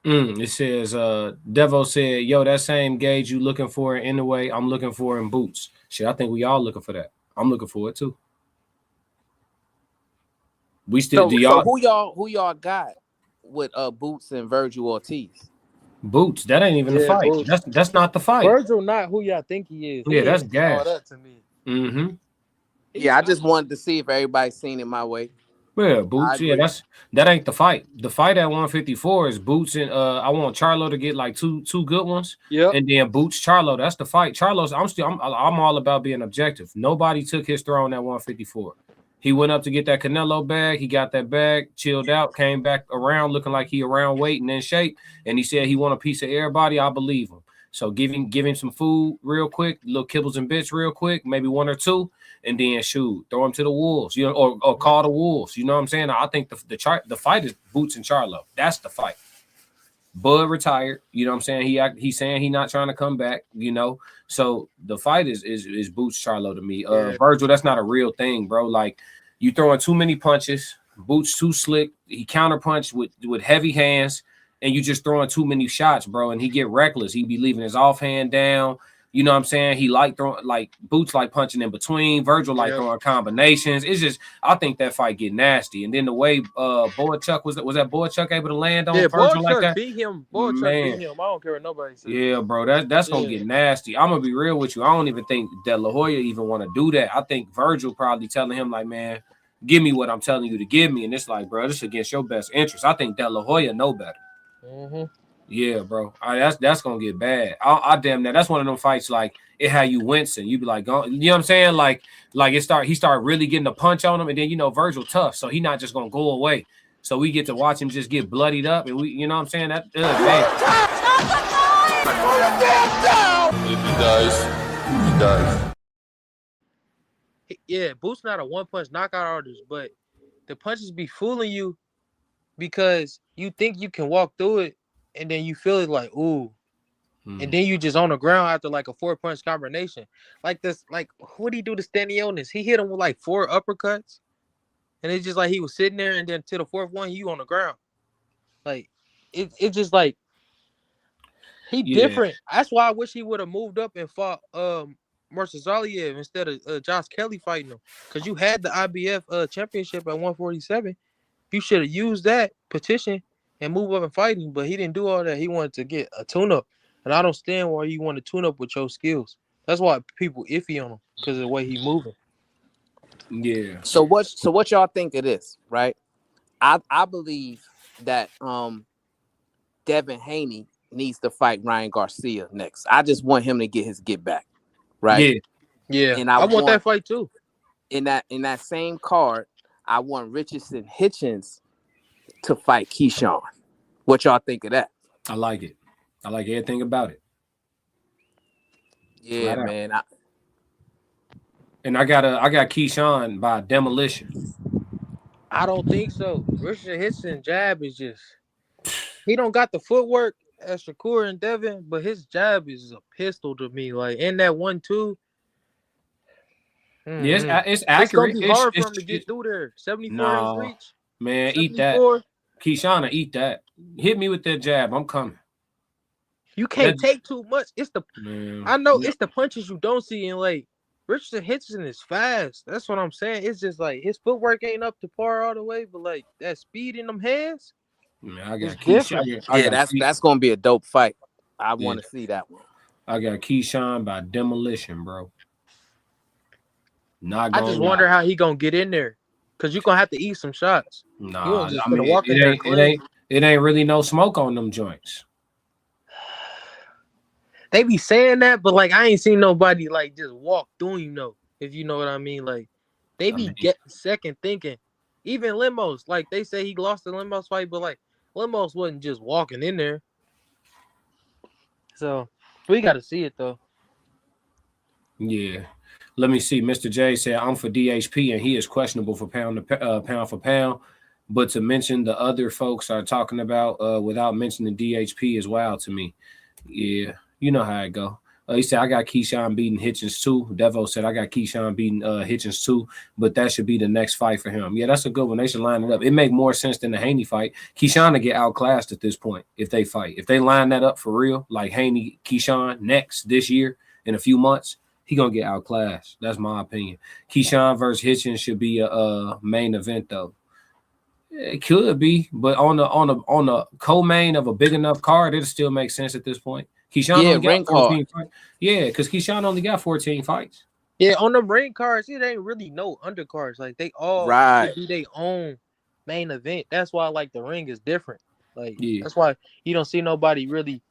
Speaker 7: It says Devo said, yo, that same gauge you looking for in the way I'm looking for in Boots. Shit, I think we all looking for that. I'm looking for it too. We still
Speaker 11: so who y'all got with Boots and Virgil Ortiz?
Speaker 7: Boots, that ain't even the fight. Boots. That's not the fight.
Speaker 12: Virgil not who y'all think he is.
Speaker 7: Yeah, that's gas.
Speaker 12: That to me.
Speaker 11: Yeah, I just wanted to see if everybody's seen it my way.
Speaker 7: Yeah, Boots. Yeah, that ain't the fight. The fight at 154 is Boots and I want Charlo to get like two good ones.
Speaker 12: Yeah,
Speaker 7: and then Boots Charlo. That's the fight. Charlo's. I'm all about being objective. Nobody took his throne at 154. He went up to get that Canelo bag. He got that bag, chilled out, came back around looking like he around weight and in shape. And he said he want a piece of everybody. I believe him. So give him some food real quick, little kibbles and bits real quick, maybe 1 or 2, and then shoot, throw him to the wolves, or call the wolves. You know what I'm saying? I think the fight is Boots and Charlo. That's the fight. Bud retired, you know what I'm saying? He's saying he's not trying to come back, So the fight is Boots Charlo to me. Virgil, that's not a real thing, bro. Like, you throwing too many punches. Boots too slick. He counterpunched with heavy hands, and you just throwing too many shots, bro. And he get reckless. He be leaving his offhand down. You know what I'm saying? He like throwing, like Boots like punching in between. Virgil like throwing combinations. It's just, I think that fight get nasty. And then the way Boychuk was that Boychuk able to land on Virgil like that?
Speaker 12: Beat him. Boychuk beat him. I don't care what nobody says.
Speaker 7: Yeah, bro, that's gonna get nasty. I'm gonna be real with you. I don't even think that La Hoya even want to do that. I think Virgil probably telling him like, man, give me what I'm telling you to give me. And it's like, bro, this is against your best interest. I think that La Hoya know better.
Speaker 12: Mm-hmm.
Speaker 7: Yeah, bro. That's gonna get bad. I damn that. That's one of them fights like it had you wincing. You be like, you know what I'm saying? Like he started really getting a punch on him, and then Virgil tough, so he not just gonna go away. So we get to watch him just get bloodied up, and you know what I'm saying? That
Speaker 9: If he dies, he dies.
Speaker 12: Yeah, Boots not a one-punch knockout artist, but the punches be fooling you because you think you can walk through it, and then you feel it like, ooh. And then you just on the ground after like a 4-punch combination. Like this, like what did he do to Stanionis? He hit him with like 4 uppercuts. And it's just like he was sitting there, and then to the 4th one, you on the ground. Like it's just like he different. That's why I wish he would have moved up and fought Murtazaliev instead of Josh Kelly fighting him. Because you had the IBF championship at 147. You should have used that petition and move up and fight him, but he didn't do all that. He wanted to get a tune-up. And I don't understand why you want to tune up with your skills. That's why people iffy on him, because of the way he moving.
Speaker 7: Yeah.
Speaker 11: So what y'all think of this, right? I believe that Devin Haney needs to fight Ryan Garcia next. I just want him to get his get back, right?
Speaker 12: Yeah.
Speaker 11: And
Speaker 12: I want that fight too.
Speaker 11: In that same card, I want Richardson Hitchens to fight Keyshawn. What y'all think of that?
Speaker 7: I like it. I like everything about it.
Speaker 11: Yeah, right, man.
Speaker 7: I got Keyshawn by demolition.
Speaker 12: I don't think so. Richard Hitchens' jab is just, he don't got the footwork as Shakur and Devin, but his jab is a pistol to me. Like in that 1-2.
Speaker 7: Yeah, it's accurate.
Speaker 12: It's gonna be hard for him to get through there. 74 inch reach.
Speaker 7: Man,
Speaker 12: 74.
Speaker 7: Eat that. Keyshawn, eat that. Hit me with that jab. I'm coming.
Speaker 12: You can't take too much. It's the I know it's the punches you don't see in like Richardson Hitchens is fast. That's what I'm saying. It's just like his footwork ain't up to par all the way, but like that speed in them hands.
Speaker 7: Man, I got Keyshawn.
Speaker 11: Yeah, that's gonna be a dope fight. I want to see that one.
Speaker 7: I got Keyshawn by demolition, bro.
Speaker 12: I just wonder how he gonna get in there, cause you're gonna have to eat some shots.
Speaker 7: Nah, I mean, it ain't really no smoke on them joints.
Speaker 12: They be saying that, but like I ain't seen nobody like just walk through him though. If you know what I mean, like they be getting second thinking. Even Limos, like they say he lost the Limos fight, but like Limos wasn't just walking in there. So we got to see it though.
Speaker 7: Yeah. Let me see. Mr. J said, I'm for DHP, and he is questionable for pound for pound. But to mention the other folks are talking about without mentioning DHP is wild to me. Yeah, you know how it go. He said, I got Keyshawn beating Hitchens too. Devo said, I got Keyshawn beating Hitchens too, but that should be the next fight for him. Yeah, that's a good one. They should line it up. It make more sense than the Haney fight. Keyshawn to get outclassed at this point if they fight. If they line that up for real, like Haney, Keyshawn next this year in a few months, he gonna get outclassed. That's my opinion. Keyshawn versus Hitchens should be a main event though. It could be, but on the co-main of a big enough card, it'll still make sense at this point. Keyshawn only got 14 fights. Yeah, because Keyshawn only got 14 fights.
Speaker 12: Yeah, on them ring cards, it ain't really no undercards. Like they all do their own main event. That's why like the ring is different. Like that's why you don't see nobody really.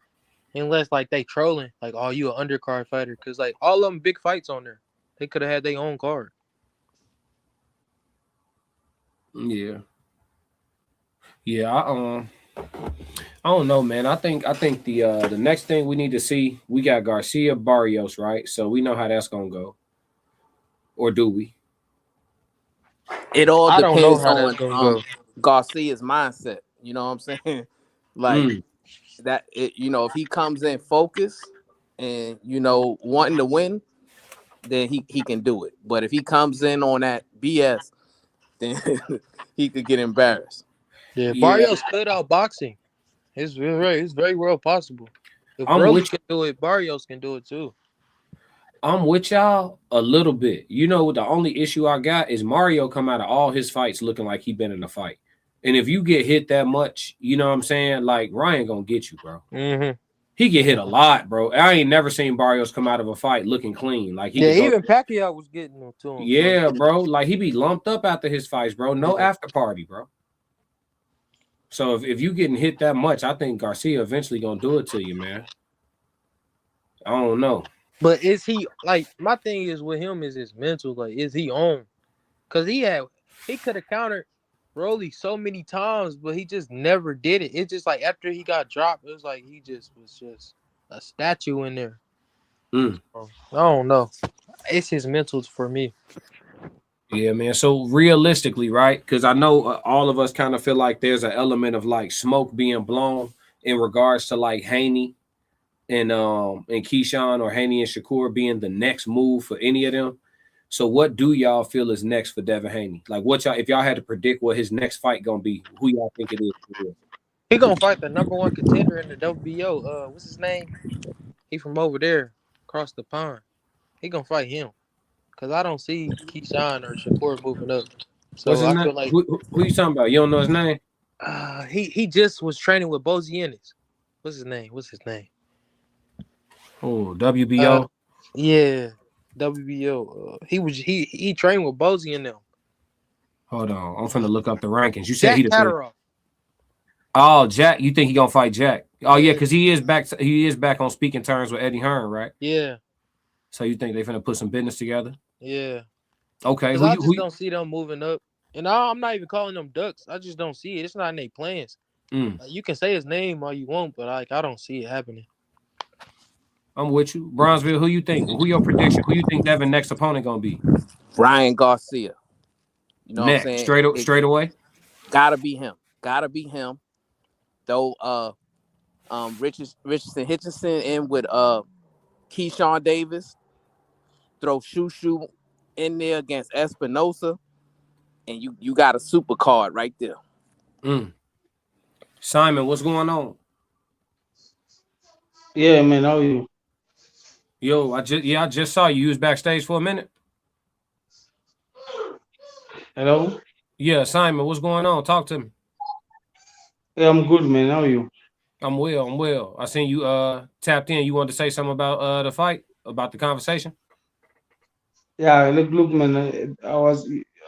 Speaker 12: Unless like they trolling, like, oh, you an undercard fighter, because like all of them big fights on there, they could have had their own card.
Speaker 7: Yeah. I don't know, man. I think the next thing we need to see, we got Garcia Barrios, right? So we know how that's gonna go. Or do we?
Speaker 11: It all
Speaker 12: I don't know
Speaker 11: depends
Speaker 12: how that's
Speaker 11: on
Speaker 12: gonna go.
Speaker 11: Garcia's mindset. You know what I'm saying? Like that. If he comes in focused and wanting to win, then he can do it. But if he comes in on that BS, then he could get embarrassed.
Speaker 12: Yeah,
Speaker 7: Yeah,
Speaker 12: Barrios could out boxing. It's very well possible. If
Speaker 7: I'm
Speaker 12: Rolly
Speaker 7: with
Speaker 12: can do it, Barrios can do it too.
Speaker 7: I'm with y'all a little bit. You know, the only issue I got is Mario come out of all his fights looking like he been in a fight. And if you get hit that much, you know what I'm saying? Like Ryan gonna get you, bro.
Speaker 12: Mm-hmm.
Speaker 7: He get hit a lot, bro. I ain't never seen Barrios come out of a fight looking clean. Like he
Speaker 12: Even Pacquiao was getting them to him.
Speaker 7: yeah, bro. Like he be lumped up after his fights, bro. No after party, bro. So if you getting hit that much, I think Garcia eventually gonna do it to you, man. I don't know.
Speaker 12: But is he like my thing is with him is his mental, like is he on? Cause he could have countered Rolly so many times, but he just never did it. It's just like after he got dropped, it was like he just was just a statue in there. I don't know. It's his mentals for me.
Speaker 7: Yeah, man. So realistically, right? Because I know all of us kind of feel like there's an element of like smoke being blown in regards to like Haney and Keyshawn or Haney and Shakur being the next move for any of them. So what do y'all feel is next for Devin Haney? Like what y'all, if y'all had to predict what his next fight gonna be, who y'all think it is?
Speaker 12: He gonna fight the #1 contender in the WBO. What's his name? He from over there, across the pond. He gonna fight him. Cause I don't see Keyshawn or Shakur moving up. So
Speaker 7: What's his
Speaker 12: I
Speaker 7: name?
Speaker 12: feel like
Speaker 7: Who you talking about? You don't know his name?
Speaker 12: he just was training with Bozienis. What's his name?
Speaker 7: Oh, WBO.
Speaker 12: Yeah, WBO. He trained with Bozie and them.
Speaker 7: Hold on, I'm finna look up the rankings. You said
Speaker 12: Jack
Speaker 7: he the
Speaker 12: Catterall.
Speaker 7: Oh, Jack. You think he gonna fight Jack? Oh yeah, because he is back. He is back on speaking terms with Eddie Hearn, right?
Speaker 12: Yeah.
Speaker 7: So you think they finna put some business together?
Speaker 12: Yeah.
Speaker 7: Okay.
Speaker 12: I just don't see them moving up. And I'm not even calling them ducks. I just don't see it. It's not in their plans. You can say his name all you want, but like I don't see it happening.
Speaker 7: I'm with you. Bronzeville, who you think? Who your prediction? Who you think Devin's next opponent gonna be?
Speaker 11: Ryan Garcia. You know
Speaker 7: next,
Speaker 11: what I'm saying?
Speaker 7: Straight away?
Speaker 11: Gotta be him. Though Richardson Hitchison in with Keyshawn Davis. Throw Shushu in there against Espinosa, and you got a super card right there.
Speaker 7: Simon, what's going on?
Speaker 13: Yeah, man, how are you?
Speaker 7: Yo, I just saw you. You was backstage for a minute.
Speaker 13: Hello?
Speaker 7: Yeah, Simon, what's going on? Talk to me.
Speaker 13: Yeah, I'm good, man. How are you?
Speaker 7: I'm well. I seen you tapped in. You wanted to say something about the fight, about the conversation?
Speaker 13: Yeah, look, man.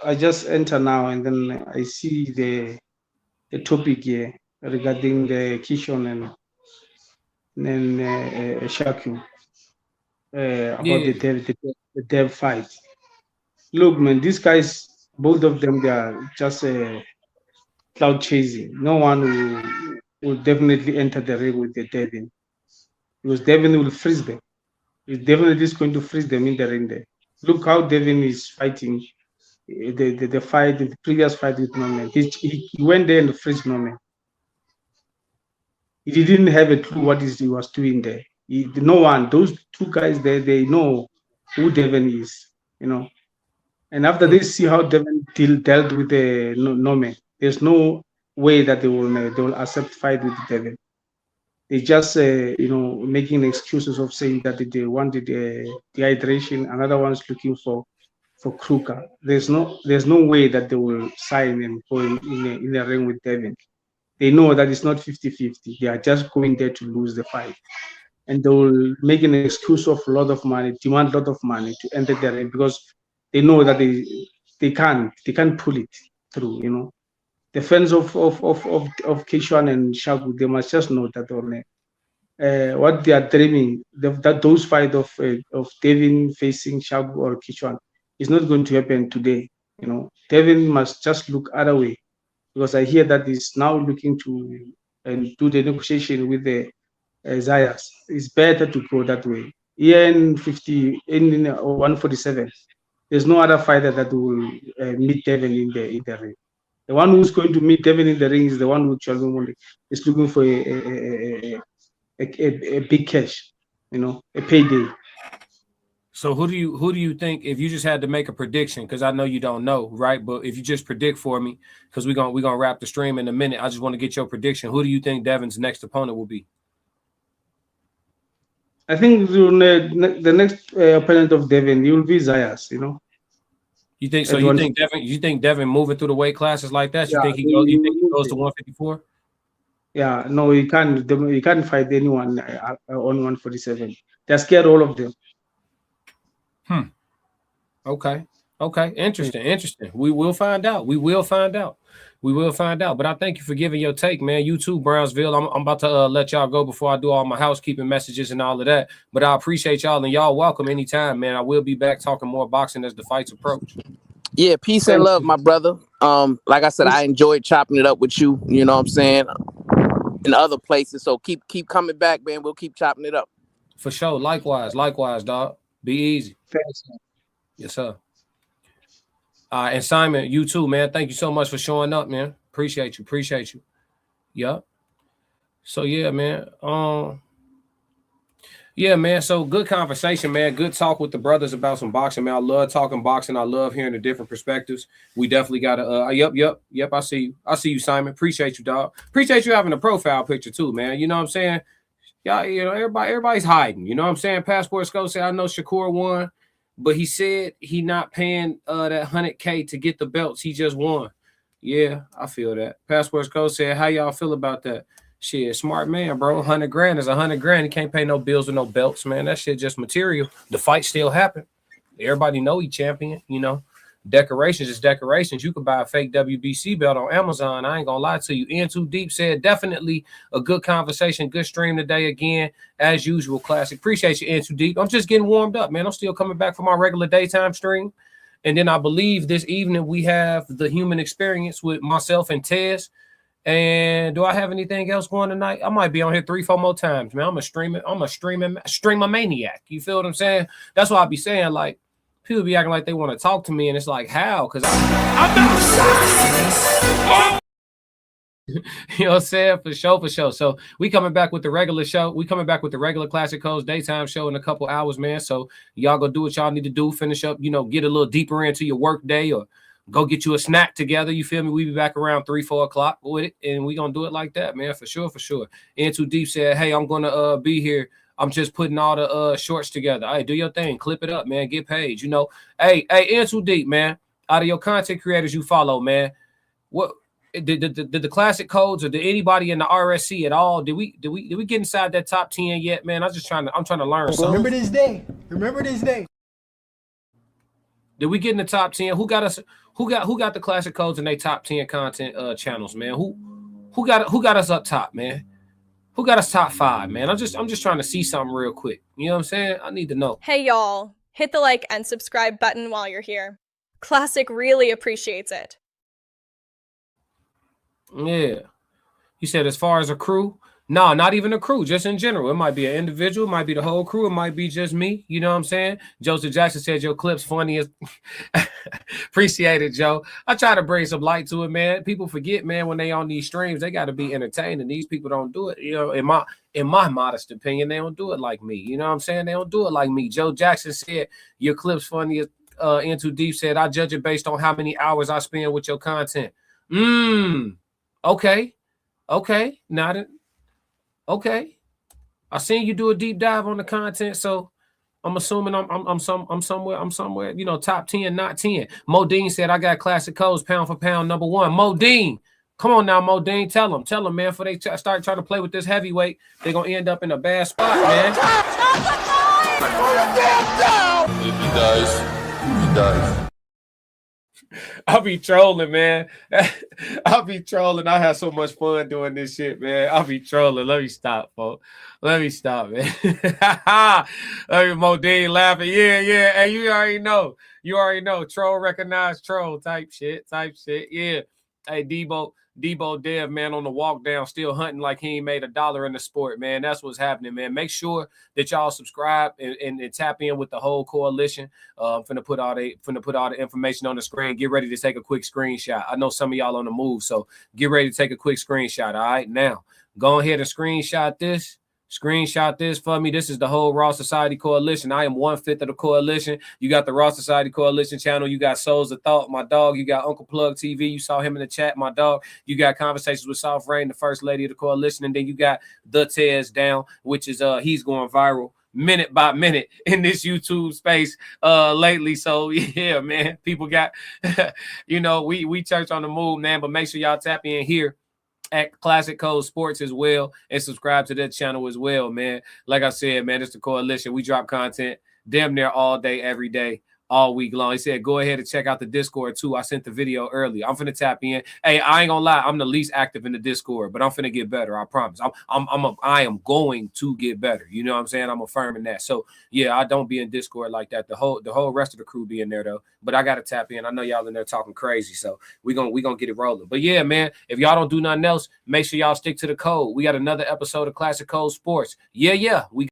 Speaker 13: I just enter now, and then I see the topic here regarding the Keyshawn and then Shakur about the Dev fight. Look, man, these guys, both of them, they are just cloud chasing. No one will definitely enter the ring with the Devin, because Devin will freeze them. He's definitely just going to freeze them in the ring there. Look how Devin is fighting the fight, the previous fight with Norman. He went there and freeze Norman. He didn't have a clue what he was doing there. No one, those two guys there, they know who Devin is, you know. And after they see how Devin dealt with Norman, there's no way that they will accept fight with Devin. They just making excuses of saying that they wanted dehydration. Another one's looking for Kruger. There's no way that they will sign and go in a ring with Devin. They know that it's not 50-50. They are just going there to lose the fight. And they will make an excuse of a lot of money, demand a lot of money to enter the ring, because they know that they can't pull it through, you know. The fans of Keyshawn and Shakur, they must just know that what they are dreaming, that those fight of Devin facing Shakur or Keyshawn is not going to happen today. Devin must just look other way, because I hear that he's now looking to and do the negotiation with the Zayas. It's better to go that way. Here in 147, there's no other fighter that will meet Devin in the ring. The one who's going to meet Devin in the ring is the one who is looking for a big cash, a payday.
Speaker 7: So who do you think, if you just had to make a prediction, because I know you don't know, right? But if you just predict for me, because we're gonna wrap the stream in a minute, I just want to get your prediction. Who do you think Devin's next opponent will be?
Speaker 13: I think the next opponent of Devin, he will be Zayas,
Speaker 7: You think so? You think Devin moving through the weight classes like that? You think he goes to 154?
Speaker 13: Yeah, no, he can't fight anyone on 147. They're scared, all of them.
Speaker 7: Okay. Interesting. We will find out. But I thank you for giving your take, man. You too, Brownsville. I'm about to let y'all go before I do all my housekeeping messages and all of that. But I appreciate y'all, and y'all welcome anytime, man. I will be back talking more boxing as the fights approach.
Speaker 11: Yeah, peace and love, my brother. Like I said, I enjoyed chopping it up with you. You know what I'm saying? In other places. So keep coming back, man. We'll keep chopping it up.
Speaker 7: For sure. Likewise, dog. Be easy.
Speaker 13: Thanks.
Speaker 7: Yes, sir. And Simon, you too, man. Thank you so much for showing up, man. Appreciate you. Yep. So yeah, man. Yeah, man. So good conversation, man. Good talk with the brothers about some boxing, man. I love talking boxing. I love hearing the different perspectives. We definitely gotta yep. I see you, Simon. Appreciate you, dog. Appreciate you having a profile picture too, man. You know what I'm saying? Yeah, everybody's hiding. You know what I'm saying? Passport Scope said, I know Shakur won, but he said he not paying that $100K to get the belts. He just won. Yeah, I feel that. Passport Scope said, how y'all feel about that? Shit, smart man, bro. 100 grand is 100 grand. He can't pay no bills with no belts, man. That shit just material. The fight still happen. Everybody know he champion, Decorations is decorations. You could buy a fake WBC belt on Amazon. I ain't gonna lie to you. In Too Deep said, definitely a good conversation, good stream today again, as usual. Classic. Appreciate you, In Too Deep. I'm just getting warmed up, man. I'm still coming back for my regular daytime stream, and then I believe this evening we have the Human Experience with myself and Tez. And do I have anything else going tonight? I might be on here 3-4 more times, man. I'm a streamer maniac. You feel what I'm saying? That's why I be saying, like, people be acting like they want to talk to me, and it's like, how? Because I'm not you know what I'm saying? For sure. So we coming back with the regular show. We coming back with the regular Classic Codes daytime show in a couple hours, man. So y'all go do what y'all need to do. Finish up, get a little deeper into your work day, or go get you a snack together. You feel me? We be back around 3-4 o'clock with it, and we gonna do it like that, man. For sure. In Too Deep said, hey, I'm gonna be here. I'm just putting all the shorts together. Hey, do your thing. Clip it up, man. Get paid. Hey, In Too Deep, man. Out of your content creators you follow, man, what did the Classic Codes, or did anybody in the RSC at all? Did we get inside that top 10 yet, man? I'm trying to learn something.
Speaker 8: Remember this day.
Speaker 7: Did we get in the top 10? Who got us? Who got the Classic Codes in their top 10 content channels, man? Who got us up top, man? Who got us top 5, man? I'm just trying to see something real quick. You know what I'm saying? I need to know.
Speaker 4: Hey, y'all. Hit the like and subscribe button while you're here. Classic really appreciates it.
Speaker 7: Yeah. You said as far as a crew? No, not even a crew, just in general. It might be an individual, it might be the whole crew, it might be just me. You know what I'm saying? Joseph Jackson said your clip's funny as appreciate it, Joe. I try to bring some light to it, man. People forget, man, when they on these streams, they gotta be entertained, and these people don't do it. In my modest opinion, they don't do it like me. You know what I'm saying? They don't do it like me. Joe Jackson said your clip's funny as In Too Deep said, I judge it based on how many hours I spend with your content. Okay. Okay, I seen you do a deep dive on the content, so I'm assuming I'm somewhere, top 10, not 10. Modine said I got Classic Codes pound for pound #1. Modine, come on now, Modine, tell them, man, before they start trying to play with this heavyweight, they're gonna end up in a bad spot, man.
Speaker 9: He dies.
Speaker 7: I'll be trolling, man. I'll be trolling. I have so much fun doing this shit, man. I'll be trolling. Let me stop, folks. Let me stop, man. Modine laughing. Yeah. Hey, you already know. Troll recognize troll type shit. Yeah. Hey, Debo Debo Dev, man, on the walk down, still hunting like he ain't made $1 in the sport, man. That's what's happening, man. Make sure that y'all subscribe and tap in with the whole coalition. I'm finna put all the information on the screen. Get ready to take a quick screenshot. I know some of y'all on the move, so get ready to take a quick screenshot. All right, now go ahead and screenshot this. Screenshot this for me. This is the whole Raw Society Coalition. I am 1/5 of the coalition. You got the Raw Society Coalition channel. You got Souls of Thought, my dog. You got Uncle Plug TV. You saw him in the chat, my dog. You got Conversations with Soft Rain, the first lady of the coalition. And then you got The Tez Down, which is he's going viral minute by minute in this YouTube space lately. So yeah, man, people got we church on the move, man. But make sure y'all tap in here at Classic Code Sports as well, and subscribe to that channel as well, man. Like I said, man, it's the coalition. We drop content damn near all day, every day, all week long. He said, go ahead and check out the Discord too. I sent the video earlier. I'm finna tap in. Hey, I ain't gonna lie, I'm the least active in the Discord, but I'm finna get better. I promise. I am going to get better. You know what I'm saying? I'm affirming that. So yeah, I don't be in Discord like that. The whole rest of the crew be in there though. But I gotta tap in. I know y'all in there talking crazy, so we gonna get it rolling. But yeah, man, if y'all don't do nothing else, make sure y'all stick to the code. We got another episode of Classic Code Sports. Yeah, we.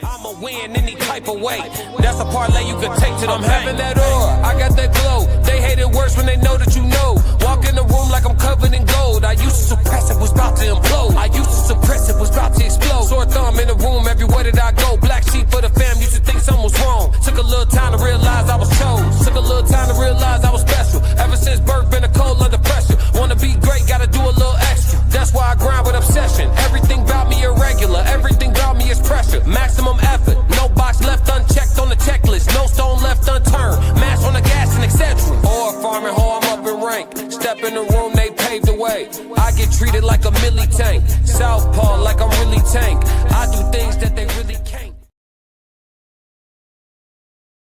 Speaker 1: I'ma win any type of way. That's a parlay you could take to them. I'm having that aura, I got that glow. They hate it worse when they know that you know. Walk in the room like I'm covered in gold. I used to suppress it, was about to implode. I used to suppress it, was about to explode. Sore thumb in the room, everywhere that I go. Black sheep for the fam, used to think something was wrong. Took a little time to realize I was chose. Took a little time to realize I was special. Ever since birth, been a cold under pressure. Wanna be great, gotta do a little extra. That's why I grind with obsession. Everything about me irregular, everything about me is pressure. Maximum effort, no box left unchecked on the checklist, no stone left unturned, mash on the gas and etc. Or farming hoe, I'm up in rank. Step in the room, they paved the way. I get treated like a milli tank. Southpaw like I'm really tank. I do things that they really can't.